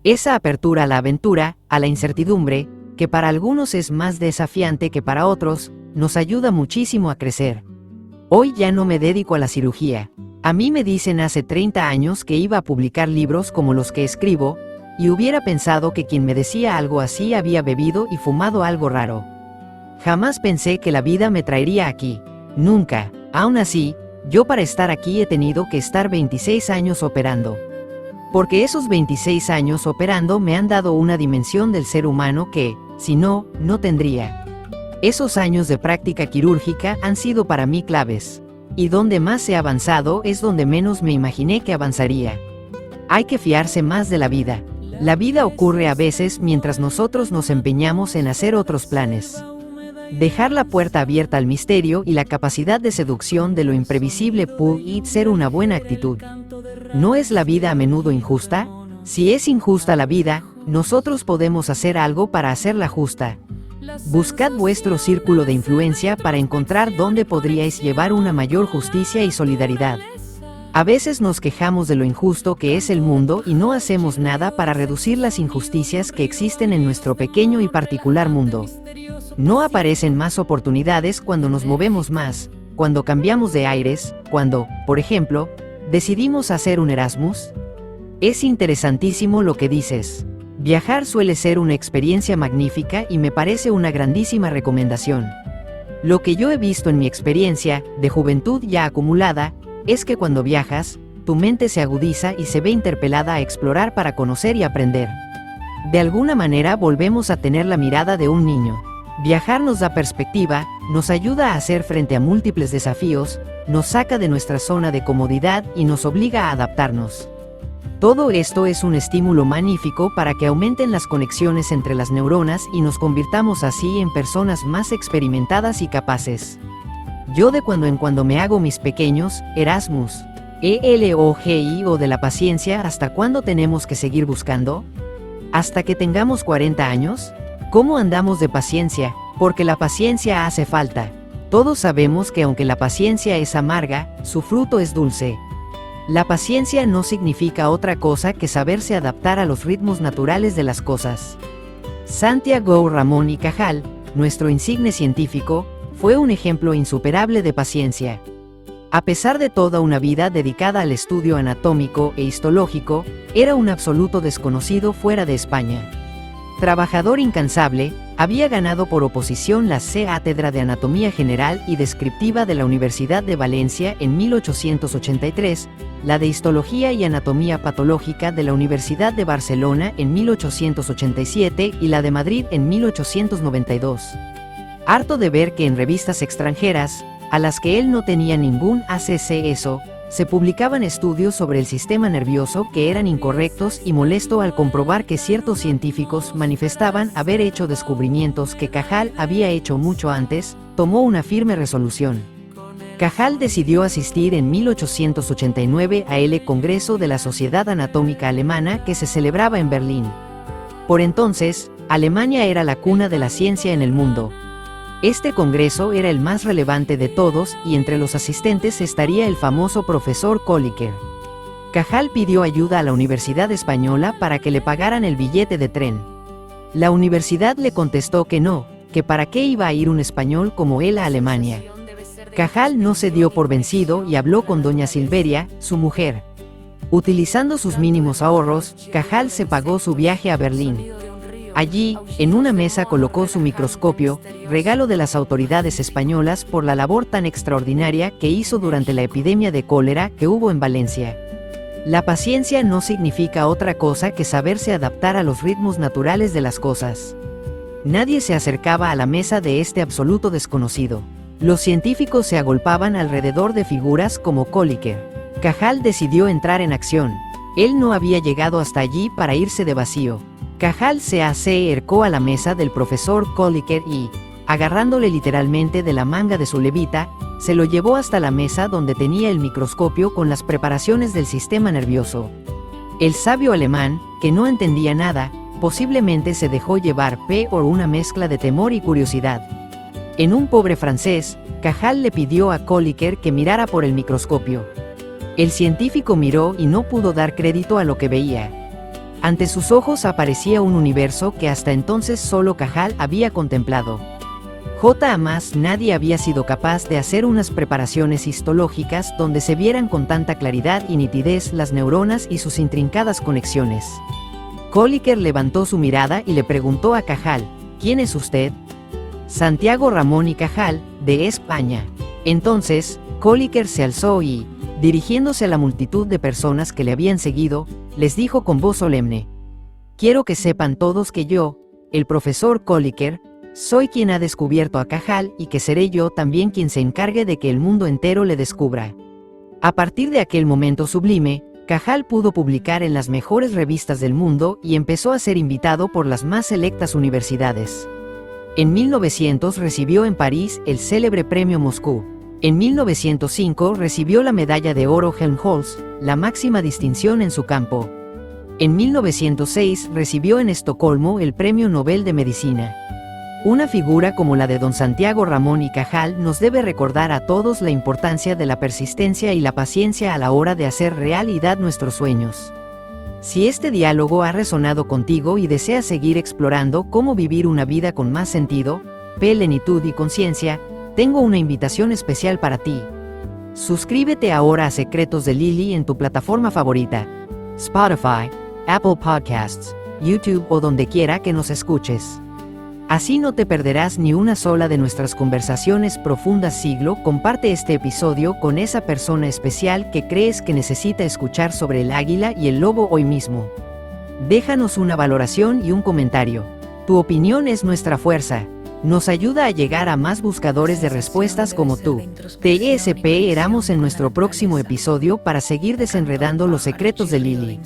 Esa apertura a la aventura, a la incertidumbre, que para algunos es más desafiante que para otros, nos ayuda muchísimo a crecer. Hoy ya no me dedico a la cirugía. A mí me dicen hace 30 años que iba a publicar libros como los que escribo, y hubiera pensado que quien me decía algo así había bebido y fumado algo raro. Jamás pensé que la vida me traería aquí. Nunca. Aún así, yo para estar aquí he tenido que estar 26 años operando. Porque esos 26 años operando me han dado una dimensión del ser humano que, si no, no tendría. Esos años de práctica quirúrgica han sido para mí claves. Y donde más he avanzado es donde menos me imaginé que avanzaría. Hay que fiarse más de la vida. La vida ocurre a veces mientras nosotros nos empeñamos en hacer otros planes. Dejar la puerta abierta al misterio y la capacidad de seducción de lo imprevisible puede ser una buena actitud. ¿No es la vida a menudo injusta? Si es injusta la vida, nosotros podemos hacer algo para hacerla justa. Buscad vuestro círculo de influencia para encontrar dónde podríais llevar una mayor justicia y solidaridad. A veces nos quejamos de lo injusto que es el mundo y no hacemos nada para reducir las injusticias que existen en nuestro pequeño y particular mundo. ¿No aparecen más oportunidades cuando nos movemos más, cuando cambiamos de aires, cuando, por ejemplo, decidimos hacer un Erasmus? Es interesantísimo lo que dices. Viajar suele ser una experiencia magnífica y me parece una grandísima recomendación. Lo que yo he visto en mi experiencia, de juventud ya acumulada, es que cuando viajas, tu mente se agudiza y se ve interpelada a explorar para conocer y aprender. De alguna manera volvemos a tener la mirada de un niño. Viajar nos da perspectiva, nos ayuda a hacer frente a múltiples desafíos, nos saca de nuestra zona de comodidad y nos obliga a adaptarnos. Todo esto es un estímulo magnífico para que aumenten las conexiones entre las neuronas y nos convirtamos así en personas más experimentadas y capaces. Yo de cuando en cuando me hago mis pequeños Erasmus, ELOGI o de la paciencia. ¿Hasta cuándo tenemos que seguir buscando? ¿Hasta que tengamos 40 años? ¿Cómo andamos de paciencia? Porque la paciencia hace falta. Todos sabemos que aunque la paciencia es amarga, su fruto es dulce. La paciencia no significa otra cosa que saberse adaptar a los ritmos naturales de las cosas. Santiago Ramón y Cajal, nuestro insigne científico, fue un ejemplo insuperable de paciencia. A pesar de toda una vida dedicada al estudio anatómico e histológico, era un absoluto desconocido fuera de España. Trabajador incansable, había ganado por oposición la cátedra de Anatomía General y Descriptiva de la Universidad de Valencia en 1883, la de Histología y Anatomía Patológica de la Universidad de Barcelona en 1887 y la de Madrid en 1892. Harto de ver que en revistas extranjeras, a las que él no tenía ningún acceso, se publicaban estudios sobre el sistema nervioso que eran incorrectos y molesto al comprobar que ciertos científicos manifestaban haber hecho descubrimientos que Cajal había hecho mucho antes, tomó una firme resolución. Cajal decidió asistir en 1889 al Congreso de la Sociedad Anatómica Alemana que se celebraba en Berlín. Por entonces, Alemania era la cuna de la ciencia en el mundo. Este congreso era el más relevante de todos y entre los asistentes estaría el famoso profesor Kolliker. Cajal pidió ayuda a la Universidad Española para que le pagaran el billete de tren. La universidad le contestó que no, que para qué iba a ir un español como él a Alemania. Cajal no se dio por vencido y habló con doña Silveria, su mujer. Utilizando sus mínimos ahorros, Cajal se pagó su viaje a Berlín. Allí, en una mesa colocó su microscopio, regalo de las autoridades españolas por la labor tan extraordinaria que hizo durante la epidemia de cólera que hubo en Valencia. La paciencia no significa otra cosa que saberse adaptar a los ritmos naturales de las cosas. Nadie se acercaba a la mesa de este absoluto desconocido. Los científicos se agolpaban alrededor de figuras como Colliker. Cajal decidió entrar en acción. Él no había llegado hasta allí para irse de vacío. Cajal se acercó a la mesa del profesor Colliker y, agarrándole literalmente de la manga de su levita, se lo llevó hasta la mesa donde tenía el microscopio con las preparaciones del sistema nervioso. El sabio alemán, que no entendía nada, posiblemente se dejó llevar por una mezcla de temor y curiosidad. En un pobre francés, Cajal le pidió a Colliker que mirara por el microscopio. El científico miró y no pudo dar crédito a lo que veía. Ante sus ojos aparecía un universo que hasta entonces solo Cajal había contemplado. Jamás nadie había sido capaz de hacer unas preparaciones histológicas donde se vieran con tanta claridad y nitidez las neuronas y sus intrincadas conexiones. Colliker levantó su mirada y le preguntó a Cajal, ¿quién es usted? Santiago Ramón y Cajal, de España. Entonces, Colliker se alzó y, dirigiéndose a la multitud de personas que le habían seguido, les dijo con voz solemne: quiero que sepan todos que yo, el profesor Colliker, soy quien ha descubierto a Cajal y que seré yo también quien se encargue de que el mundo entero le descubra. A partir de aquel momento sublime, Cajal pudo publicar en las mejores revistas del mundo y empezó a ser invitado por las más selectas universidades. En 1900 recibió en París el célebre Premio Moscú. En 1905 recibió la medalla de oro Helmholtz, la máxima distinción en su campo. En 1906 recibió en Estocolmo el Premio Nobel de Medicina. Una figura como la de don Santiago Ramón y Cajal nos debe recordar a todos la importancia de la persistencia y la paciencia a la hora de hacer realidad nuestros sueños. Si este diálogo ha resonado contigo y deseas seguir explorando cómo vivir una vida con más sentido, plenitud y conciencia, tengo una invitación especial para ti. Suscríbete ahora a Secretos de Lily en tu plataforma favorita: Spotify, Apple Podcasts, YouTube o donde quiera que nos escuches. Así no te perderás ni una sola de nuestras conversaciones profundas. Comparte este episodio con esa persona especial que crees que necesita escuchar sobre el águila y el lobo hoy mismo. Déjanos una valoración y un comentario. Tu opinión es nuestra fuerza. Nos ayuda a llegar a más buscadores de respuestas como tú. Te esperamos en nuestro próximo episodio para seguir desenredando los secretos de Lily.